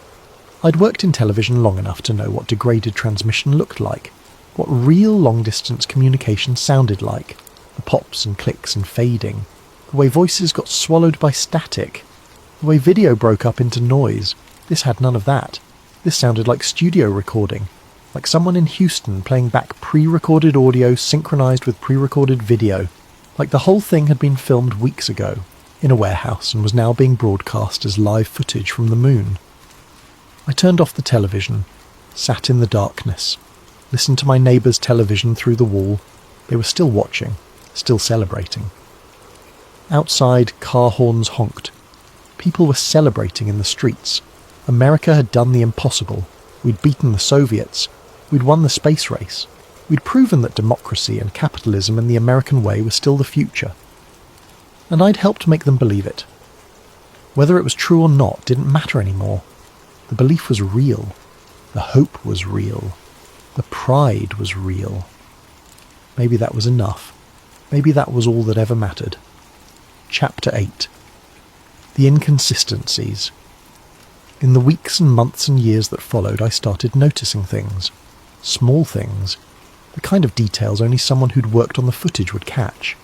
I'd worked in television long enough to know what degraded transmission looked like, what real long-distance communication sounded like, the pops and clicks and fading, the way voices got swallowed by static, the way video broke up into noise. This had none of that. This sounded like studio recording, like someone in Houston playing back pre-recorded audio synchronized with pre-recorded video, like the whole thing had been filmed weeks ago in a warehouse and was now being broadcast as live footage from the moon. I turned off the television, sat in the darkness, listened to my neighbour's television through the wall. They were still watching, still celebrating. Outside, car horns honked. People were celebrating in the streets. America had done the impossible. We'd beaten the Soviets. We'd won the space race. We'd proven that democracy and capitalism and the American way were still the future. And I'd helped make them believe it. Whether it was true or not didn't matter anymore. The belief was real. The hope was real. The pride was real. Maybe that was enough. Maybe that was all that ever mattered. Chapter 8. The Inconsistencies. In the weeks and months and years that followed, I started noticing things. Small things. The kind of details only someone who'd worked on the footage would catch.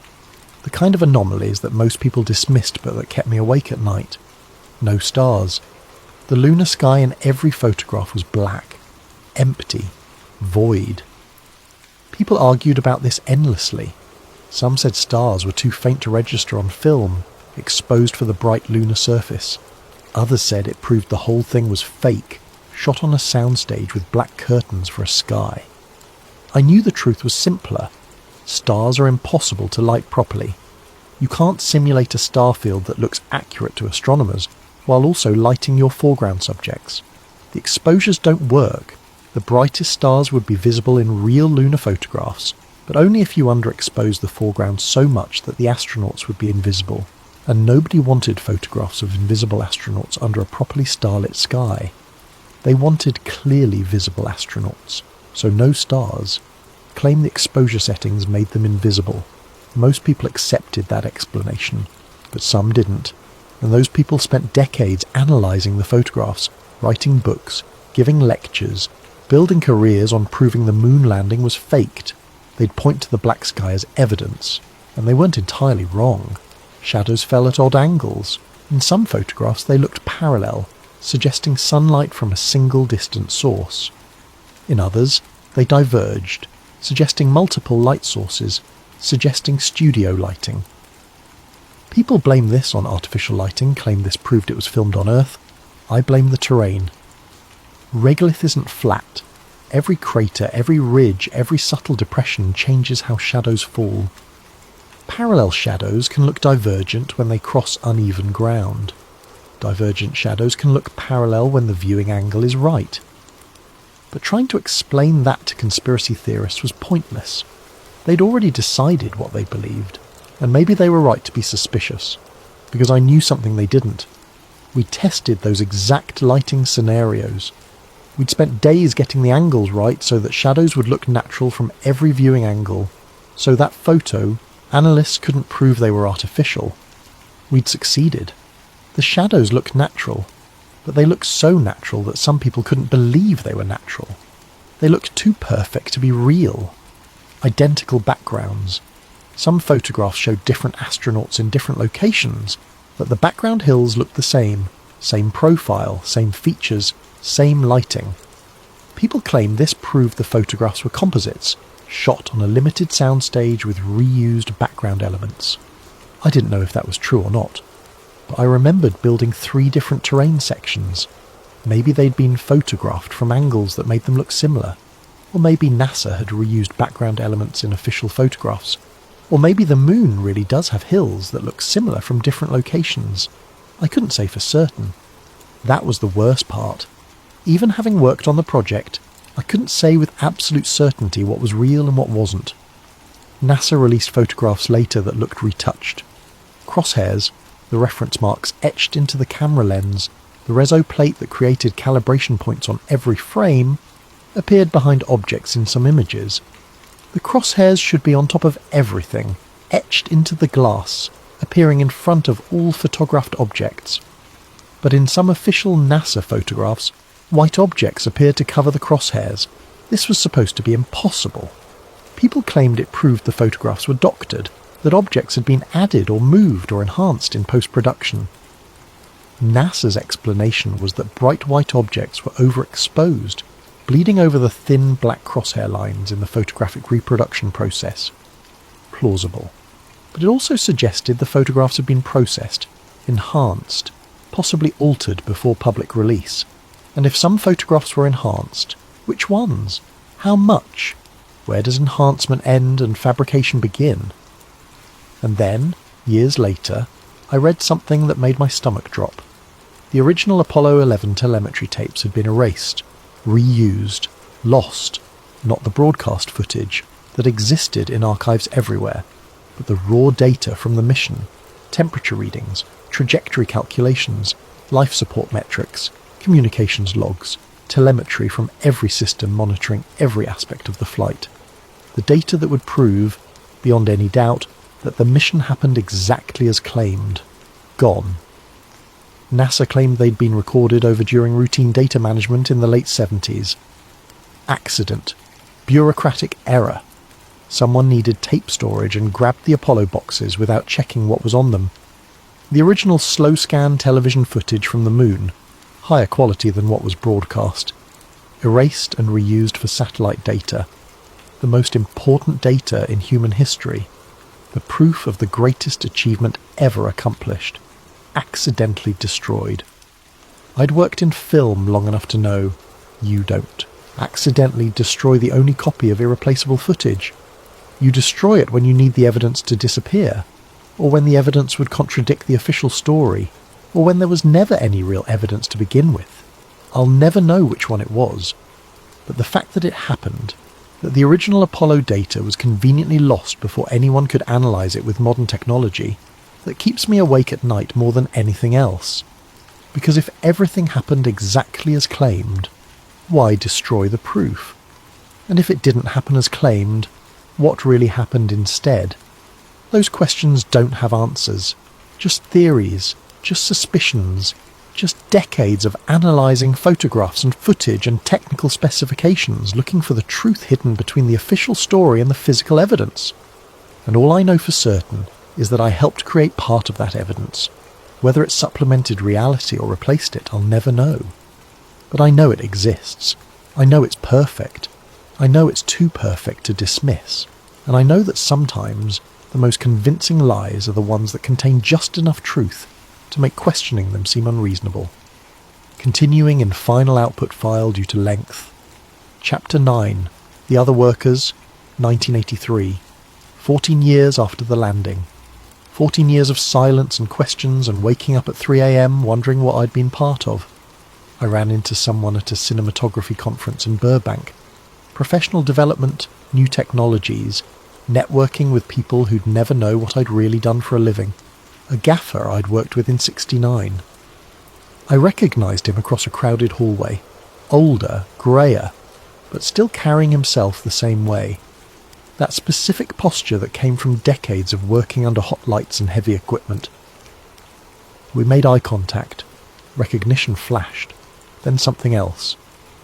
The kind of anomalies that most people dismissed but that kept me awake at night. No stars. The lunar sky in every photograph was black. Empty. Void. People argued about this endlessly. Some said stars were too faint to register on film, exposed for the bright lunar surface. Others said it proved the whole thing was fake, shot on a soundstage with black curtains for a sky. I knew the truth was simpler. Stars are impossible to light properly. You can't simulate a star field that looks accurate to astronomers while also lighting your foreground subjects. The exposures don't work. The brightest stars would be visible in real lunar photographs, but only if you underexpose the foreground so much that the astronauts would be invisible, and nobody wanted photographs of invisible astronauts under a properly starlit sky. They wanted clearly visible astronauts, so no stars. Claim the exposure settings made them invisible. Most people accepted that explanation, but some didn't, and those people spent decades analysing the photographs, writing books, giving lectures, building careers on proving the moon landing was faked. They'd point to the black sky as evidence, and they weren't entirely wrong. Shadows fell at odd angles. In some photographs they looked parallel, suggesting sunlight from a single distant source. In others, they diverged, suggesting multiple light sources, suggesting studio lighting. People blame this on artificial lighting, claim this proved it was filmed on Earth. I blame the terrain. Regolith isn't flat. Every crater, every ridge, every subtle depression changes how shadows fall. Parallel shadows can look divergent when they cross uneven ground. Divergent shadows can look parallel when the viewing angle is right. But trying to explain that to conspiracy theorists was pointless. They'd already decided what they believed, and maybe they were right to be suspicious, because I knew something they didn't. We tested those exact lighting scenarios. We'd spent days getting the angles right so that shadows would look natural from every viewing angle, so that photo, Analysts couldn't prove they were artificial. We'd succeeded. The shadows looked natural, but they looked so natural that some people couldn't believe they were natural. They looked too perfect to be real. Identical backgrounds. Some photographs showed different astronauts in different locations, but the background hills looked the same profile, same features, same lighting. People claimed this proved the photographs were composites, shot on a limited soundstage with reused background elements. I didn't know if that was true or not, but I remembered building 3 different terrain sections. Maybe they'd been photographed from angles that made them look similar, or maybe NASA had reused background elements in official photographs, or maybe the moon really does have hills that look similar from different locations. I couldn't say for certain. That was the worst part. Even having worked on the project, I couldn't say with absolute certainty what was real and what wasn't. NASA released photographs later that looked retouched. Crosshairs, the reference marks etched into the camera lens, the reso plate that created calibration points on every frame, appeared behind objects in some images. The crosshairs should be on top of everything, etched into the glass, appearing in front of all photographed objects. But in some official NASA photographs, white objects appeared to cover the crosshairs. This was supposed to be impossible. People claimed it proved the photographs were doctored, that objects had been added or moved or enhanced in post-production. NASA's explanation was that bright white objects were overexposed, bleeding over the thin black crosshair lines in the photographic reproduction process. Plausible. But it also suggested the photographs had been processed, enhanced, possibly altered before public release. And if some photographs were enhanced, which ones? How much? Where does enhancement end and fabrication begin? And then, years later, I read something that made my stomach drop. The original Apollo 11 telemetry tapes had been erased, reused, lost, not the broadcast footage that existed in archives everywhere, but the raw data from the mission, temperature readings, trajectory calculations, life support metrics, communications logs, telemetry from every system monitoring every aspect of the flight. The data that would prove, beyond any doubt, that the mission happened exactly as claimed. Gone. NASA claimed they'd been recorded over during routine data management in the late 70s. Accident. Bureaucratic error. Someone needed tape storage and grabbed the Apollo boxes without checking what was on them. The original slow-scan television footage from the moon, higher quality than what was broadcast, erased and reused for satellite data, the most important data in human history, the proof of the greatest achievement ever accomplished, accidentally destroyed. I'd worked in film long enough to know, you don't. Accidentally destroy the only copy of irreplaceable footage. You destroy it when you need the evidence to disappear, or when the evidence would contradict the official story, or when there was never any real evidence to begin with. I'll never know which one it was, but the fact that it happened, that the original Apollo data was conveniently lost before anyone could analyse it with modern technology, that keeps me awake at night more than anything else. Because if everything happened exactly as claimed, why destroy the proof? And if it didn't happen as claimed, what really happened instead? Those questions don't have answers, just theories, just suspicions, just decades of analysing photographs and footage and technical specifications looking for the truth hidden between the official story and the physical evidence. And all I know for certain is that I helped create part of that evidence. Whether it supplemented reality or replaced it, I'll never know. But I know it exists. I know it's perfect. I know it's too perfect to dismiss. And I know that sometimes the most convincing lies are the ones that contain just enough truth to make questioning them seem unreasonable. Continuing in final output file due to length. Chapter 9. The Other Workers, 1983. 14 years after the landing. 14 years of silence and questions and waking up at 3 a.m. wondering what I'd been part of. I ran into someone at a cinematography conference in Burbank. Professional development, new technologies, networking with people who'd never know what I'd really done for a living. A gaffer I'd worked with in '69. I recognised him across a crowded hallway, older, greyer, but still carrying himself the same way. That specific posture that came from decades of working under hot lights and heavy equipment. We made eye contact. Recognition flashed. Then something else.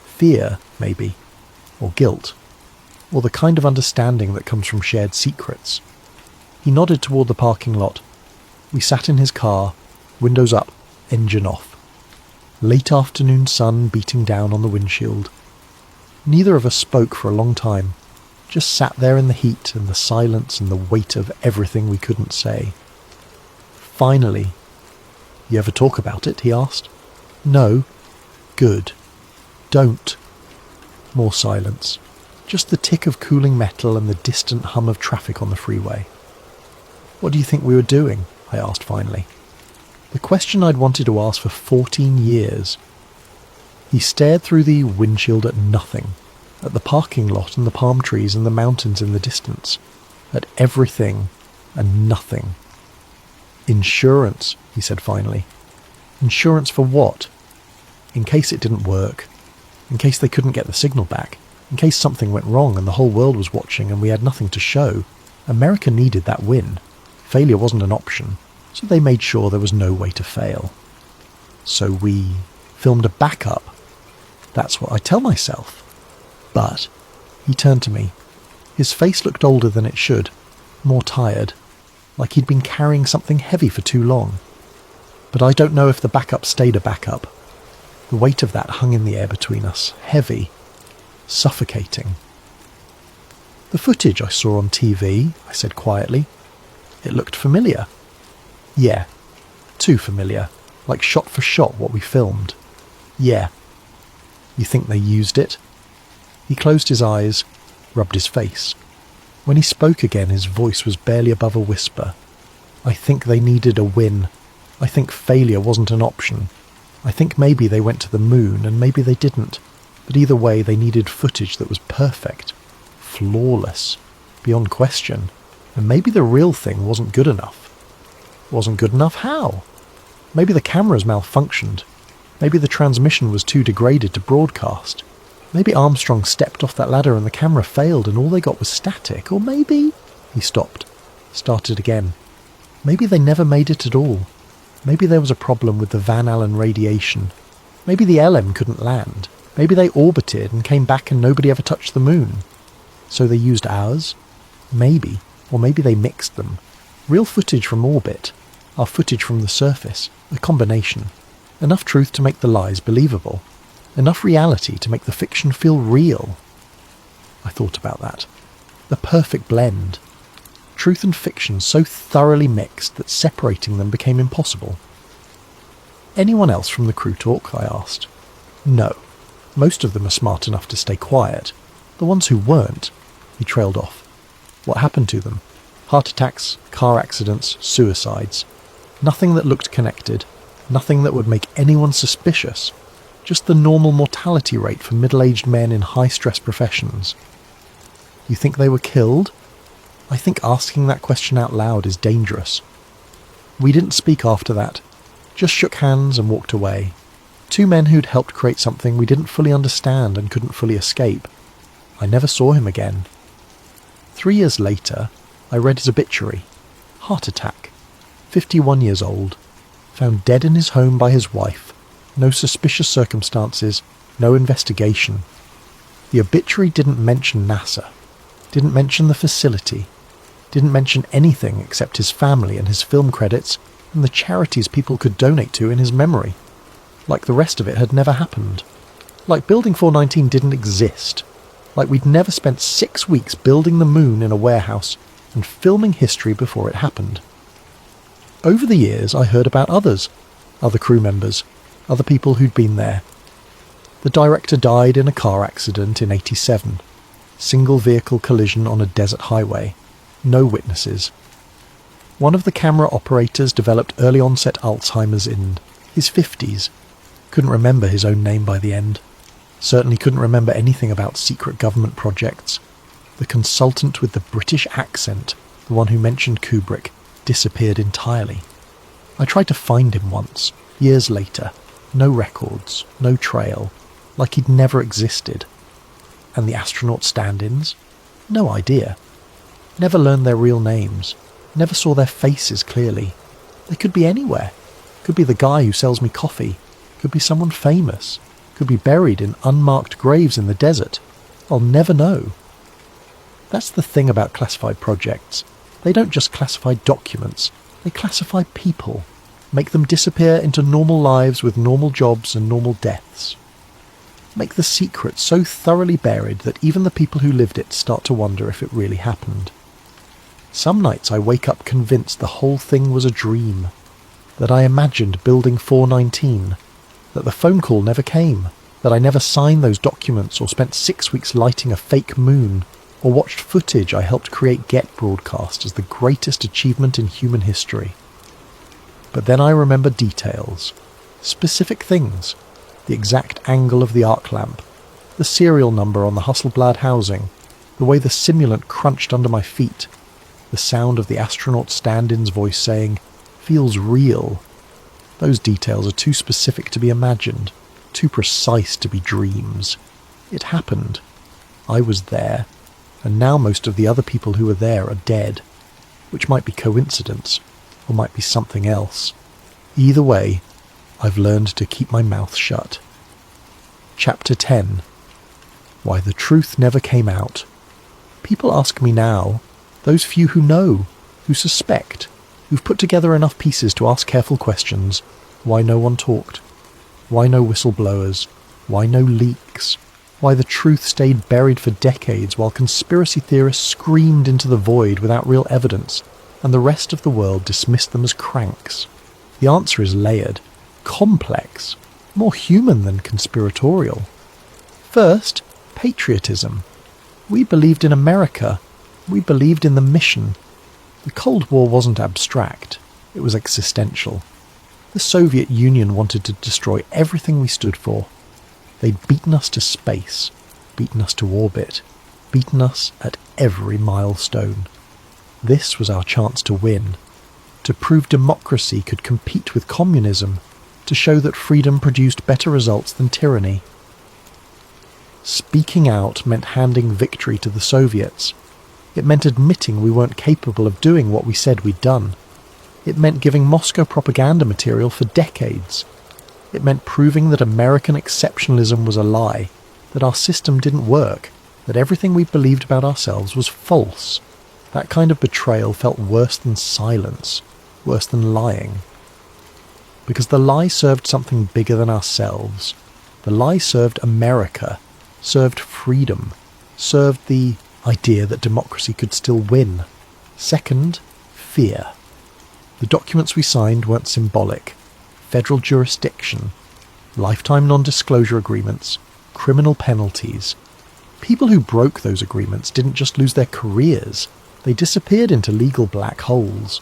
Fear, maybe. Or guilt. Or the kind of understanding that comes from shared secrets. He nodded toward the parking lot. We sat in his car, windows up, engine off. Late afternoon sun beating down on the windshield. Neither of us spoke for a long time. Just sat there in the heat and the silence and the weight of everything we couldn't say. Finally, "You ever talk about it?" he asked. "No." "Good. Don't." More silence. Just the tick of cooling metal and the distant hum of traffic on the freeway. "What do you think we were doing?" I asked finally. The question I'd wanted to ask for 14 years. He stared through the windshield at nothing. At the parking lot and the palm trees and the mountains in the distance. At everything and nothing. "Insurance," he said finally. "Insurance for what?" "In case it didn't work. In case they couldn't get the signal back. In case something went wrong and the whole world was watching and we had nothing to show. America needed that win. Failure wasn't an option, so they made sure there was no way to fail. So we filmed a backup. That's what I tell myself. But he turned to me. His face looked older than it should, more tired, like he'd been carrying something heavy for too long. But I don't know if the backup stayed a backup. The weight of that hung in the air between us, heavy, suffocating. "The footage I saw on TV," I said quietly. "It looked familiar." "Yeah, too familiar, like shot for shot what we filmed." "Yeah." "You think they used it?" He closed his eyes, rubbed his face. When he spoke again, his voice was barely above a whisper. "I think they needed a win. I think failure wasn't an option. I think maybe they went to the moon, and maybe they didn't. But either way, they needed footage that was perfect. Flawless. Beyond question. And maybe the real thing wasn't good enough. Wasn't good enough? How? Maybe the cameras malfunctioned. Maybe the transmission was too degraded to broadcast. Maybe Armstrong stepped off that ladder and the camera failed and all they got was static. Or maybe..." He stopped. Started again. "Maybe they never made it at all. Maybe there was a problem with the Van Allen radiation. Maybe the LM couldn't land. Maybe they orbited and came back and nobody ever touched the moon. So they used ours? Maybe. Or maybe they mixed them. Real footage from orbit. Our footage from the surface. A combination. Enough truth to make the lies believable. Enough reality to make the fiction feel real." I thought about that. The perfect blend. Truth and fiction so thoroughly mixed that separating them became impossible. "Anyone else from the crew talk?" I asked. "No. Most of them are smart enough to stay quiet. The ones who weren't..." He trailed off. "What happened to them? Heart attacks, car accidents, suicides. Nothing that looked connected. Nothing that would make anyone suspicious. Just the normal mortality rate for middle-aged men in high-stress professions." "You think they were killed?" I think asking that question out loud is dangerous. We didn't speak after that. Just shook hands and walked away. Two men who'd helped create something we didn't fully understand and couldn't fully escape. I never saw him again. 3 years later, I read his obituary. Heart attack. 51 years old. Found dead in his home by his wife. No suspicious circumstances. No investigation. The obituary didn't mention NASA. Didn't mention the facility. Didn't mention anything except his family and his film credits and the charities people could donate to in his memory. Like the rest of it had never happened. Like Building 419 didn't exist. Like we'd never spent 6 weeks building the moon in a warehouse and filming history before it happened. Over the years, I heard about others. Other crew members. Other people who'd been there. The director died in a car accident in '87. Single vehicle collision on a desert highway. No witnesses. One of the camera operators developed early onset Alzheimer's in his 50s. Couldn't remember his own name by the end. Certainly couldn't remember anything about secret government projects. The consultant with the British accent, the one who mentioned Kubrick, disappeared entirely. I tried to find him once, years later. No records, no trail, like he'd never existed. And the astronaut stand-ins? No idea. Never learned their real names. Never saw their faces clearly. They could be anywhere. Could be the guy who sells me coffee. Could be someone famous. Could be buried in unmarked graves in the desert. I'll never know. That's the thing about classified projects. They don't just classify documents. They classify people. Make them disappear into normal lives with normal jobs and normal deaths. Make the secret so thoroughly buried that even the people who lived it start to wonder if it really happened. Some nights I wake up convinced the whole thing was a dream, that I imagined Building 419, that the phone call never came, that I never signed those documents or spent 6 weeks lighting a fake moon, or watched footage I helped create get broadcast as the greatest achievement in human history. But then I remember details, specific things, the exact angle of the arc lamp, the serial number on the Hasselblad housing, the way the simulant crunched under my feet, the sound of the astronaut stand-in's voice saying, "Feels real." Those details are too specific to be imagined, too precise to be dreams. It happened. I was there, and now most of the other people who were there are dead, which might be coincidence, or might be something else. Either way, I've learned to keep my mouth shut. Chapter 10. Why the Truth Never Came Out. People ask me now, those few who know, who suspect, who've put together enough pieces to ask careful questions, why no one talked? Why no whistleblowers? Why no leaks? Why the truth stayed buried for decades while conspiracy theorists screamed into the void without real evidence, and the rest of the world dismissed them as cranks? The answer is layered, complex, more human than conspiratorial. First, patriotism. We believed in America. We believed in the mission. The Cold War wasn't abstract. It was existential. The Soviet Union wanted to destroy everything we stood for. They'd beaten us to space, beaten us to orbit, beaten us at every milestone. This was our chance to win, to prove democracy could compete with communism, to show that freedom produced better results than tyranny. Speaking out meant handing victory to the Soviets. It meant admitting we weren't capable of doing what we said we'd done. It meant giving Moscow propaganda material for decades. It meant proving that American exceptionalism was a lie, that our system didn't work, that everything we believed about ourselves was false. That kind of betrayal felt worse than silence, worse than lying. Because the lie served something bigger than ourselves. The lie served America, served freedom, served the idea that democracy could still win. Second, fear. The documents we signed weren't symbolic. Federal jurisdiction, lifetime non-disclosure agreements, criminal penalties. People who broke those agreements didn't just lose their careers, they disappeared into legal black holes.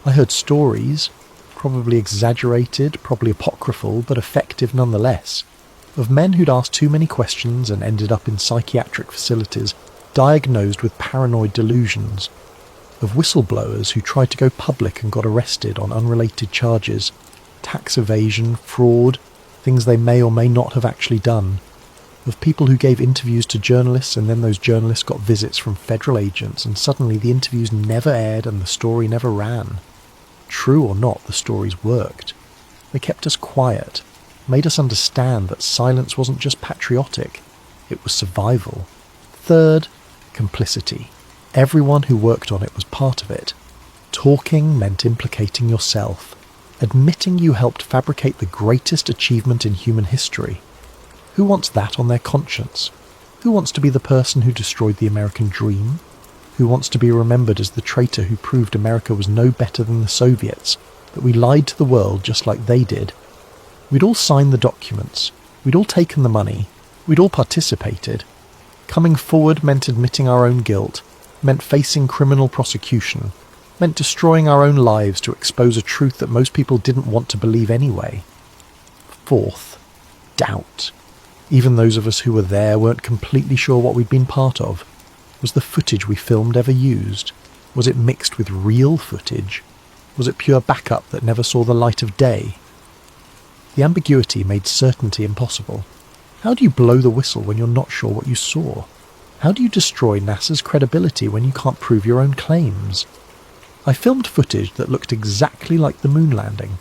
I heard stories, probably exaggerated, probably apocryphal, but effective nonetheless, of men who'd asked too many questions and ended up in psychiatric facilities, diagnosed with paranoid delusions, of whistleblowers who tried to go public and got arrested on unrelated charges, tax evasion, fraud, things they may or may not have actually done, of people who gave interviews to journalists and then those journalists got visits from federal agents and suddenly the interviews never aired and the story never ran. True or not, the stories worked. They kept us quiet, made us understand that silence wasn't just patriotic, it was survival. Third, complicity. Everyone who worked on it was part of it. Talking meant implicating yourself, admitting you helped fabricate the greatest achievement in human history. Who wants that on their conscience? Who wants to be the person who destroyed the American dream? Who wants to be remembered as the traitor who proved America was no better than the Soviets, that we lied to the world just like they did? We'd all signed the documents. We'd all taken the money. We'd all participated. Coming forward meant admitting our own guilt, meant facing criminal prosecution, meant destroying our own lives to expose a truth that most people didn't want to believe anyway. Fourth, doubt. Even those of us who were there weren't completely sure what we'd been part of. Was the footage we filmed ever used? Was it mixed with real footage? Was it pure backup that never saw the light of day? The ambiguity made certainty impossible. How do you blow the whistle when you're not sure what you saw? How do you destroy NASA's credibility when you can't prove your own claims? I filmed footage that looked exactly like the moon landing,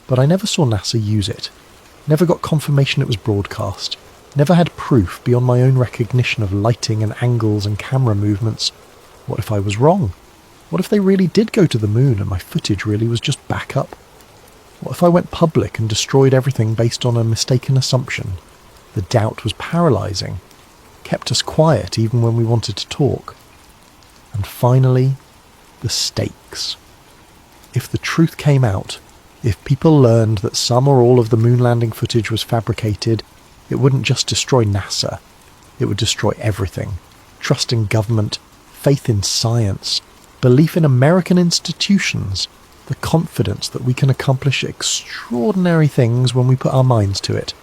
but I never saw NASA use it, never got confirmation it was broadcast, never had proof beyond my own recognition of lighting and angles and camera movements. What if I was wrong? What if they really did go to the moon and my footage really was just backup? What if I went public and destroyed everything based on a mistaken assumption? The doubt was paralysing, kept us quiet even when we wanted to talk. And finally, the stakes. If the truth came out, if people learned that some or all of the moon landing footage was fabricated, it wouldn't just destroy NASA, it would destroy everything. Trust in government, faith in science, belief in American institutions, the confidence that we can accomplish extraordinary things when we put our minds to it.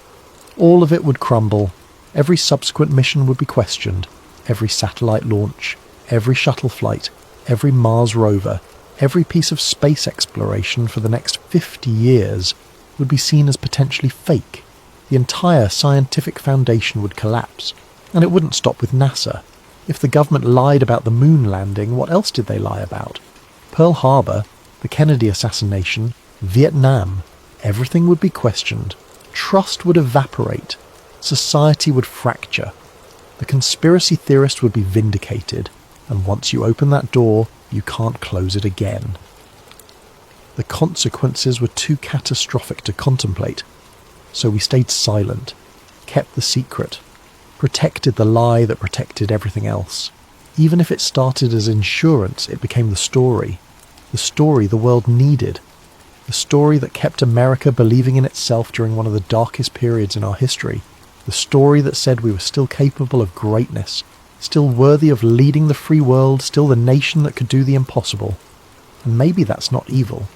All of it would crumble. Every subsequent mission would be questioned. Every satellite launch, every shuttle flight, every Mars rover, every piece of space exploration for the next 50 years would be seen as potentially fake. The entire scientific foundation would collapse. And it wouldn't stop with NASA. If the government lied about the moon landing, what else did they lie about? Pearl Harbor, the Kennedy assassination, Vietnam. Everything would be questioned. Trust would evaporate. Society would fracture. The conspiracy theorist would be vindicated. And once you open that door, you can't close it again. The consequences were too catastrophic to contemplate. So we stayed silent, kept the secret, protected the lie that protected everything else. Even if it started as insurance, it became the story the world needed, the story that kept America believing in itself during one of the darkest periods in our history, the story that said we were still capable of greatness, still worthy of leading the free world, still the nation that could do the impossible. And maybe that's not evil.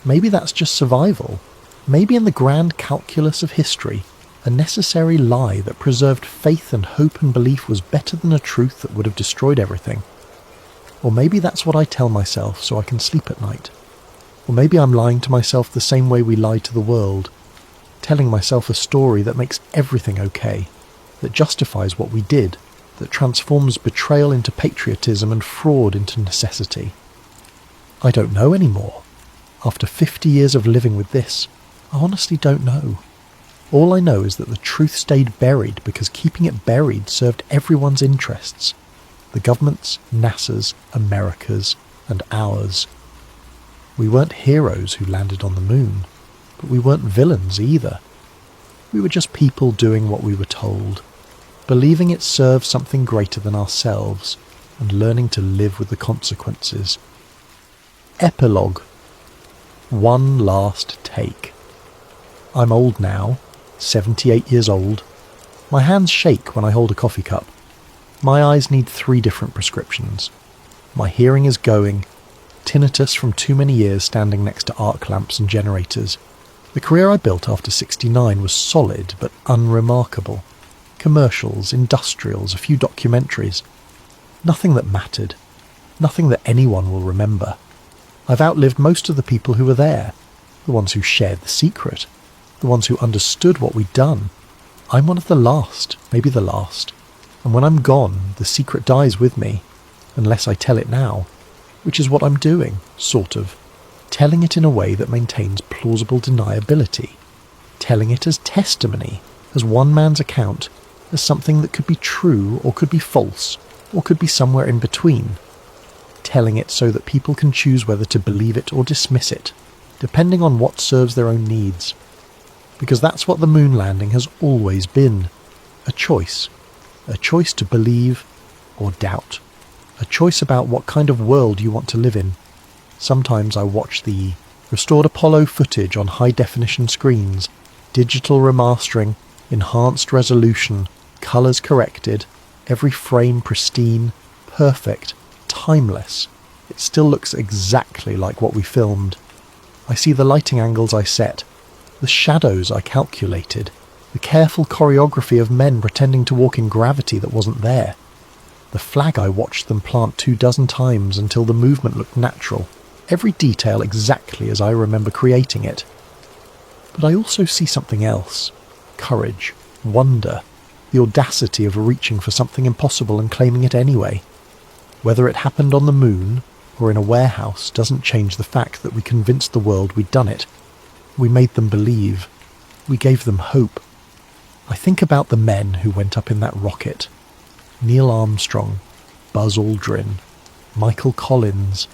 Maybe that's just survival. Maybe in the grand calculus of history, a necessary lie that preserved faith and hope and belief was better than a truth that would have destroyed everything. Or maybe that's what I tell myself so I can sleep at night. Or maybe I'm lying to myself the same way we lie to the world, telling myself a story that makes everything okay, that justifies what we did, that transforms betrayal into patriotism and fraud into necessity. I don't know anymore. After 50 years of living with this, I honestly don't know. All I know is that the truth stayed buried because keeping it buried served everyone's interests. The government's, NASA's, America's, and ours. We weren't heroes who landed on the moon, but we weren't villains either. We were just people doing what we were told, believing it served something greater than ourselves, and learning to live with the consequences. Epilogue. One last take. I'm old now, 78 years old. My hands shake when I hold a coffee cup. My eyes need 3 different prescriptions. My hearing is going, tinnitus from too many years standing next to arc lamps and generators. The career I built after 69 was solid but unremarkable. Commercials, industrials, a few documentaries. Nothing that mattered. Nothing that anyone will remember. I've outlived most of the people who were there, the ones who shared the secret, the ones who understood what we'd done. I'm one of the last, maybe the last. And when I'm gone, the secret dies with me, unless I tell it now, which is what I'm doing, sort of. Telling it in a way that maintains plausible deniability. Telling it as testimony, as one man's account, as something that could be true or could be false, or could be somewhere in between. Telling it so that people can choose whether to believe it or dismiss it, depending on what serves their own needs. Because that's what the moon landing has always been. A choice. A choice to believe or doubt. A choice about what kind of world you want to live in. Sometimes I watch the restored Apollo footage on high-definition screens, digital remastering, enhanced resolution, colours corrected, every frame pristine, perfect, timeless. It still looks exactly like what we filmed. I see the lighting angles I set, the shadows I calculated, the careful choreography of men pretending to walk in gravity that wasn't there. The flag I watched them plant 24 times until the movement looked natural, every detail exactly as I remember creating it. But I also see something else. Courage, wonder, The audacity of reaching for something impossible and claiming it anyway. Whether it happened on the moon or in a warehouse doesn't change the fact that we convinced the world we'd done it. We made them believe. We gave them hope. I think about the men who went up in that rocket. Neil Armstrong, Buzz Aldrin, Michael Collins.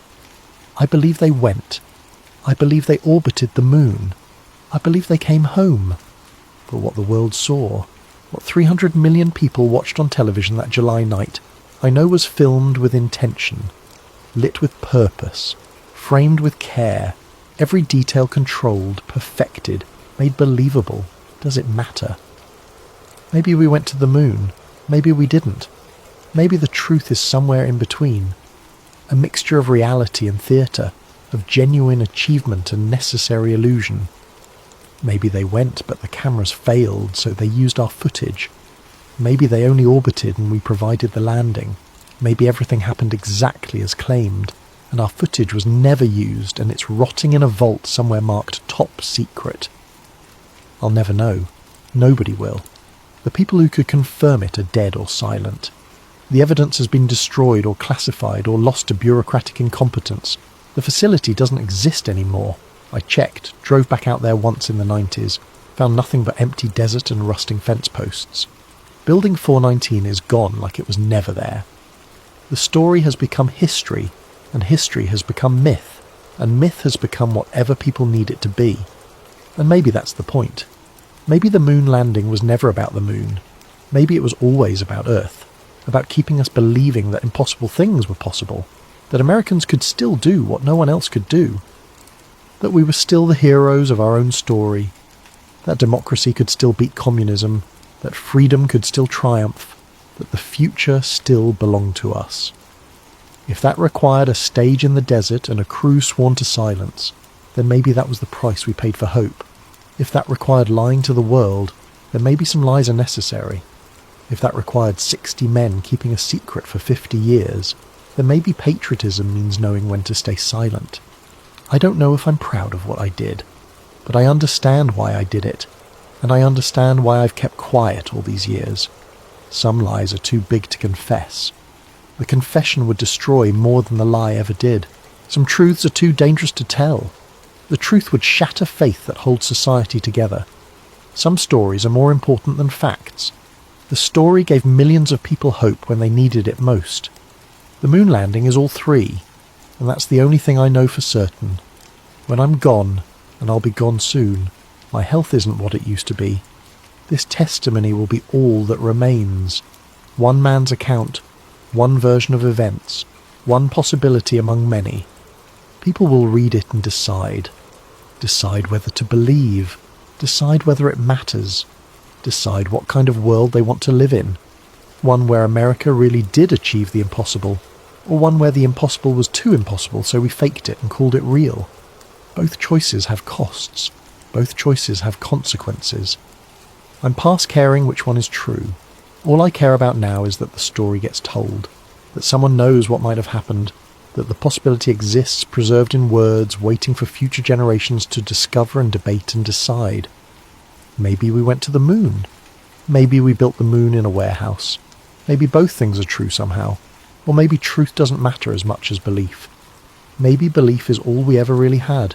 I believe they went. I believe they orbited the moon. I believe they came home. But what the world saw, what 300 million people watched on television that July night, I know was filmed with intention, lit with purpose, framed with care, every detail controlled, perfected, made believable. Does it matter? Maybe we went to the moon. Maybe we didn't. Maybe the truth is somewhere in between. A mixture of reality and theatre, of genuine achievement and necessary illusion. Maybe they went, but the cameras failed, so they used our footage. Maybe they only orbited and we provided the landing. Maybe everything happened exactly as claimed, and our footage was never used and it's rotting in a vault somewhere marked top secret. I'll never know. Nobody will. The people who could confirm it are dead or silent. The evidence has been destroyed or classified or lost to bureaucratic incompetence. The facility doesn't exist anymore. I checked, drove back out there once in the 90s, found nothing but empty desert and rusting fence posts. Building 419 is gone like it was never there. The story has become history, and history has become myth, and myth has become whatever people need it to be. And maybe that's the point. Maybe the moon landing was never about the moon. Maybe it was always about Earth, about keeping us believing that impossible things were possible, that Americans could still do what no one else could do, that we were still the heroes of our own story, that democracy could still beat communism, that freedom could still triumph, that the future still belonged to us. If that required a stage in the desert and a crew sworn to silence, then maybe that was the price we paid for hope. If that required lying to the world, then maybe some lies are necessary. If that required 60 men keeping a secret for 50 years, then maybe patriotism means knowing when to stay silent. I don't know if I'm proud of what I did, but I understand why I did it, and I understand why I've kept quiet all these years. Some lies are too big to confess. The confession would destroy more than the lie ever did. Some truths are too dangerous to tell. The truth would shatter faith that holds society together. Some stories are more important than facts. The story gave millions of people hope when they needed it most. The moon landing is all three, and that's the only thing I know for certain. When I'm gone, and I'll be gone soon, my health isn't what it used to be. This testimony will be all that remains. One man's account, one version of events, one possibility among many. People will read it and decide whether to believe, decide whether it matters, decide what kind of world they want to live in. One where America really did achieve the impossible, or one where the impossible was too impossible, so we faked it and called it real. Both choices have costs. Both choices have consequences. I'm past caring which one is true. All I care about now is that the story gets told, that someone knows what might have happened, that the possibility exists preserved in words, waiting for future generations to discover and debate and decide. Maybe we went to the moon. Maybe we built the moon in a warehouse. Maybe both things are true somehow. Or maybe truth doesn't matter as much as belief. Maybe belief is all we ever really had.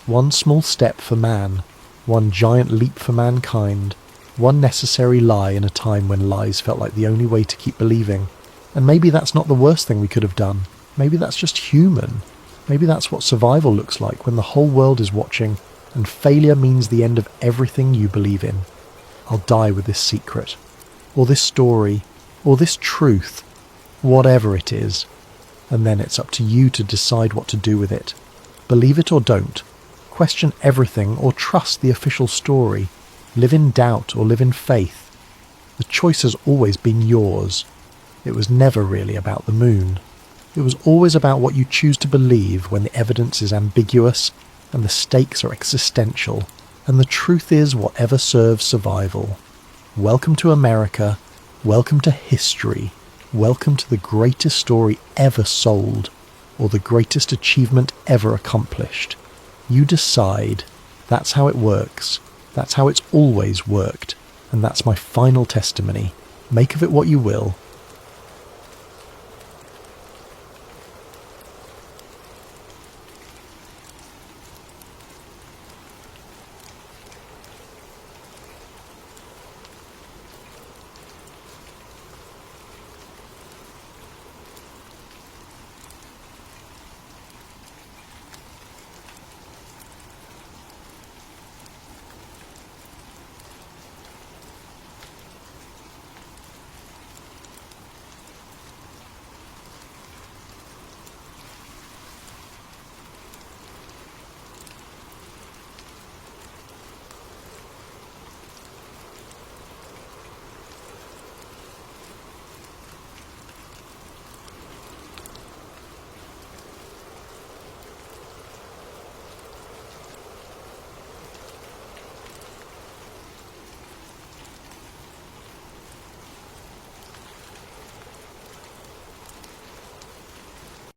One small step for man, one giant leap for mankind, one necessary lie in a time when lies felt like the only way to keep believing. And maybe that's not the worst thing we could have done. Maybe that's just human. Maybe that's what survival looks like when the whole world is watching and failure means the end of everything you believe in. I'll die with this secret, or this story, or this truth, whatever it is, and then it's up to you to decide what to do with it. Believe it or don't. Question everything or trust the official story. Live in doubt or live in faith. The choice has always been yours. It was never really about the moon. It was always about what you choose to believe when the evidence is ambiguous and the stakes are existential, and the truth is whatever serves survival. Welcome to America. Welcome to history. Welcome to the greatest story ever sold, or the greatest achievement ever accomplished. You decide. That's how it works. That's how it's always worked. and that's my final testimony. Make of it what you will,